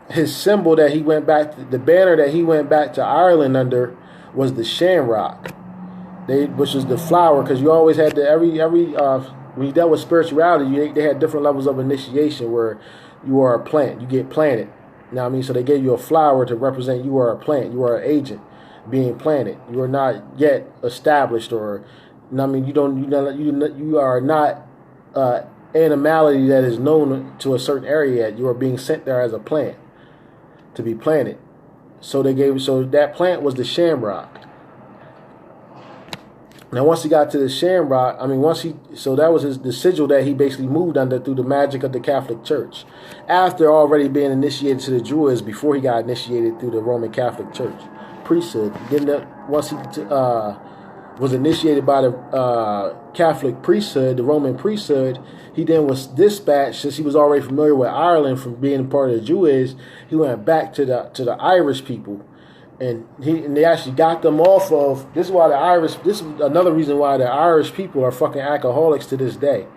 his symbol that he went back, the banner that he went back to Ireland under, was the shamrock, which is the flower, because you always had when you dealt with spirituality, they had different levels of initiation where you are a plant, you get planted. You know what I mean? So they gave you a flower to represent you are a plant, you are an agent being planted. You are not yet established, or you know what I mean, you are not animality that is known to a certain area yet. You are being sent there as a plant to be planted. So that plant was the shamrock. Now, once he got to the shamrock, that was the sigil that he basically moved under through the magic of the Catholic Church, after already being initiated to the Druids before he got initiated through the Roman Catholic Church priesthood. Then once he was initiated by the Catholic priesthood, the Roman priesthood, he then was dispatched, since he was already familiar with Ireland from being part of the Druids. He went back to the Irish people. And they actually got them off of. This is another reason why the Irish people are fucking alcoholics to this day.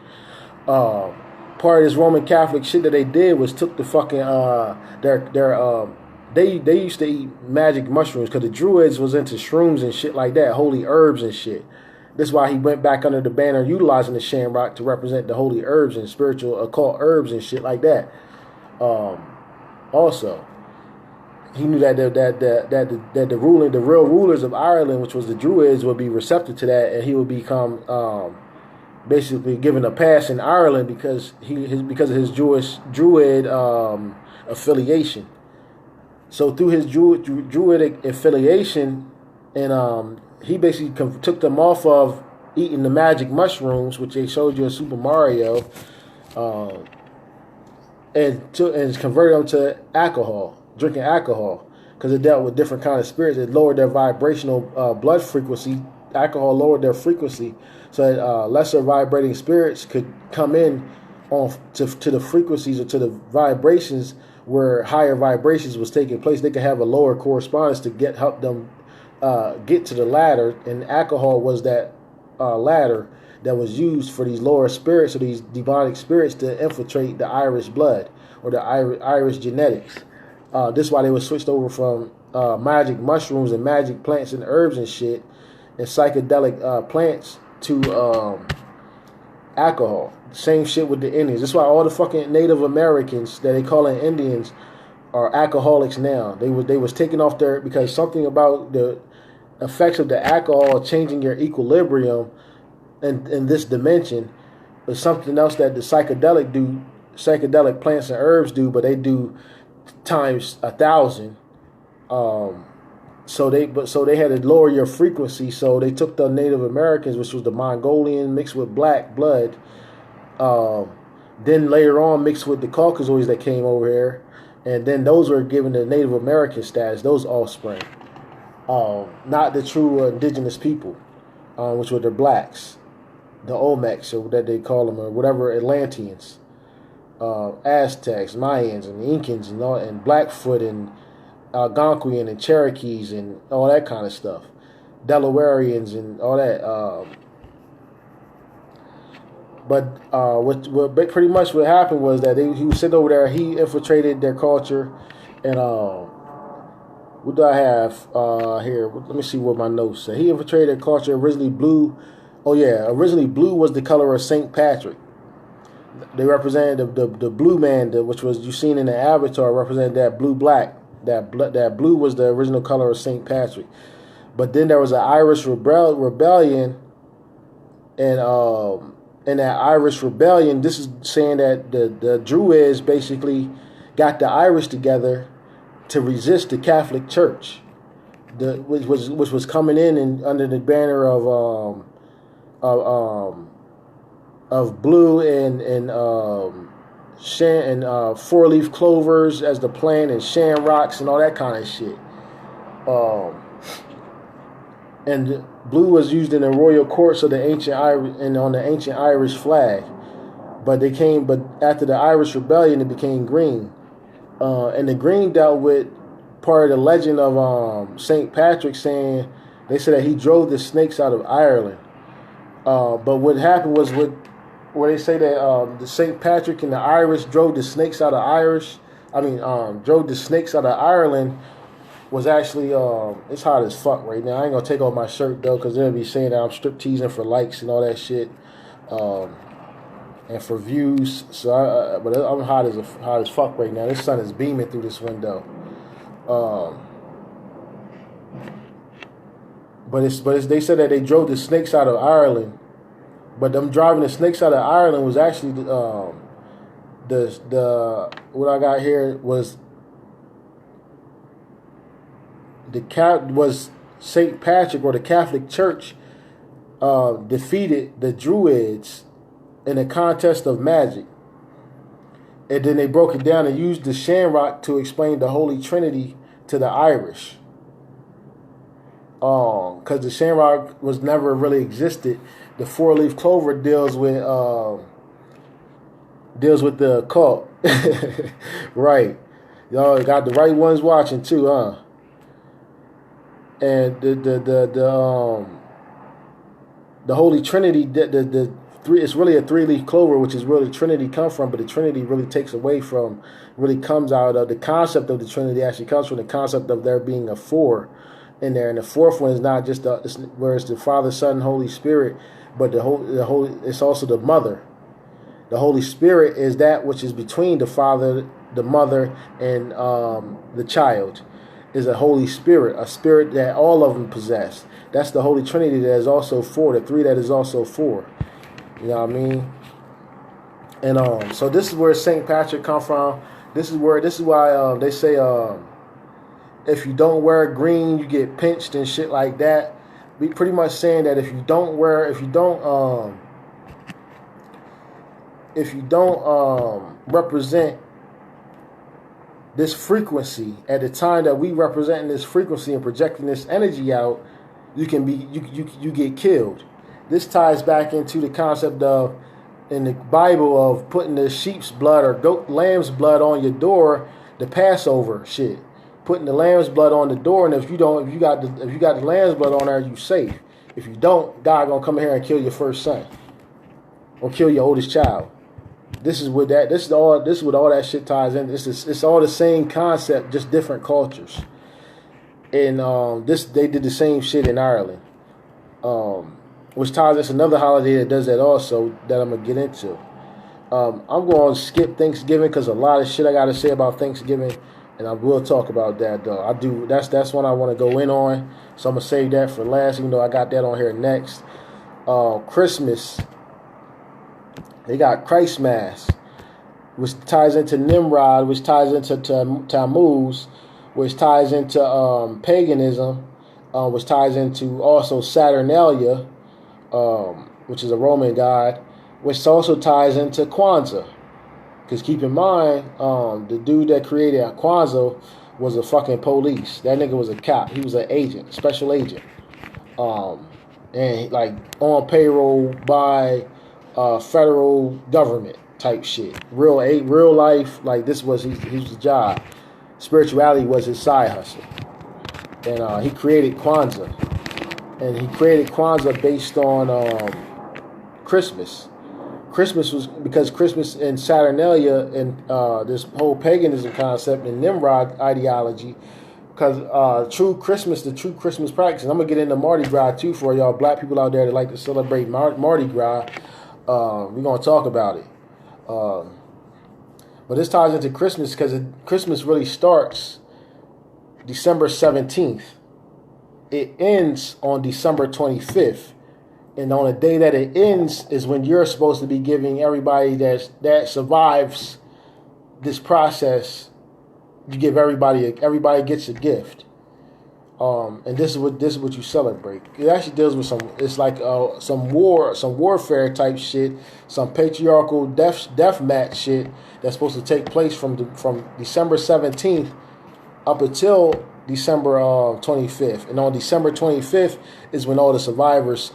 Part of this Roman Catholic shit that they did was took the fucking they used to eat magic mushrooms, because the Druids was into shrooms and shit like that, holy herbs and shit. That's why he went back under the banner utilizing the shamrock to represent the holy herbs and spiritual occult herbs and shit like that. Also, he knew that the real rulers of Ireland, which was the Druids, would be receptive to that, and he would become basically given a pass in Ireland because of his Druid affiliation. So through his Druidic affiliation, and he basically took them off of eating the magic mushrooms, which they showed you in Super Mario, and converted them to alcohol. Drinking alcohol, because it dealt with different kind of spirits. It lowered their vibrational blood frequency. Alcohol lowered their frequency, so that lesser vibrating spirits could come in to the frequencies or to the vibrations where higher vibrations was taking place. They could have a lower correspondence to help them get to the ladder, and alcohol was that ladder that was used for these lower spirits or these demonic spirits to infiltrate the Irish blood or the Irish genetics. This is why they were switched over from magic mushrooms and magic plants and herbs and shit and psychedelic plants to alcohol. Same shit with the Indians. That's why all the fucking Native Americans that they call Indians are alcoholics now. They was taken off there because something about the effects of the alcohol changing your equilibrium in this dimension is something else that the psychedelic plants and herbs do, but they do times 1,000. So they had to lower your frequency. So they took the Native Americans, which was the Mongolian mixed with black blood, then later on mixed with the Caucasoids that came over here, and then those were given the Native American status, those offspring, not the true indigenous people, which were the blacks, the Olmecs, or that they call them, or whatever, Atlanteans, Aztecs, Mayans, and Incans, and all, and Blackfoot, and Algonquian, and Cherokees, and all that kind of stuff, Delawareans, and all that. But what pretty much what happened was that he was sitting over there. He infiltrated their culture, and what do I have here? Let me see what my notes say. He infiltrated their culture. Originally blue. Oh yeah, originally blue was the color of Saint Patrick. They represented the blue man, which was you seen in the Avatar, represented that blue black. That blue was the original color of Saint Patrick. But then there was an Irish rebellion, and in that Irish rebellion, this is saying that the Druids basically got the Irish together to resist the Catholic Church, which was coming in and under the banner of blue and four-leaf clovers as the plant, and shamrocks and all that kind of shit. And blue was used in the royal courts of the ancient Irish and on the ancient Irish flag, but after the Irish rebellion, it became green. And the green dealt with part of the legend of St. Patrick, saying they said that he drove the snakes out of Ireland. But what happened was where they say that the St. Patrick and the Irish drove the snakes out of drove the snakes out of Ireland was actually it's hot as fuck right now. I ain't gonna take off my shirt though, because they'll be saying that I'm strip teasing for likes and all that shit, and for views. So, but I'm hot as fuck right now. This sun is beaming through this window. But they said that they drove the snakes out of Ireland, but them driving the snakes out of Ireland was actually the what I got here was was St. Patrick, or the Catholic Church defeated the Druids in a contest of magic, and then they broke it down and used the shamrock to explain the Holy Trinity to the Irish. Because the shamrock was never really existed. The four-leaf clover deals with the occult. Right. Y'all got the right ones watching too, huh? And the Holy Trinity, the three, it's really a three-leaf clover, which is where the Trinity come from, but the Trinity really comes out of the concept of the Trinity, actually comes from the concept of there being a four in there, and the fourth one is not just where it's the Father, Son, and Holy Spirit, but the Holy, it's also the Mother. The Holy Spirit is that which is between the Father, the Mother, and the child. Is a Holy Spirit, a spirit that all of them possess. That's the Holy Trinity that is also four, the three that is also four. You know what I mean? And so this is where St. Patrick come from. This is why they say if you don't wear green, you get pinched and shit like that. We pretty much saying that if you don't represent this frequency at the time that we representing this frequency and projecting this energy out, you get killed. This ties back into the concept of in the Bible of putting the sheep's blood or lamb's blood on your door, the Passover shit. Putting the lamb's blood on the door, and if you got the lamb's blood on there, you safe. If you don't, God gonna come in here and kill your first son or kill your oldest child. This is what all that shit ties in. It's all the same concept, just different cultures. And they did the same shit in Ireland, which ties us another holiday that does that also that I'm gonna get into. I'm going to skip Thanksgiving because a lot of shit I got to say about Thanksgiving, and I will talk about that though. That's one I want to go in on, so I'm gonna save that for last, even though I got that on here next. Christmas. They got Christmas, which ties into Nimrod, which ties into Tammuz, which ties into paganism, which ties into also Saturnalia, which is a Roman god, which also ties into Kwanzaa. Because keep in mind, the dude that created Kwanzaa was a fucking police. That nigga was a cop. He was an agent, special agent, and like on payroll by federal government type shit. Real life, like this was his job. Spirituality was his side hustle. And he created Kwanzaa. And he created Kwanzaa based on Christmas. Christmas was because Christmas and Saturnalia and this whole paganism concept and Nimrod ideology, because the true Christmas practice, and I'm going to get into Mardi Gras too for y'all black people out there that like to celebrate Mardi Gras. We're going to talk about it. But this ties into Christmas because Christmas really starts December 17th. It ends on December 25th. And on the day that it ends is when you're supposed to be giving everybody that survives this process, you give everybody gets a gift. And this is what you celebrate. It actually deals with some warfare type shit, some patriarchal death match shit that's supposed to take place from December 17th up until December 25th. And on December 25th is when all the survivors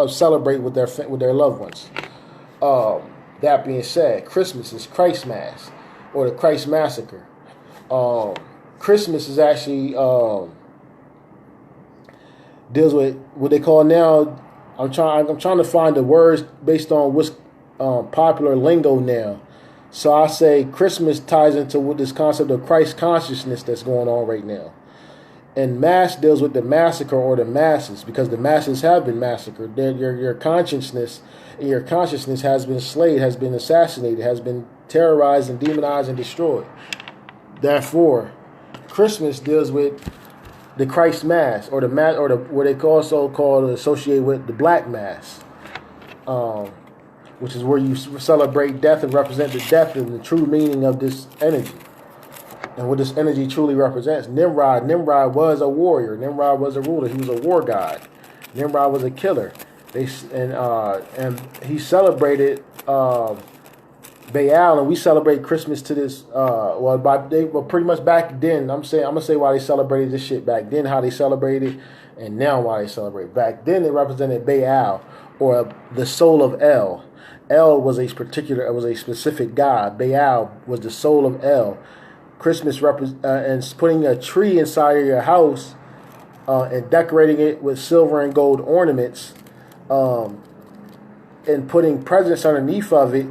celebrate with their loved ones. That being said, Christmas is Christmas. or the Christ massacre. Christmas is actually deals with what they call now. I'm trying to find the words based on what's popular lingo now. So I say Christmas ties into what this concept of Christ consciousness that's going on right now. And mass deals with the massacre or the masses, because the masses have been massacred. Your consciousness and your consciousness has been slayed, has been assassinated, has been terrorized and demonized and destroyed. Therefore, Christmas deals with the Christ Mass, or the mass, or the what they also call associate with the Black Mass, which is where you celebrate death and represent the death and the true meaning of this energy. And what this energy truly represents. Nimrod was a warrior. Nimrod was a ruler. He was a war god. Nimrod was a killer. And he celebrated Baal, and we celebrate Christmas to this. Pretty much back then. I'm gonna say why they celebrated this shit back then, how they celebrated, and now why they celebrate. Back then, it represented Baal, or the soul of El. El was a specific god. Baal was the soul of El. Christmas and putting a tree inside of your house and decorating it with silver and gold ornaments, and putting presents underneath of it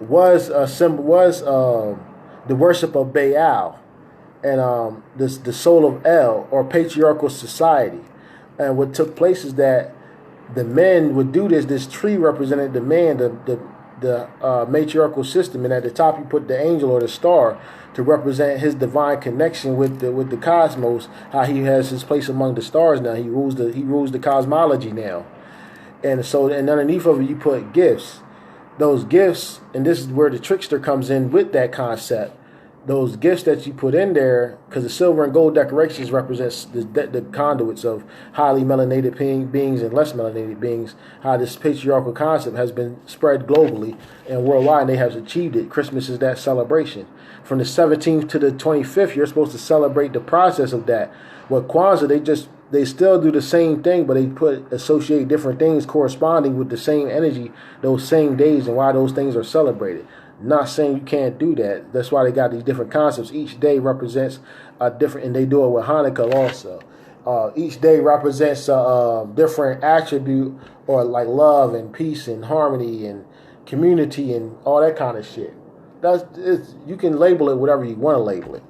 was the worship of Baal and the soul of El, or patriarchal society. And what took place is that the men would do this. This tree represented the man, the matriarchal system, and at the top you put the angel or the star to represent his divine connection with the cosmos. How he has his place among the stars now. He rules the cosmology now, and underneath of it you put gifts. Those gifts, and this is where the trickster comes in with that concept. Those gifts that you put in there, because the silver and gold decorations represents the conduits of highly melanated beings and less melanated beings, how this patriarchal concept has been spread globally and worldwide, and they have achieved it. Christmas is that celebration. From the 17th to the 25th, you're supposed to celebrate the process of that. With Kwanzaa, they still do the same thing, but they associate different things corresponding with the same energy, those same days, and why those things are celebrated. Not saying you can't do that. That's why they got these different concepts. Each day represents a different, and they do it with Hanukkah also. Each day represents a different attribute, or like love and peace and harmony and community and all that kind of shit. You can label it whatever you want to label it.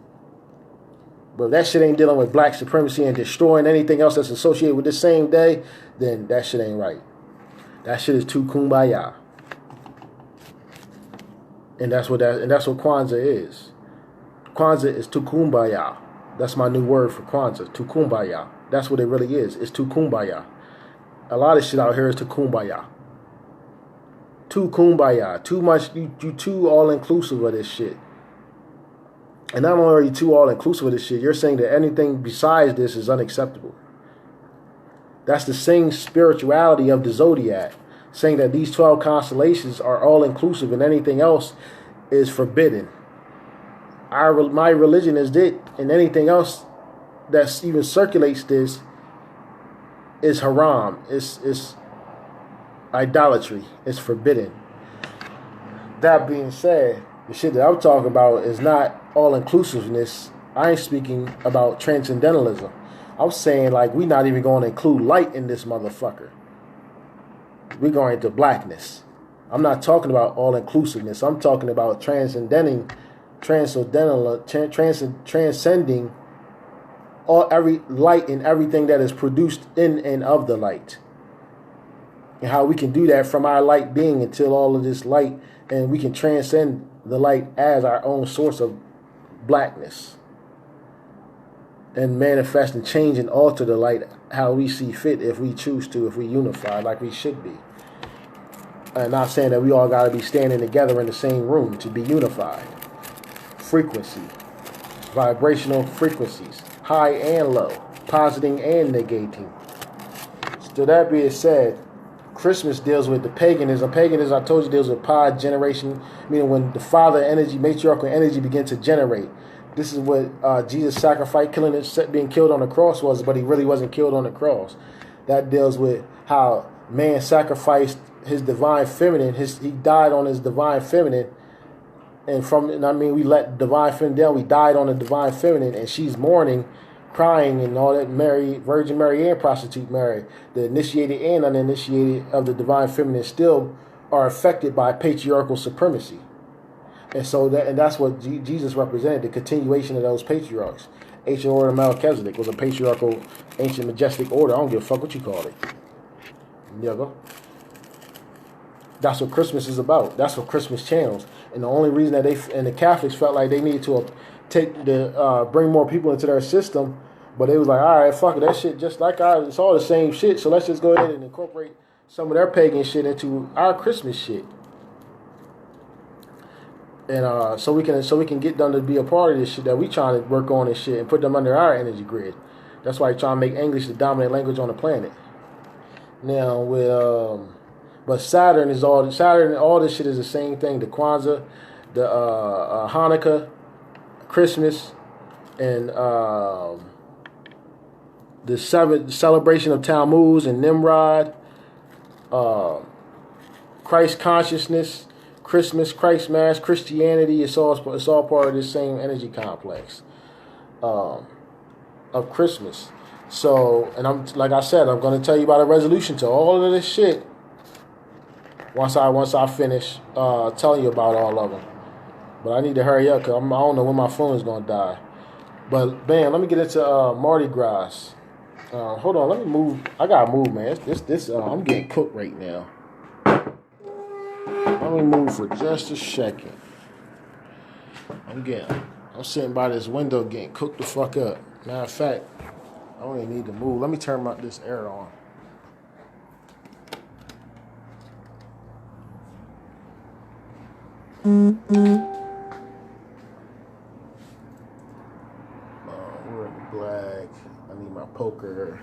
But if that shit ain't dealing with black supremacy and destroying anything else that's associated with this same day, then that shit ain't right. That shit is too kumbaya. And that's what Kwanzaa is. Kwanzaa is to kumbaya. That's my new word for Kwanzaa, to kumbaya. That's what it really is. It's to kumbaya. A lot of shit out here is to kumbaya. To kumbaya. Too much, you too all-inclusive of this shit. And not only are you too all-inclusive of this shit, you're saying that anything besides this is unacceptable. That's the same spirituality of the zodiac, saying that these 12 constellations are all-inclusive and anything else is forbidden. My religion is it, and anything else that even circulates this is haram. It's idolatry. It's forbidden. That being said, the shit that I'm talking about is not all-inclusiveness. I ain't speaking about transcendentalism. I'm saying, like, we not even going to include light in this motherfucker. We're going into blackness. I'm not talking about all-inclusiveness. I'm talking about transcending every light and everything that is produced in and of the light. And how we can do that from our light being until all of this light, and we can transcend the light as our own source of blackness. And manifest and change and alter the light how we see fit, if we choose to, if we unify like we should be. I'm not saying that we all got to be standing together in the same room to be unified. Frequency, vibrational frequencies, high and low, positing and negating. So that being said, Christmas deals with the paganism. Paganism, I told you, deals with pod generation, meaning when the father energy, matriarchal energy begins to generate. This is what Jesus sacrificed, being killed on the cross was, but he really wasn't killed on the cross. That deals with how man sacrificed his divine feminine. He died on his divine feminine and I mean, we let divine feminine down. We died on the divine feminine, and she's mourning, crying, and all that. Mary, Virgin Mary, and prostitute Mary, the initiated and uninitiated of the divine feminine, still are affected by patriarchal supremacy. And so that's what Jesus represented, the continuation of those patriarchs. Ancient order of Melchizedek was a patriarchal, ancient, majestic order. I don't give a fuck what you call it. There you go. That's what Christmas is about. That's what Christmas channels. And the only reason that the Catholics felt like they needed to bring more people into their system, but they was like, all right, fuck it, that shit just like ours, it's all the same shit. So let's just go ahead and incorporate some of their pagan shit into our Christmas shit. And so we can get them to be a part of this shit that we trying to work on and shit and put them under our energy grid. That's why they trying to make English the dominant language on the planet. Now but Saturn, all this shit is the same thing. The Kwanzaa, the Hanukkah, Christmas, and the celebration of Tammuz and Nimrod, Christ consciousness, Christmas, Christ Mass, Christianity. It's all part of this same energy complex of Christmas. So, and I'm like I said, I'm going to tell you about a resolution to all of this shit once I finish telling you about all of them. But I need to hurry up because I don't know when my phone is going to die. But bam, let me get into Mardi Gras. Hold on, let me move. I gotta move, man. I'm getting cooked right now. Let me move for just a second. I'm sitting by this window getting cooked the fuck up. Matter of fact, I don't even need to move. Let me turn this air on. We're in the black. I need my poker.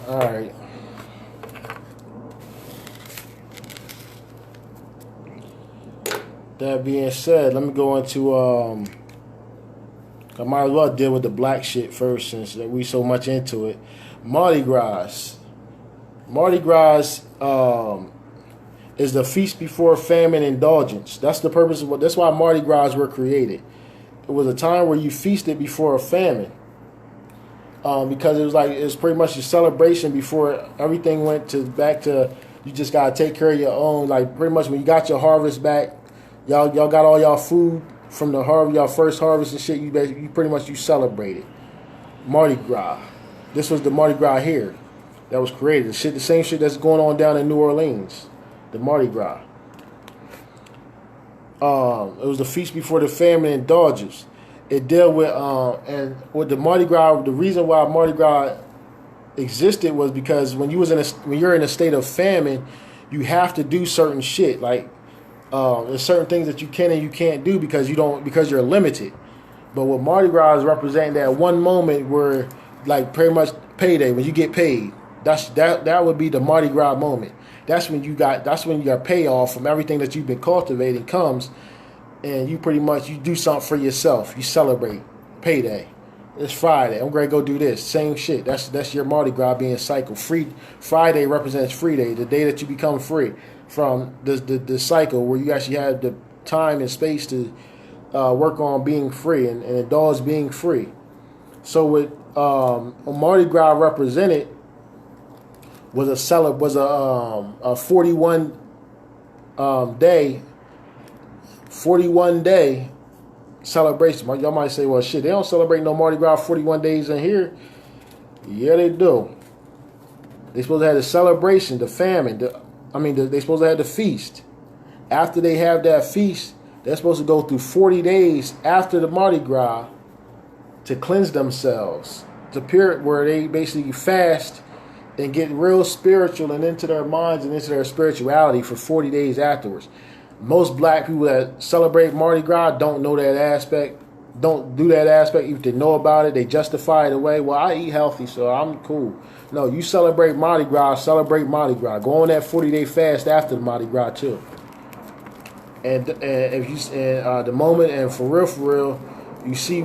All right. That being said, let me go into I might as well deal with the black shit first since we so much into it. Mardi Gras. Mardi Gras is the feast before famine indulgence. That's the purpose of that's why Mardi Gras were created. It was a time where you feasted before a famine. Because it was pretty much a celebration before everything went back to you just gotta take care of your own. Like pretty much when you got your harvest back, y'all got all y'all food from the y'all first harvest and shit. You pretty much you celebrated Mardi Gras. This was the Mardi Gras here that was created. The same shit that's going on down in New Orleans, the Mardi Gras. It was the feast before the famine indulgence. It dealt with and with the Mardi Gras. The reason why Mardi Gras existed was because when you're in a state of famine, you have to do certain shit. Like there's certain things that you can and you can't do because you're limited. But what Mardi Gras is representing that one moment where like pretty much payday when you get paid. That would be the Mardi Gras moment. That's when your payoff from everything that you've been cultivating comes. And you pretty much you do something for yourself. You celebrate payday. It's Friday. I'm going to go do this. Same shit. That's your Mardi Gras being cycle. Free Friday represents free day, the day that you become free from the cycle where you actually have the time and space to work on being free and indulge being free. So what Mardi Gras represented was a 41 day. 41 day celebration. Y'all might say, well, shit, they don't celebrate no Mardi Gras 41 days in here. Yeah, they do. They supposed to have the celebration, the famine. They supposed to have the feast. After they have that feast, they're supposed to go through 40 days after the Mardi Gras to cleanse themselves. It's a period where they basically fast and get real spiritual and into their minds and into their spirituality for 40 days afterwards. Most black people that celebrate Mardi Gras don't know that aspect don't do that aspect. If they know about it, they justify it away. Well, I eat healthy, so I'm cool. No, you celebrate Mardi Gras, celebrate Mardi Gras. Go on that 40-day fast after the Mardi Gras too. And if you the moment, and for real, you see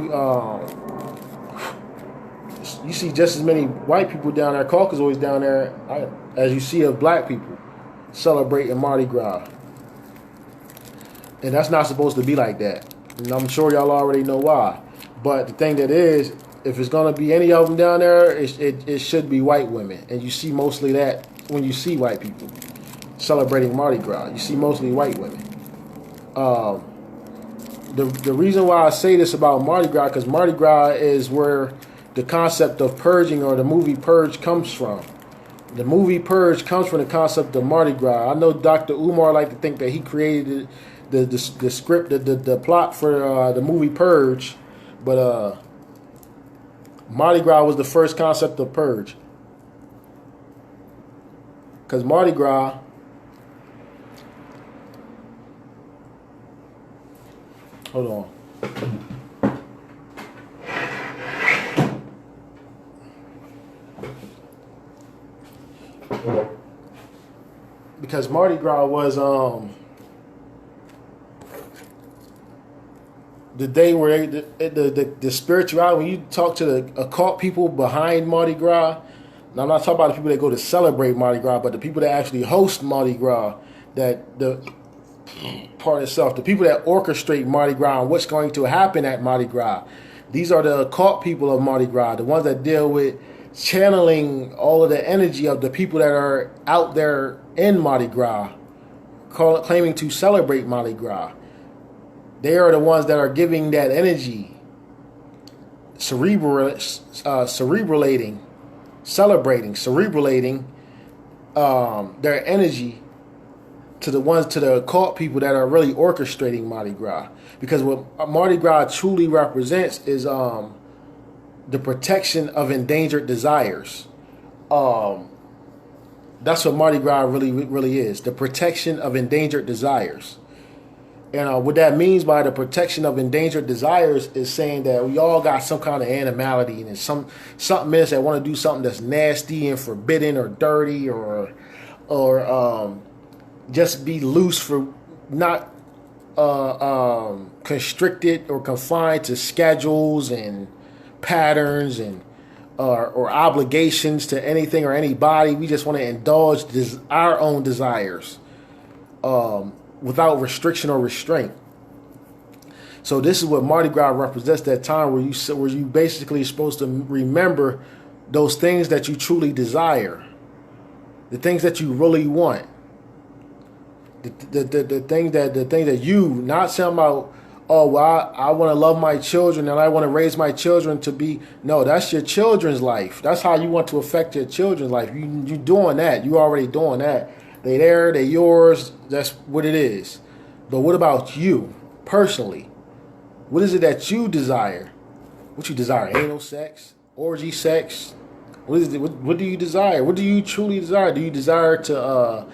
just as many white people down there, Caucasoids down there, as you see of black people celebrating Mardi Gras. And that's not supposed to be like that. And I'm sure y'all already know why. But the thing that is, if it's going to be any of them down there, it should be white women. And you see mostly that when you see white people celebrating Mardi Gras. You see mostly white women. The reason why I say this about Mardi Gras, because Mardi Gras is where the concept of purging, or the movie Purge, comes from. The movie Purge comes from the concept of Mardi Gras. I know Dr. Umar like to think that he created the script, the plot for the movie Purge, but Mardi Gras was the first concept of purge. Because Mardi Gras, hold on. Because Mardi Gras was the day where the spirituality, when you talk to the occult people behind Mardi Gras, now I'm not talking about the people that go to celebrate Mardi Gras, but the people that actually host Mardi Gras, that the part itself, the people that orchestrate Mardi Gras and what's going to happen at Mardi Gras. These are the occult people of Mardi Gras, the ones that deal with channeling all of the energy of the people that are out there in Mardi Gras, claiming to celebrate Mardi Gras. They are the ones that are giving that energy, cerebralating their energy to the occult people that are really orchestrating Mardi Gras. Because what Mardi Gras truly represents is the protection of endangered desires. That's what Mardi Gras really is, the protection of endangered desires. And what that means by the protection of endangered desires is saying that we all got some kind of animality, and something in us that want to do something that's nasty and forbidden or dirty, or just be loose, for not constricted or confined to schedules and patterns and or obligations to anything or anybody. We just want to indulge our own desires. Without restriction or restraint. So this is what Mardi Gras represents, that time where you basically supposed to remember those things that you truly desire, the things that you really want, the things that you, not saying about, oh, well, I want to love my children and I want to raise my children to be. No, that's your children's life. That's how you want to affect your children's life. You doing that. You already doing that. They there, they yours, that's what it is. But what about you, personally? What is it that you desire? What you desire? Anal sex? Orgy sex? What is it? What do you desire? What do you truly desire? Do you desire to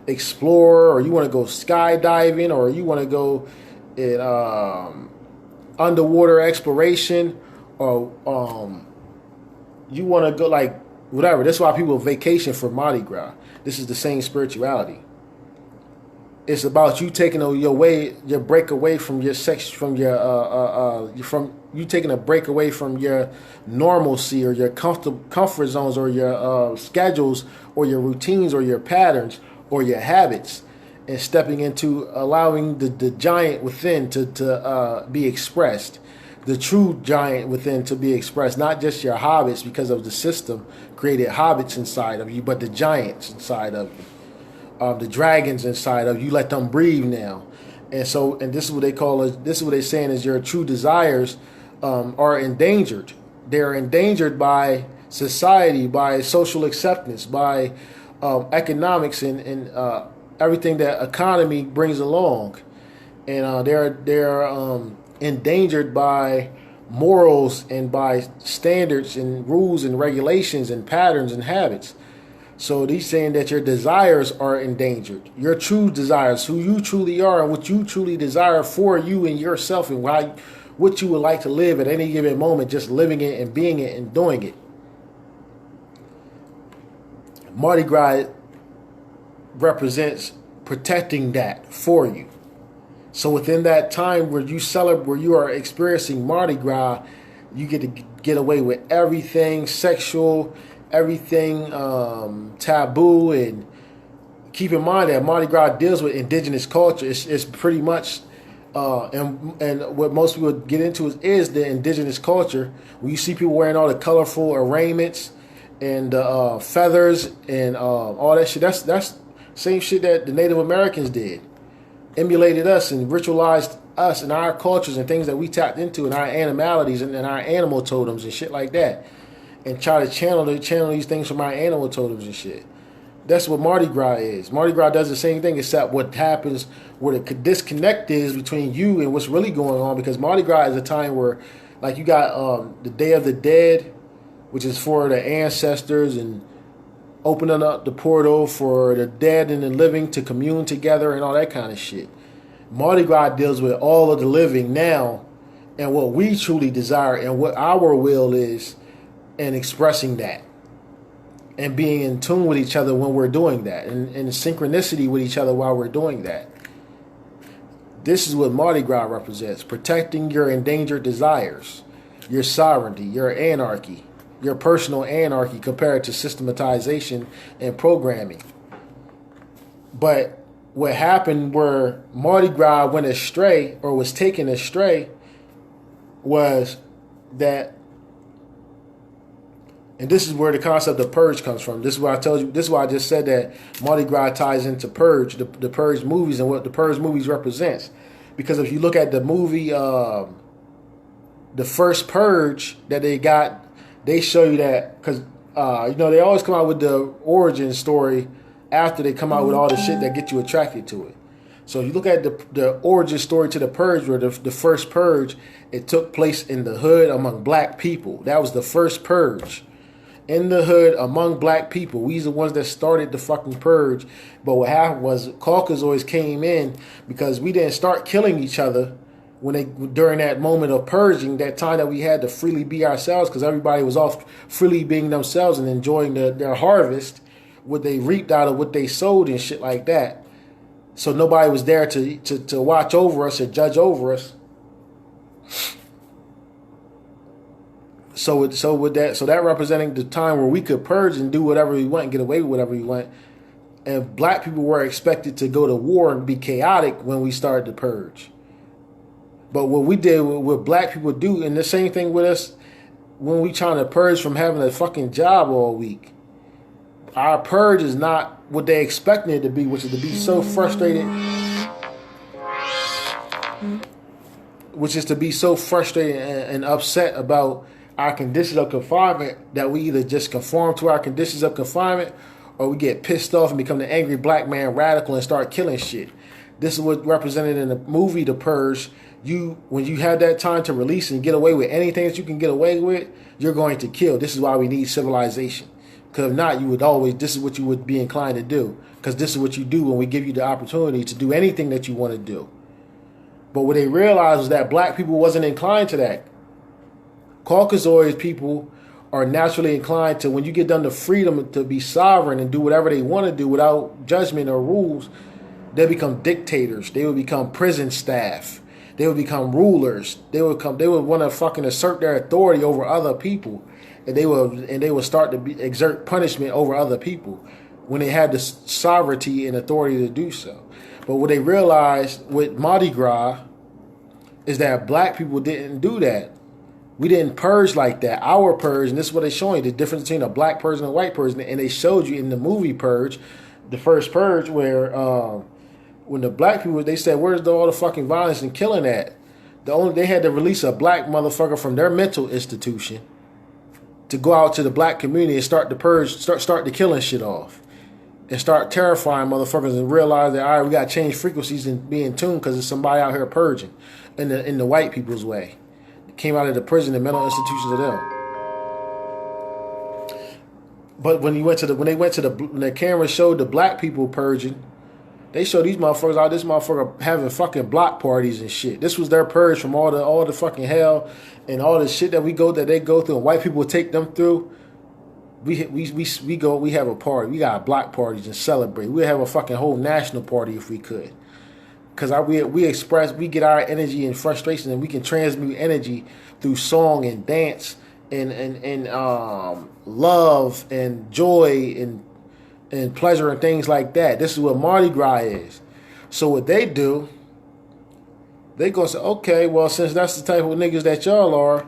explore, or you want to go skydiving, or you want to go in underwater exploration, or you want to go like whatever? That's why people vacation for Mardi Gras. This is the same spirituality. It's about you taking your break away from your sex, from you taking a break away from your normalcy or your comfort zones or your schedules or your routines or your patterns or your habits, and stepping into allowing the giant within to be expressed, the true giant within to be expressed, not just your hobbits, because of the system created hobbits inside of you, but the giants inside of you, the dragons inside of you. Let them breathe now. And so, and this is what they call it. This is what they're saying is your true desires are endangered. They're endangered by society, by social acceptance, by economics, and everything that economy brings along, and they're endangered by morals and by standards and rules and regulations and patterns and habits. So he's saying that your desires are endangered. Your true desires, who you truly are and what you truly desire for you and yourself, and what what you would like to live at any given moment, just living it and being it and doing it. Mardi Gras represents protecting that for you. So within that time where you celebrate, where you are experiencing Mardi Gras, you get to get away with everything sexual, everything taboo, and keep in mind that Mardi Gras deals with indigenous culture. It's pretty much, and what most people get into is the indigenous culture. When you see people wearing all the colorful arraignments and feathers and all that shit, that's same shit that the Native Americans did. Emulated us and ritualized us and our cultures and things that we tapped into and our animalities and our animal totems and shit like that, and try to channel these things from our animal totems and shit. That's what Mardi Gras is. Mardi Gras does the same thing, except what happens, where the disconnect is between you and what's really going on, because Mardi Gras is a time where, like, you got the Day of the Dead, which is for the ancestors, and opening up the portal for the dead and the living to commune together and all that kind of shit. Mardi Gras deals with all of the living now and what we truly desire and what our will is, and expressing that and being in tune with each other when we're doing that, and synchronicity with each other while we're doing that. This is what Mardi Gras represents: protecting your endangered desires, your sovereignty, your anarchy, your personal anarchy compared to systematization and programming. But what happened where Mardi Gras went astray or was taken astray was that, and this is where the concept of purge comes from. This is why I told you, this is why I just said that Mardi Gras ties into Purge, the Purge movies and what the Purge movies represents. Because if you look at the movie, the first Purge that they got, they show you that, because they always come out with the origin story after they come out with all the shit that get you attracted to it. So if you look at the origin story to the Purge, where the first Purge, it took place in the hood among black people. That was the first Purge. In the hood among black people. We's the ones that started the fucking Purge. But what happened was Caucasoids came in because we didn't start killing each other during that moment of purging, that time that we had to freely be ourselves, because everybody was off freely being themselves and enjoying their harvest, what they reaped out of what they sowed and shit like that. So nobody was there to watch over us or judge over us. So that representing the time where we could purge and do whatever we want and get away with whatever we want. And black people were expected to go to war and be chaotic when we started the purge. But what we did, what black people do, and the same thing with us when we trying to purge from having a fucking job all week. Our purge is not what they expected it to be, which is to be so frustrated. Which is to be so frustrated and upset about our conditions of confinement that we either just conform to our conditions of confinement, or we get pissed off and become the angry black man radical and start killing shit. This is what represented in the movie The Purge. When you have that time to release and get away with anything that you can get away with, you're going to kill. This is why we need civilization. Because if not, this is what you would be inclined to do. Because this is what you do when we give you the opportunity to do anything that you want to do. But what they realized was that black people wasn't inclined to that. Caucasoid people are naturally inclined to, when you get them the freedom to be sovereign and do whatever they want to do without judgment or rules, they become dictators. They will become prison staff. They would become rulers. They would want to fucking assert their authority over other people, and they would start to exert punishment over other people when they had the sovereignty and authority to do so. But what they realized with Mardi Gras is that black people didn't do that. We didn't purge like that. Our purge, and this is what they're showing, the difference between a black person and a white person, and they showed you in the movie Purge, the first Purge, where when the black people, they said, where's all the fucking violence and killing at? They had to release a black motherfucker from their mental institution to go out to the black community and start the purge, start the killing shit off, and start terrifying motherfuckers and realize that, all right, we got to change frequencies and be in tune because there's somebody out here purging in the white people's way. Came out of the prison and mental institutions of them. But when the camera showed the black people purging, They show these motherfuckers out. This motherfucker having fucking block parties and shit. This was their purge from all the fucking hell and all the shit that they go through, and white people take them through. We have a party. We got block parties and celebrate. We have a fucking whole national party if we could. Because we get our energy and frustration, and we can transmute energy through song and dance and love and joy and pleasure and things like that. This is what Mardi Gras is. So what they do, they gonna say, okay, well, since that's the type of niggas that y'all are,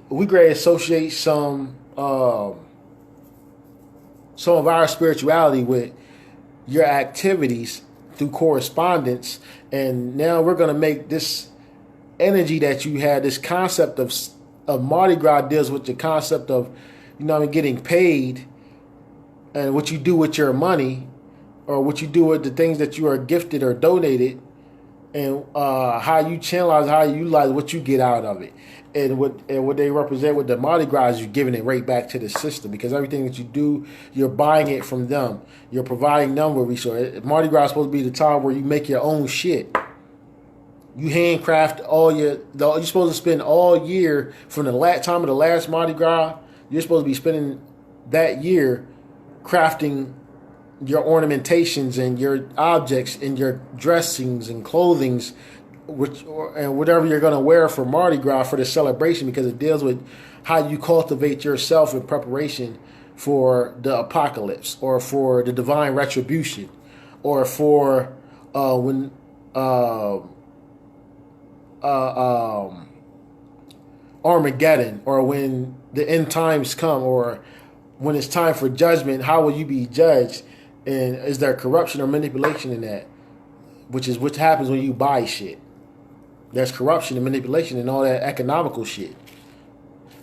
we gonna associate some of our spirituality with your activities through correspondence, and now we're gonna make this energy that you had, this concept of Mardi Gras deals with the concept of, getting paid, and what you do with your money, or what you do with the things that you are gifted or donated, and how you channelize, how you utilize what you get out of it, and what they represent with the Mardi Gras is you're giving it right back to the system, because everything that you do, you're buying it from them, you're providing them with resources. Mardi Gras is supposed to be the time where you make your own shit. You handcraft you're supposed to spend all year from the time of the last Mardi Gras. You're supposed to be spending that year crafting your ornamentations and your objects and your dressings and clothings, and whatever you're going to wear for Mardi Gras for the celebration, because it deals with how you cultivate yourself in preparation for the apocalypse, or for the divine retribution, or for when Armageddon, or when the end times come, or when it's time for judgment. How will you be judged, and is there corruption or manipulation in that? Which happens when you buy shit. There's corruption and manipulation and all that economical shit.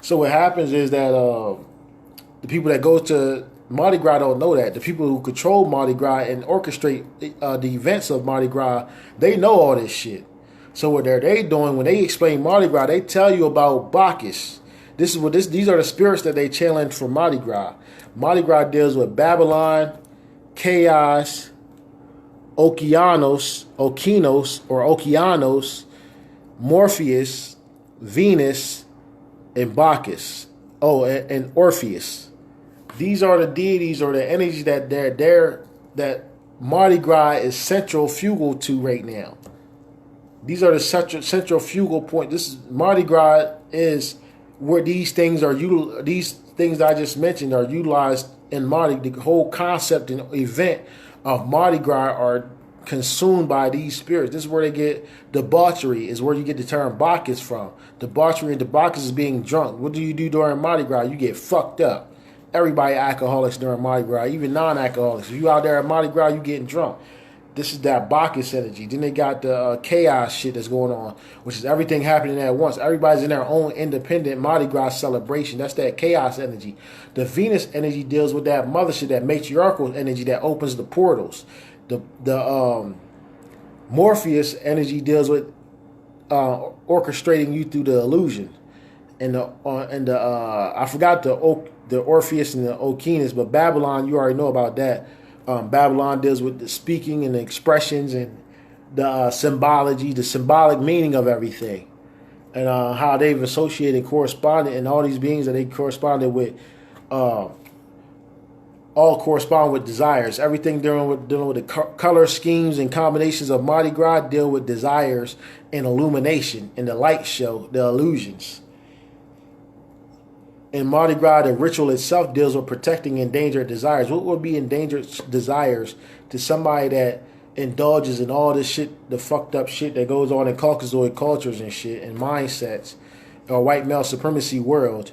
So what happens is that the people that go to Mardi Gras don't know that. The people who control Mardi Gras and orchestrate the events of Mardi Gras, they know all this shit. So what they doing when they explain Mardi Gras, they tell you about Bacchus. These are the spirits that they challenge for Mardi Gras. Mardi Gras deals with Babylon, Chaos, Okeanos, Morpheus, Venus, and Bacchus. Oh, and Orpheus. These are the deities or the energies that Mardi Gras is centrifugal to right now. These are the centrifugal point. Mardi Gras is where these things I just mentioned are utilized in Mardi. The whole concept and event of Mardi Gras are consumed by these spirits. This is where they get debauchery, is where you get the term Bacchus from. Debauchery and debauchus is being drunk. What do you do during Mardi Gras? You get fucked up. Everybody alcoholics during Mardi Gras, even non-alcoholics. If you out there at Mardi Gras, you getting drunk. This is that Bacchus energy. Then they got the chaos shit that's going on, which is everything happening at once. Everybody's in their own independent Mardi Gras celebration. That's that chaos energy. The Venus energy deals with that mothership, that matriarchal energy that opens the portals. The Morpheus energy deals with orchestrating you through the illusion. And I forgot the Orpheus and the Okeanos, but Babylon, you already know about that. Babylon deals with the speaking and the expressions and the symbology, the symbolic meaning of everything, and how they've associated and corresponded, and all these beings that they corresponded with, all correspond with desires. Everything dealing with the color schemes and combinations of Mardi Gras deal with desires and illumination and the light show, the illusions. In Mardi Gras, the ritual itself deals with protecting endangered desires. What would be endangered desires to somebody that indulges in all this shit, the fucked up shit that goes on in Caucasoid cultures and shit and mindsets, or white male supremacy world,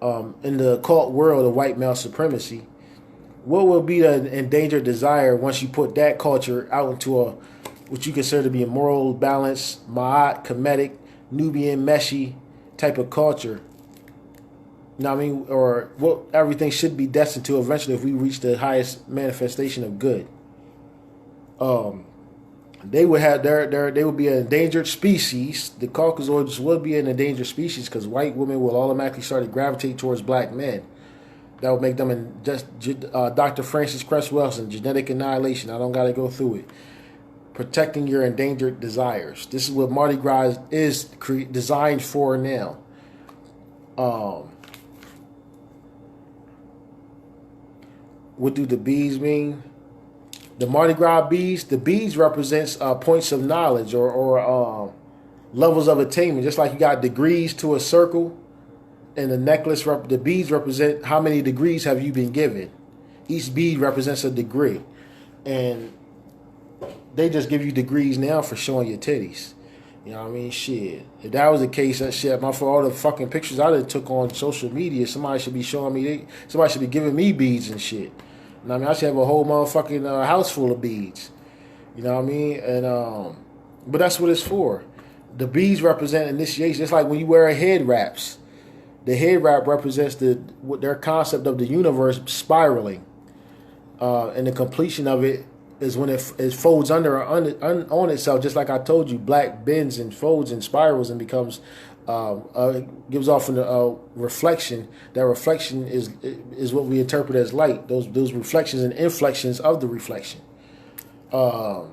in the occult world of white male supremacy? What will be the endangered desire once you put that culture out into what you consider to be a moral balance, Ma'at, Kemetic, Nubian, Meshi type of culture? You know what I mean? Or what everything should be destined to eventually if we reach the highest manifestation of good. They would have they would be an endangered species. The Caucasoids would be an endangered species because white women will automatically start to gravitate towards black men. That would make them in just Dr. Francis Cress Wilson, genetic annihilation. I don't got to go through it. Protecting your endangered desires. This is what Mardi Gras is designed for now. What do the bees mean? The Mardi Gras bees. The bees represents points of knowledge or levels of attainment. Just like you got degrees to a circle, and the necklace. The beads represent how many degrees have you been given. Each bead represents a degree, and they just give you degrees now for showing your titties. You know what I mean? Shit. If that was the case, that shit, for all the fucking pictures I done took on social media, somebody should be showing me. Somebody should be giving me beads and shit. You know what I mean? I should have a whole motherfucking house full of beads. You know what I mean? And but that's what it's for. The beads represent initiation. It's like when you wear a head wraps. The head wrap represents their concept of the universe spiraling, and the completion of it is when it folds under on itself. Just like I told you, black bends and folds and spirals and becomes gives off a reflection. That reflection is what we interpret as light. Those reflections and inflections of the reflection. The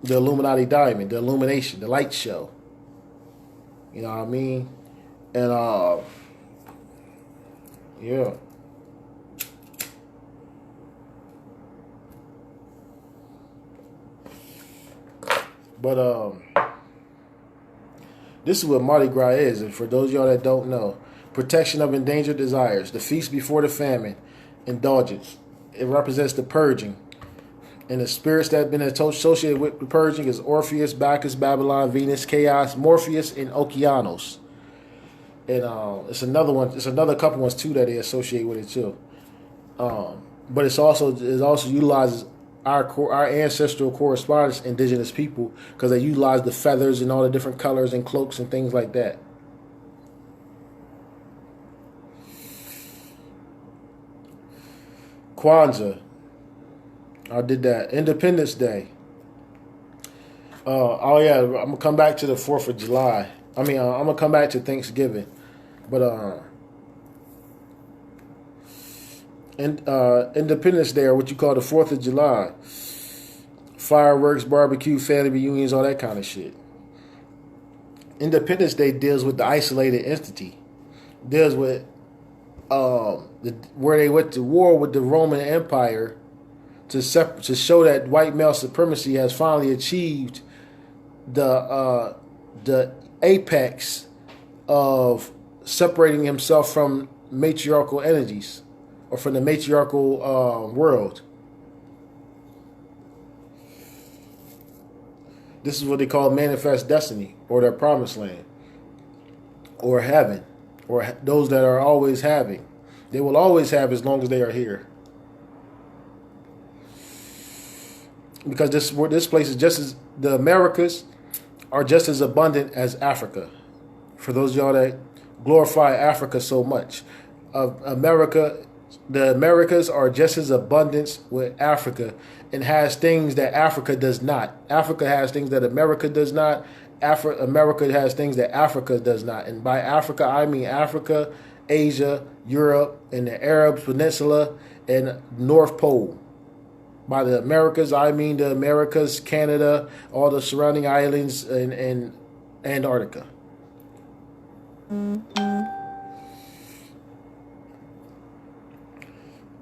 Illuminati diamond, the illumination, the light show. You know what I mean? And yeah. But this is what Mardi Gras is, and for those of y'all that don't know, protection of endangered desires, the feast before the famine, indulgence. It represents the purging. And the spirits that have been associated with the purging is Orpheus, Bacchus, Babylon, Venus, Chaos, Morpheus, and Okeanos. And it's another one. It's another couple ones too that they associate with it too. But it also utilizes our ancestral correspondence, indigenous people, because they utilize the feathers and all the different colors and cloaks and things like that. Kwanzaa. I did that. Independence Day. Oh yeah, I'm gonna come back to the 4th of July. I'm gonna come back to Thanksgiving, but Independence Day, or what you call the 4th of July, fireworks, barbecue, family reunions, all that kind of shit. Independence Day deals with the isolated entity, deals with where they went to war with the Roman Empire to show that white male supremacy has finally achieved the apex of separating himself from matriarchal energies, or from the matriarchal world. This is what they call manifest destiny, or their promised land, or heaven, or those that are always having. They will always have as long as they are here. Because this place is just as, the Americas are just as abundant as Africa. For those of y'all that glorify Africa so much, the Americas are just as abundant with Africa, and has things that Africa does not. Africa has things that America does not. America has things that Africa does not. And by Africa, I mean Africa, Asia, Europe, and the Arab Peninsula, and North Pole. By the Americas, I mean the Americas, Canada, all the surrounding islands, and Antarctica.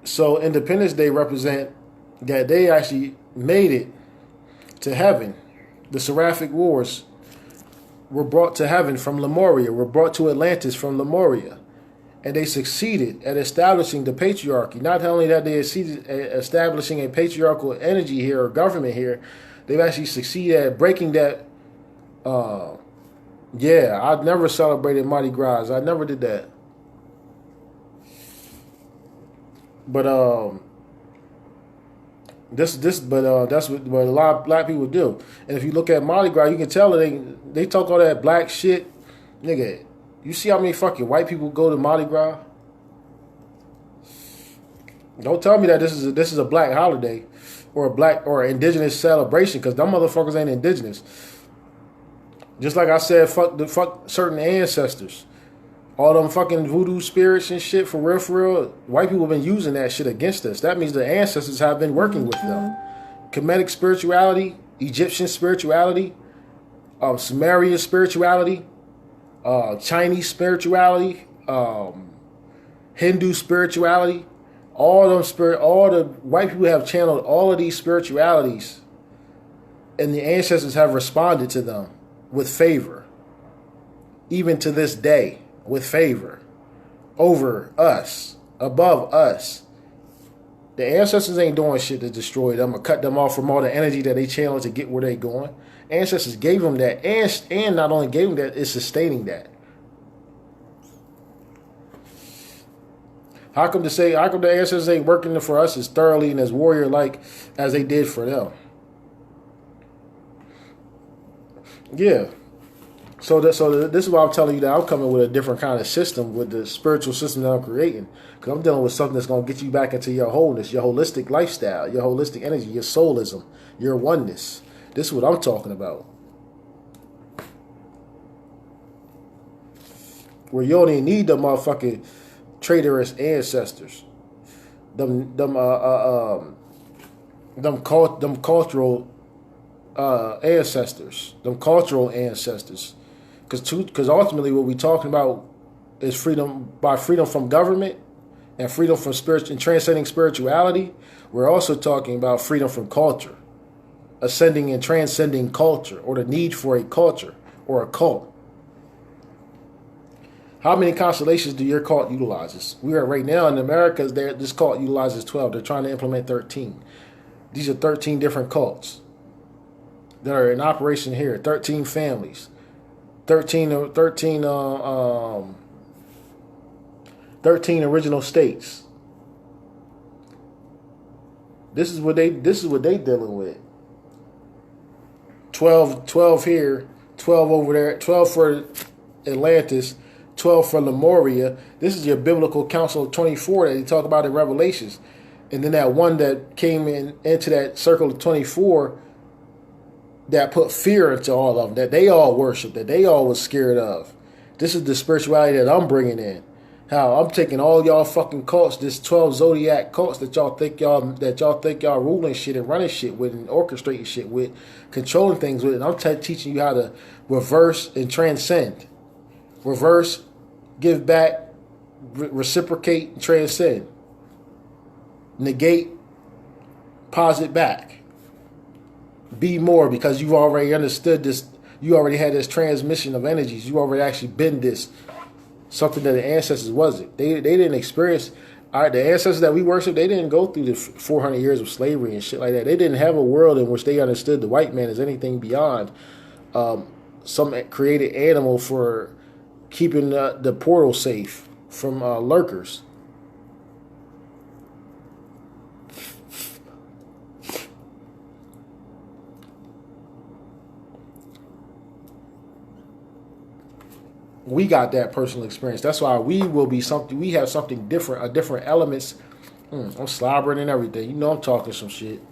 So Independence Day represent that they actually made it to heaven. The Seraphic Wars were brought to heaven from Lemuria, were brought to Atlantis from Lemuria. And they succeeded at establishing the patriarchy. Not only that they succeeded at establishing a patriarchal energy here, or government here, they've actually succeeded at breaking that. I never celebrated Mardi Gras. I never did that. But that's what a lot of black people do. And if you look at Mardi Gras, you can tell they talk all that black shit, nigga. You see how many fucking white people go to Mardi Gras? Don't tell me that this is a black holiday, or a black or indigenous celebration, because them motherfuckers ain't indigenous. Just like I said, fuck certain ancestors. All them fucking voodoo spirits and shit, for real, for real. White people have been using that shit against us. That means the ancestors have been working with them. Kemetic spirituality, Egyptian spirituality, Sumerian spirituality, Chinese spirituality, Hindu spirituality. All the white people have channeled all of these spiritualities, and the ancestors have responded to them with favor. Even to this day, with favor. Over us. Above us. The ancestors ain't doing shit to destroy them or cut them off from all the energy that they channel to get where they going. Ancestors gave them that, and not only gave them that, it's sustaining that. How come the ancestors ain't working for us as thoroughly and as warrior-like as they did for them? Yeah. So this is why I'm telling you that I'm coming with a different kind of system, with the spiritual system that I'm creating. Because I'm dealing with something that's going to get you back into your wholeness, your holistic lifestyle, your holistic energy, your soulism, your oneness. This is what I'm talking about. Where you don't even need the motherfucking traitorous ancestors. Them cultural ancestors. Them cultural ancestors. Because ultimately what we're talking about is freedom from government and freedom from spirit and transcending spirituality. We're also talking about freedom from culture, ascending and transcending culture, or the need for a culture or a cult. How many constellations do your cult utilizes? We are right now in America. This cult utilizes 12. They're trying to implement 13. These are 13 different cults that are in operation here. 13 families. 13 original states. This is what they dealing with. 12 here, 12 over there, 12 for Atlantis, 12 for Lemuria. This is your biblical council of 24 that they talk about in Revelations. And then that one that came into that circle of 24 that put fear into all of them, that they all worship, that they all was scared of. This is the spirituality that I'm bringing in. How I'm taking all y'all fucking cults, this 12 zodiac cults that y'all think y'all ruling shit and running shit with and orchestrating shit with, controlling things with, and I'm teaching you how to reverse and transcend. Reverse, give back, reciprocate, and transcend. Negate, posit back. Be more, because you've already understood this. You already had this transmission of energies. You already actually been this. Something that the ancestors wasn't. They didn't experience. The ancestors that we worship, they didn't go through the 400 years of slavery and shit like that. They didn't have a world in which they understood the white man as anything beyond some created animal for keeping the portal safe from lurkers. We got that personal experience. That's why we will be something. We have something different, different elements. I'm slobbering and everything. You know I'm talking some shit.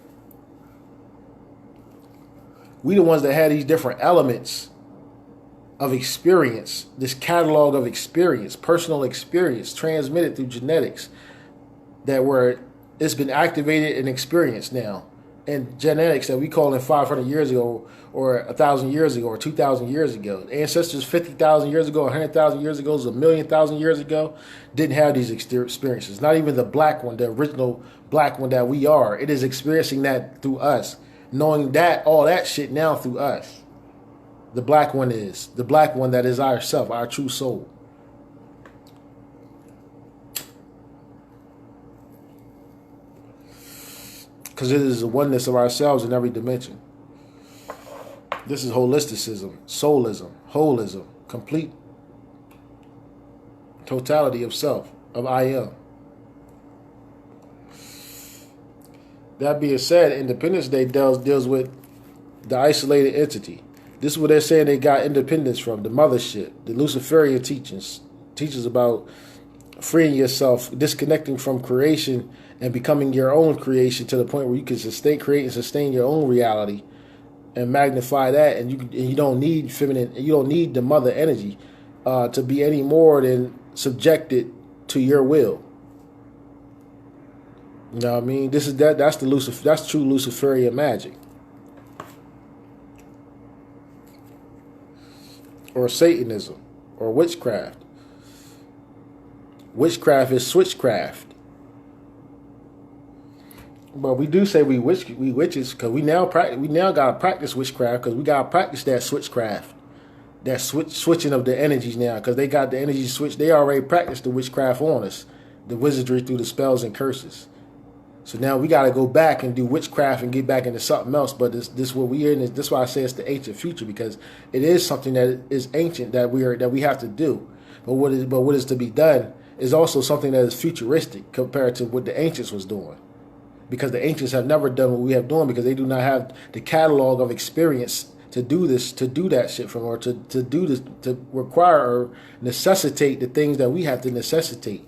We the ones that had these different elements of experience. This catalog of experience, personal experience, transmitted through genetics, it's been activated and experienced now. And genetics that we call in 500 years ago, or 1,000 years ago, or 2,000 years ago. Ancestors 50,000 years ago, 100,000 years ago, 1,000,000 years ago, didn't have these experiences. Not even the black one, the original black one that we are. It is experiencing that through us. Knowing that, all that shit now through us. The black one that is ourself, our true soul. Because it is the oneness of ourselves in every dimension. This is holisticism, soulism, holism, complete totality of self, of I am. That being said, Independence Day deals with the isolated entity. This is what they're saying they got independence from, the mothership, the Luciferian teaches about freeing yourself, disconnecting from creation and becoming your own creation to the point where you can create and sustain your own reality and magnify that, and you don't need feminine, you don't need the mother energy. to be any more than subjected to your will. You know what I mean? This is that's that's true Luciferian magic. Or Satanism or witchcraft. Witchcraft is switchcraft. But we do say we witches because we now gotta practice witchcraft because we gotta practice that switchcraft, that switching of the energies now because they got the energy switch. They already practiced the witchcraft on us, the wizardry through the spells and curses. So now we gotta go back and do witchcraft and get back into something else. But this what we are in. This why I say it's the ancient future because it is something that is ancient that we have to do. But what is to be done is also something that is futuristic compared to what the ancients was doing. Because the ancients have never done what we have done because they do not have the catalog of experience to do this, to do that shit from, or to do this, to require or necessitate the things that we have to necessitate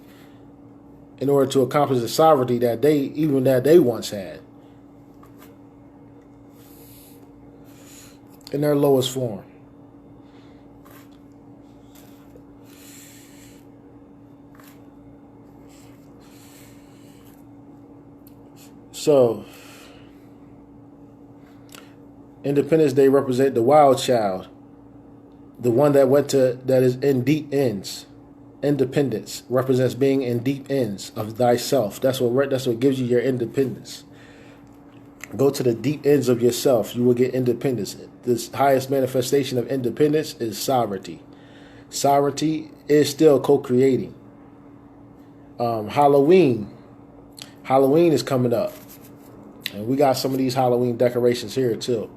in order to accomplish the sovereignty that they once had in their lowest form. So, Independence Day represent the wild child, the one that is in deep ends. Independence represents being in deep ends of thyself. That's what gives you your independence. Go to the deep ends of yourself, you will get independence. This highest manifestation of independence is sovereignty. Sovereignty is still co-creating. Halloween is coming up. And we got some of these Halloween decorations here too.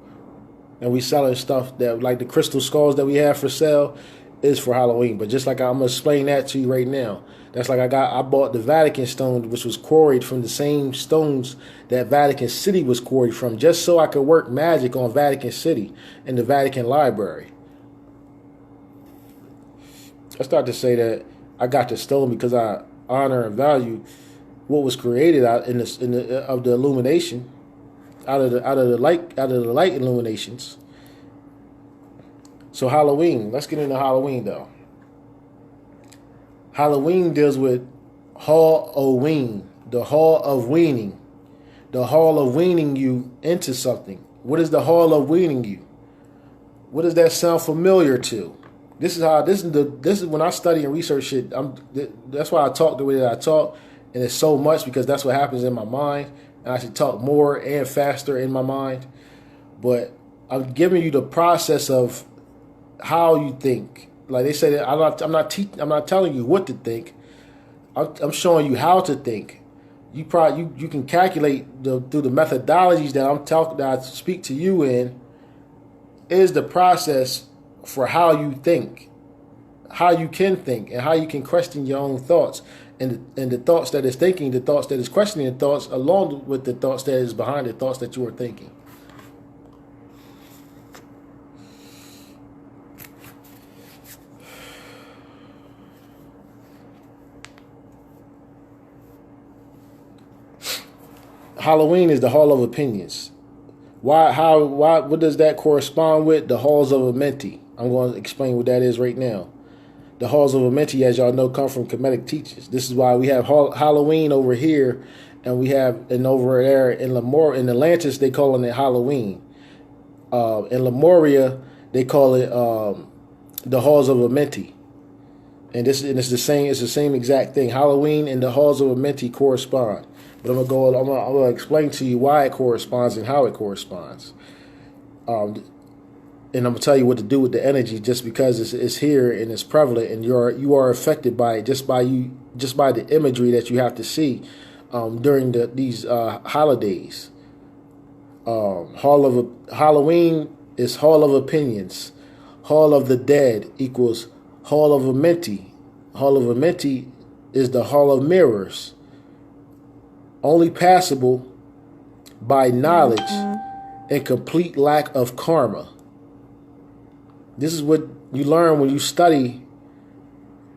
And we selling stuff that like the crystal skulls that we have for sale is for Halloween. But just like I'm gonna explain that to you right now. That's like I bought the Vatican stone, which was quarried from the same stones that Vatican City was quarried from, just so I could work magic on Vatican City in the Vatican Library. I start to say that I got the stone because I honor and value what was created out of the illumination, out of the light illuminations. So Halloween, let's get into Halloween though. Halloween deals with Halloween, the hall of weaning, the hall of weaning you into something. What is the hall of weaning you? What does that sound familiar to? This is when I study and research shit. That's why I talk the way that I talk. And it's so much because that's what happens in my mind. And I should talk more and faster in my mind. But I'm giving you the process of how you think. Like they say that I'm not telling you what to think. I'm showing you how to think. You can calculate through the methodologies that I speak to you in is the process for how you think, how you can think, and how you can question your own thoughts. And the thoughts that is thinking, the thoughts that is questioning the thoughts, along with the thoughts that is behind the thoughts that you are thinking. Halloween is the Hall of Opinions. What does that correspond with? The Halls of Amenti. I'm going to explain what that is right now. The halls of Amenti, as y'all know, come from Kemetic teachers. This is why we have Halloween over here, and over there in in Atlantis they calling it Halloween. In Lemuria they call it the halls of Amenti, and it's the same. It's the same exact thing. Halloween and the halls of Amenti correspond. But I'm gonna explain to you why it corresponds and how it corresponds. And I'm gonna tell you what to do with the energy, just because it's here and it's prevalent, and you are affected by it just by the imagery that you have to see during these holidays. Halloween is Hall of Opinions. Hall of the Dead equals Hall of Amenti. Hall of Amenti is the Hall of Mirrors, only passable by knowledge and complete lack of karma. This is what you learn when you study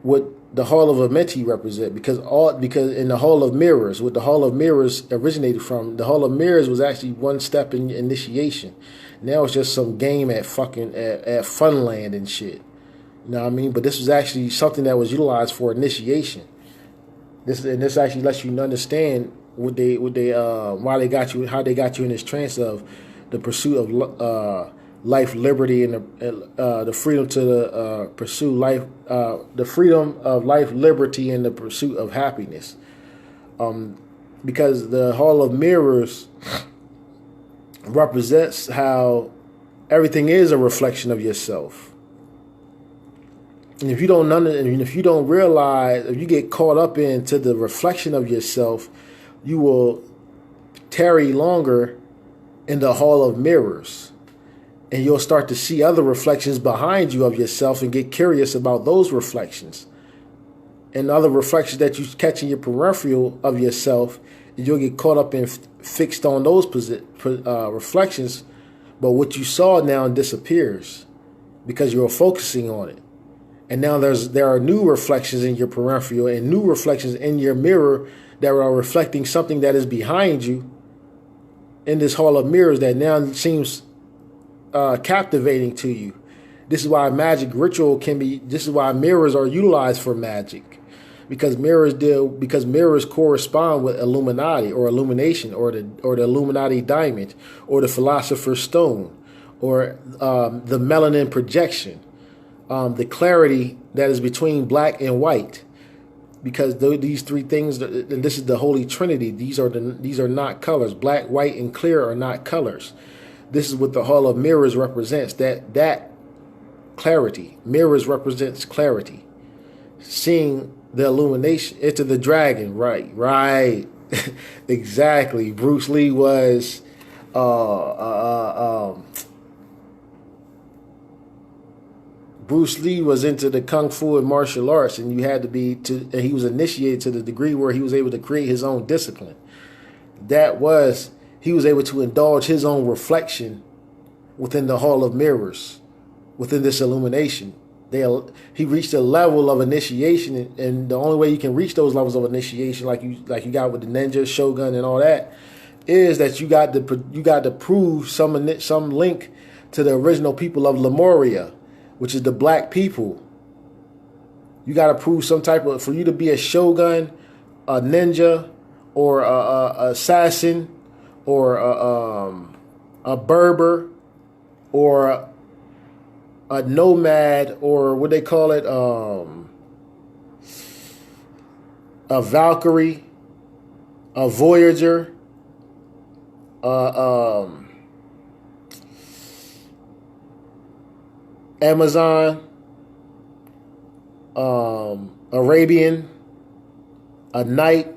what the Hall of Amenti represent, because in the Hall of Mirrors, what the Hall of Mirrors originated from, the Hall of Mirrors was actually one step in initiation. Now it's just some game at Funland and shit. You know what I mean? But this was actually something that was utilized for initiation. This actually lets you understand why they got you, how they got you in this trance of the pursuit of life, liberty, and the freedom to pursue life, the freedom of life, liberty, and the pursuit of happiness. Because the Hall of Mirrors represents how everything is a reflection of yourself. And if you don't realize, if you get caught up into the reflection of yourself, you will tarry longer in the Hall of Mirrors. And you'll start to see other reflections behind you of yourself and get curious about those reflections. And other reflections that you catch in your peripheral of yourself, you'll get caught up and fixed on those reflections. But what you saw now disappears because you're focusing on it. And now there are new reflections in your peripheral and new reflections in your mirror that are reflecting something that is behind you in this Hall of Mirrors that now seems captivating to you. This is why magic ritual this is why mirrors are utilized for magic. Because mirrors correspond with Illuminati or illumination or the Illuminati diamond or the Philosopher's Stone or the melanin projection. The clarity that is between black and white, because these three things, and this is the Holy Trinity. These are not colors. Black, white, and clear are not colors. This is what the Hall of Mirrors represents. That clarity. Mirrors represents clarity. Seeing the illumination into the dragon. Right. Exactly. Bruce Lee was. Bruce Lee was into the kung fu and martial arts, and and he was initiated to the degree where he was able to create his own discipline. He was able to indulge his own reflection within the Hall of Mirrors, within this illumination. He reached a level of initiation, and the only way you can reach those levels of initiation, like you got with the ninja, shogun, and all that, is that you got to prove some link to the original people of Lemuria, which is the black people. You got to prove some type of, for you to be a shogun, a ninja, or a assassin, or a Berber, or a nomad, or what they call it, a Valkyrie, a Voyager, Amazon, Arabian, a knight,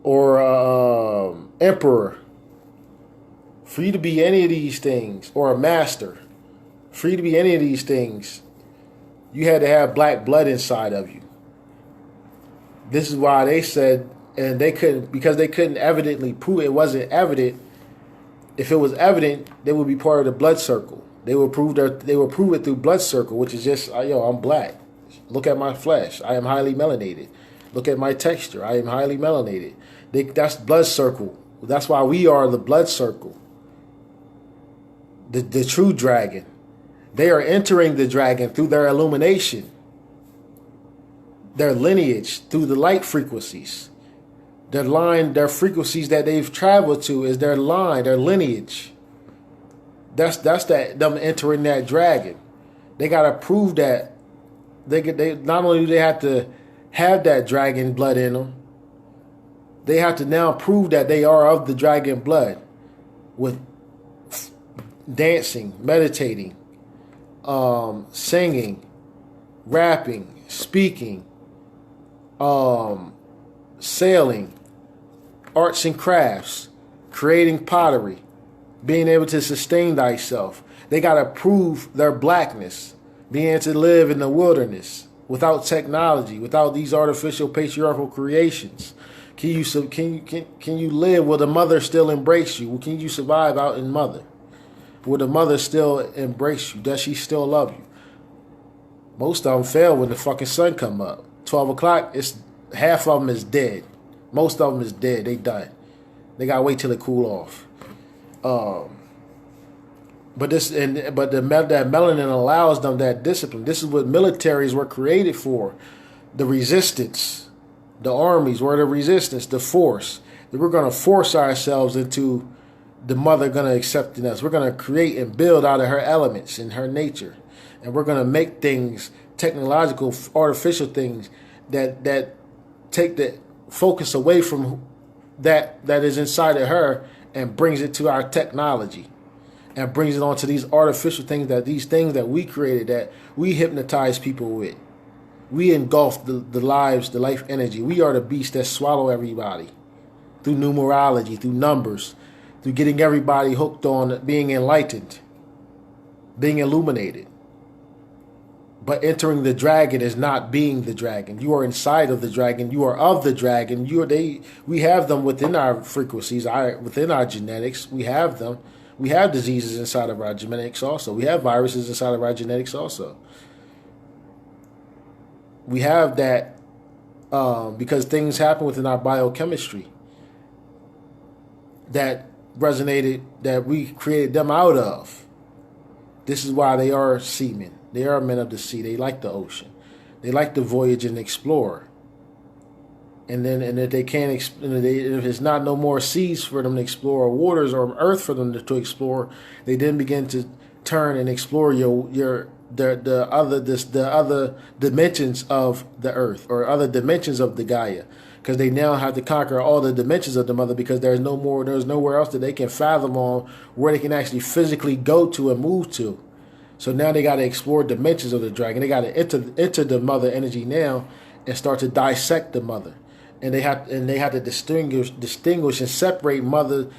or emperor. For you to be any of these things, or a master, for you to be any of these things, you had to have black blood inside of you. This is why they said, and because they couldn't evidently prove it wasn't evident. If it was evident, they would be part of the blood circle. They would prove it through blood circle, which is just, I'm black. Look at my flesh. I am highly melanated. Look at my texture. I am highly melanated. That's blood circle. That's why we are the blood circle. The true dragon. They are entering the dragon through their illumination, their lineage, through the light frequencies. Their frequencies that they've traveled to is their line, their lineage. That's them entering that dragon. They gotta prove that they not only do they have to have that dragon blood in them, they have to now prove that they are of the dragon blood with dancing, meditating, singing, rapping, speaking, sailing, arts and crafts, creating pottery, being able to sustain thyself. They got to prove their blackness, being able to live in the wilderness without technology, without these artificial patriarchal creations. Can you live? Will the mother still embrace you? Can you survive out in mother? Will the mother still embrace you? Does she still love you? Most of them fail when the fucking sun come up. 12 o'clock, half of them is dead. Most of them is dead. They done. They gotta wait till it cool off. That melanin allows them that discipline. This is what militaries were created for. The resistance, the armies were the resistance, the force. That we're going to force ourselves into the mother going to accept in us. We're going to create and build out of her elements and her nature, and we're going to make things technological, artificial things that take the focus away from that is inside of her and brings it to our technology and brings it onto these artificial things that we created, that we hypnotize people with. We engulf the life energy. We are the beast that swallow everybody through numerology, through numbers, through getting everybody hooked on being enlightened, being illuminated. But entering the dragon is not being the dragon. You are inside of the dragon. You are of the dragon. We have them within our frequencies, within our genetics. We have them. We have diseases inside of our genetics also. We have viruses inside of our genetics also. We have that because things happen within our biochemistry that resonated, that we created them out of. This is why they are seamen. They are men of the sea. They like the ocean. They like to voyage and explore. And if they can't, if it's not no more seas for them to explore, or waters or earth for them to explore, they then begin to turn and explore the other dimensions of the earth, or other dimensions of the Gaia, because they now have to conquer all the dimensions of the mother, because there's nowhere else that they can fathom on where they can actually physically go to and move to. So now they got to explore dimensions of the dragon. They got to enter the mother energy now and start to dissect the mother, and they have to distinguish and separate mother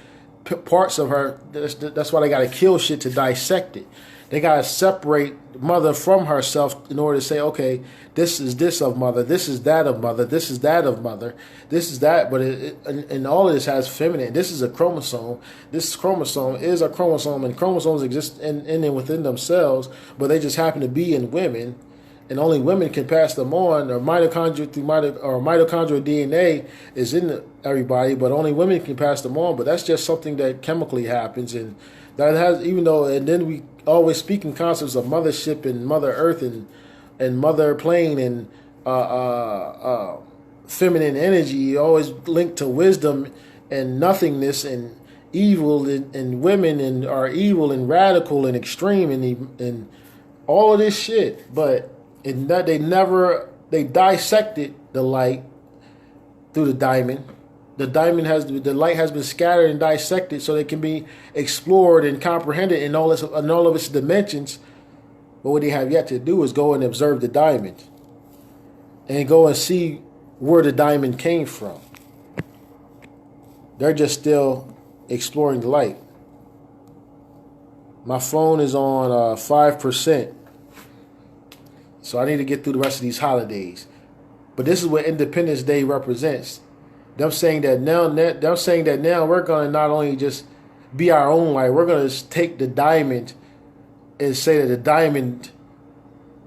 parts of her. That's why they got to kill shit to dissect it. They got to separate mother from herself in order to say, okay, this is this of mother, this is that of mother, this is that of mother, this is that. But and all of this has feminine. This is a chromosome. This chromosome is a chromosome, and chromosomes exist in and within themselves, but they just happen to be in women, and only women can pass them on. Or mitochondrial DNA is in everybody, but only women can pass them on. But that's just something that chemically happens, and that has, even though, and then we always speak in concepts of mothership and Mother Earth and Mother Plane and feminine energy, always linked to wisdom and nothingness and evil, and women and are evil and radical and extreme and all of this shit. But they dissected the light through the diamond. The light has been scattered and dissected so they can be explored and comprehended in all of its dimensions. But what they have yet to do is go and observe the diamond and go and see where the diamond came from. They're just still exploring the light. My phone is on 5%, so I need to get through the rest of these holidays. But this is what Independence Day represents. Them saying that now we're going to not only just be our own light, we're going to take the diamond and say that the diamond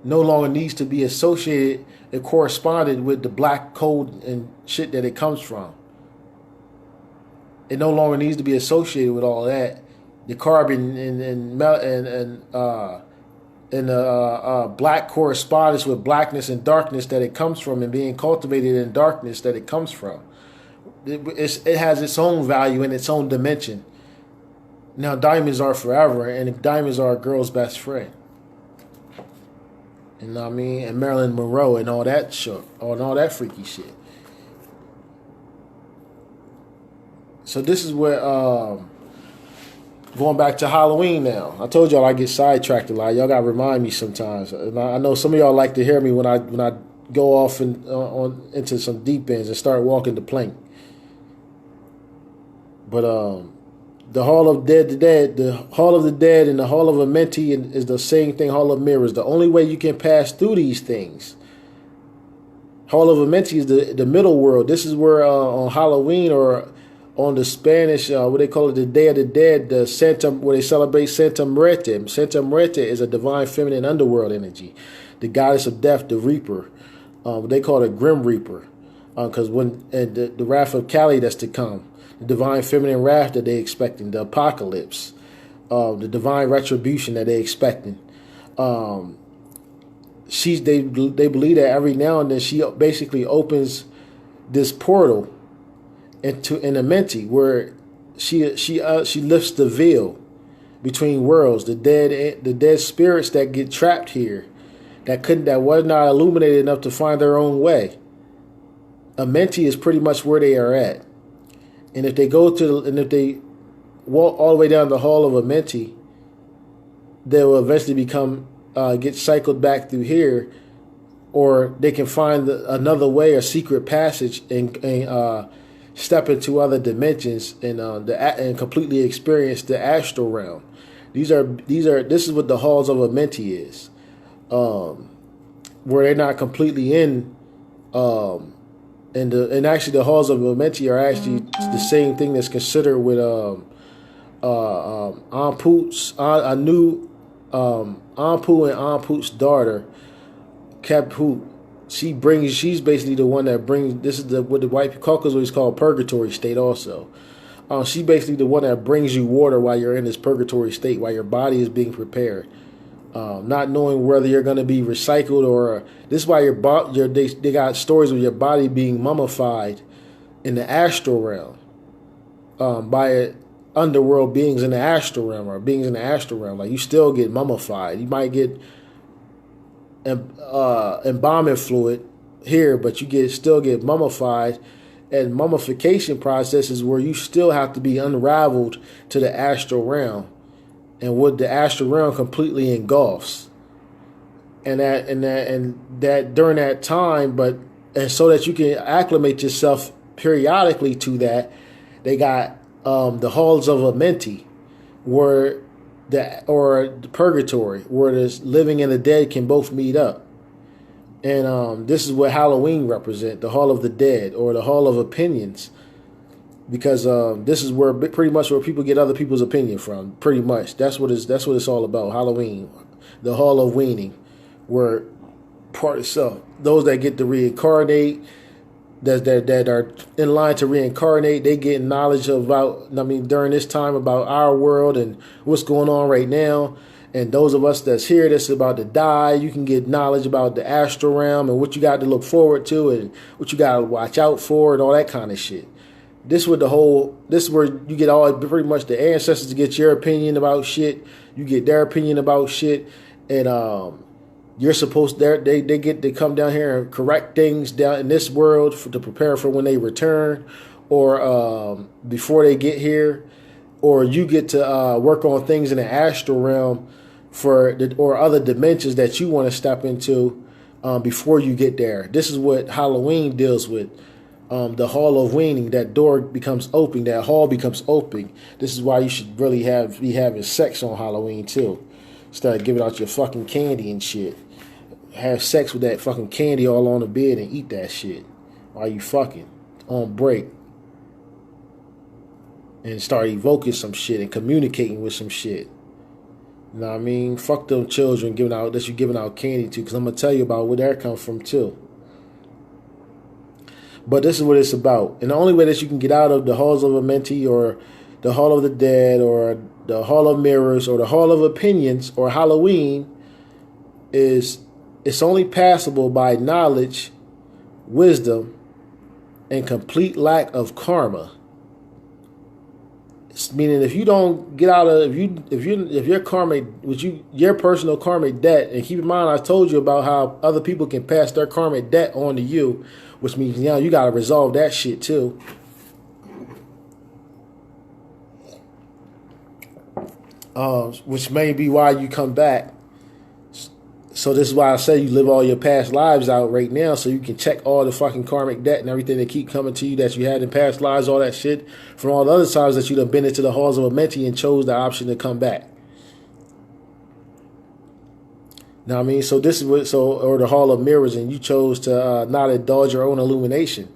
no longer needs to be associated and corresponded with the black code and shit that it comes from. It no longer needs to be associated with all that. The carbon and black correspondence with blackness and darkness that it comes from, and being cultivated in darkness that it comes from. It has its own value and its own dimension. Now, diamonds are forever, and diamonds are a girl's best friend. You know what I mean? And Marilyn Monroe and all that shit, and all that freaky shit. So this is where, going back to Halloween now. I told y'all I get sidetracked a lot. Y'all gotta remind me sometimes. And I know some of y'all like to hear me when I go off and into some deep ends and start walking the plank. But the Hall of the Dead, and the Hall of Amenti is the same thing. Hall of Mirrors. The only way you can pass through these things. Hall of Amenti is the middle world. This is where on Halloween, or on the Spanish, what they call it, the Day of the Dead, where they celebrate Santa Muerte. Santa Muerte is a divine feminine underworld energy, the goddess of death, the Reaper. They call it Grim Reaper, because when the wrath of Kali that's to come. The divine feminine wrath that they expecting, the apocalypse. the divine retribution that they expecting. They believe that every now and then she basically opens this portal in a Menti where she lifts the veil between worlds, the dead spirits that get trapped here, that was not illuminated enough to find their own way. A Menti is pretty much where they are at, and if they walk all the way down the hall of a Menti, they will eventually get cycled back through here, or they can find another way, a secret passage, and step into other dimensions and completely experience the astral realm. This is what the halls of a Menti is, where they're not completely in. And actually, the halls of a Menti are actually the same thing that's considered with Anpu's Anpu and Anpu's daughter, Kabhut. She's basically the one that brings. This is what the white Caucasus always call purgatory state. Also, she's basically the one that brings you water while you're in this purgatory state, while your body is being prepared, not knowing whether you're going to be recycled or. This is why they got stories of your body being mummified in the astral realm, by underworld beings in the astral realm or beings in the astral realm. Like, you still get mummified. You might get embalming fluid here, but you still get mummified, and mummification processes where you still have to be unraveled to the astral realm, and what the astral realm completely engulfs, and that during that time, and so that you can acclimate yourself periodically to that, they got the halls of a Menti, or the purgatory, where the living and the dead can both meet up. And this is what Halloween represent, the Hall of the Dead, or the Hall of Opinions, because this is pretty much where people get other people's opinion from. Pretty much, that's what it's all about. Halloween, the Hall of Weaning, where part itself, those that get to reincarnate, that are in line to reincarnate, they get knowledge during this time about our world and what's going on right now. And those of us that's here that's about to die, you can get knowledge about the astral realm and what you got to look forward to and what you got to watch out for and all that kind of shit. This is where you get pretty much the ancestors to get your opinion about shit. You get their opinion about shit, and you're supposed they get to come down here and correct things down in this world to prepare for when they return, or before they get here, or you get to work on things in the astral realm or other dimensions that you want to step into before you get there. This is what Halloween deals with. The Hall of Weaning, that door becomes open, that hall becomes open. This is why you should really be having sex on Halloween too, instead of giving out your fucking candy and shit. Have sex with that fucking candy all on the bed and eat that shit while you fucking on break, and start evoking some shit and communicating with some shit. You know what I mean? Fuck them children giving out candy to, because I'm gonna tell you about where that comes from too. But this is what it's about. And the only way that you can get out of the halls of a Menti, or the Hall of the Dead, or the Hall of Mirrors, or the Hall of Opinions, or Halloween, is it's only passable by knowledge, wisdom, and complete lack of karma. Meaning, if you don't get out of if your karma, your personal karmic debt, and keep in mind I told you about how other people can pass their karmic debt on to you, which means now you got to resolve that shit too. Which may be why you come back. So this is why I say you live all your past lives out right now, so you can check all the fucking karmic debt and everything that keep coming to you that you had in past lives, all that shit from all the other times that you'd have been into the halls of a Menti and chose the option to come back. Now I mean, so this is or the Hall of Mirrors, and you chose to not indulge your own illumination.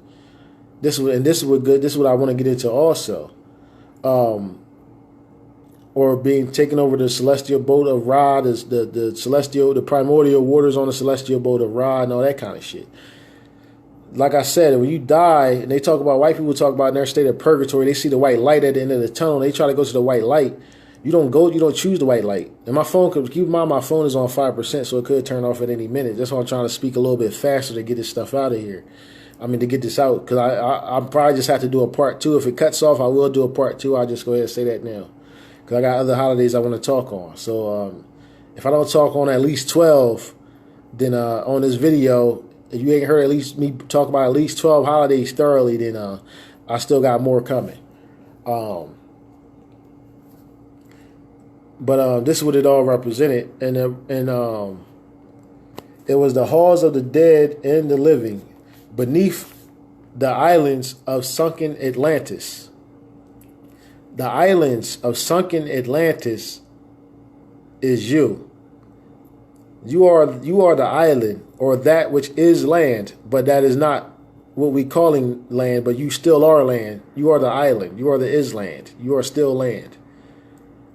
This is what I want to get into also. Or being taken over the celestial boat of Ra, the primordial waters on the celestial boat of Ra, and all that kind of shit. Like I said, when you die, and white people talk about in their state of purgatory, they see the white light at the end of the tunnel, they try to go to the white light. You don't choose the white light. And my phone, keep in mind, my phone is on 5%, so it could turn off at any minute. That's why I'm trying to speak a little bit faster to get this stuff out of here. To get this out, because I probably just have to do a part 2. If it cuts off, I will do a part 2. I'll just go ahead and say that now, because I got other holidays I want to talk on. So if I don't talk on at least 12, then on this video, if you ain't heard at least me talk about at least 12 holidays thoroughly, then I still got more coming. But this is what it all represented, and it was the halls of the dead and the living, beneath the islands of sunken Atlantis. The islands of sunken Atlantis is you. You are the island, or that which is land, but that is not what we calling land, but you still are land. You are the island. You are the island. You are still land.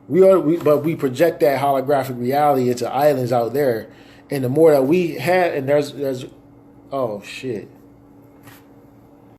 But we project that holographic reality into islands out there, and the more that we had, and there's oh shit.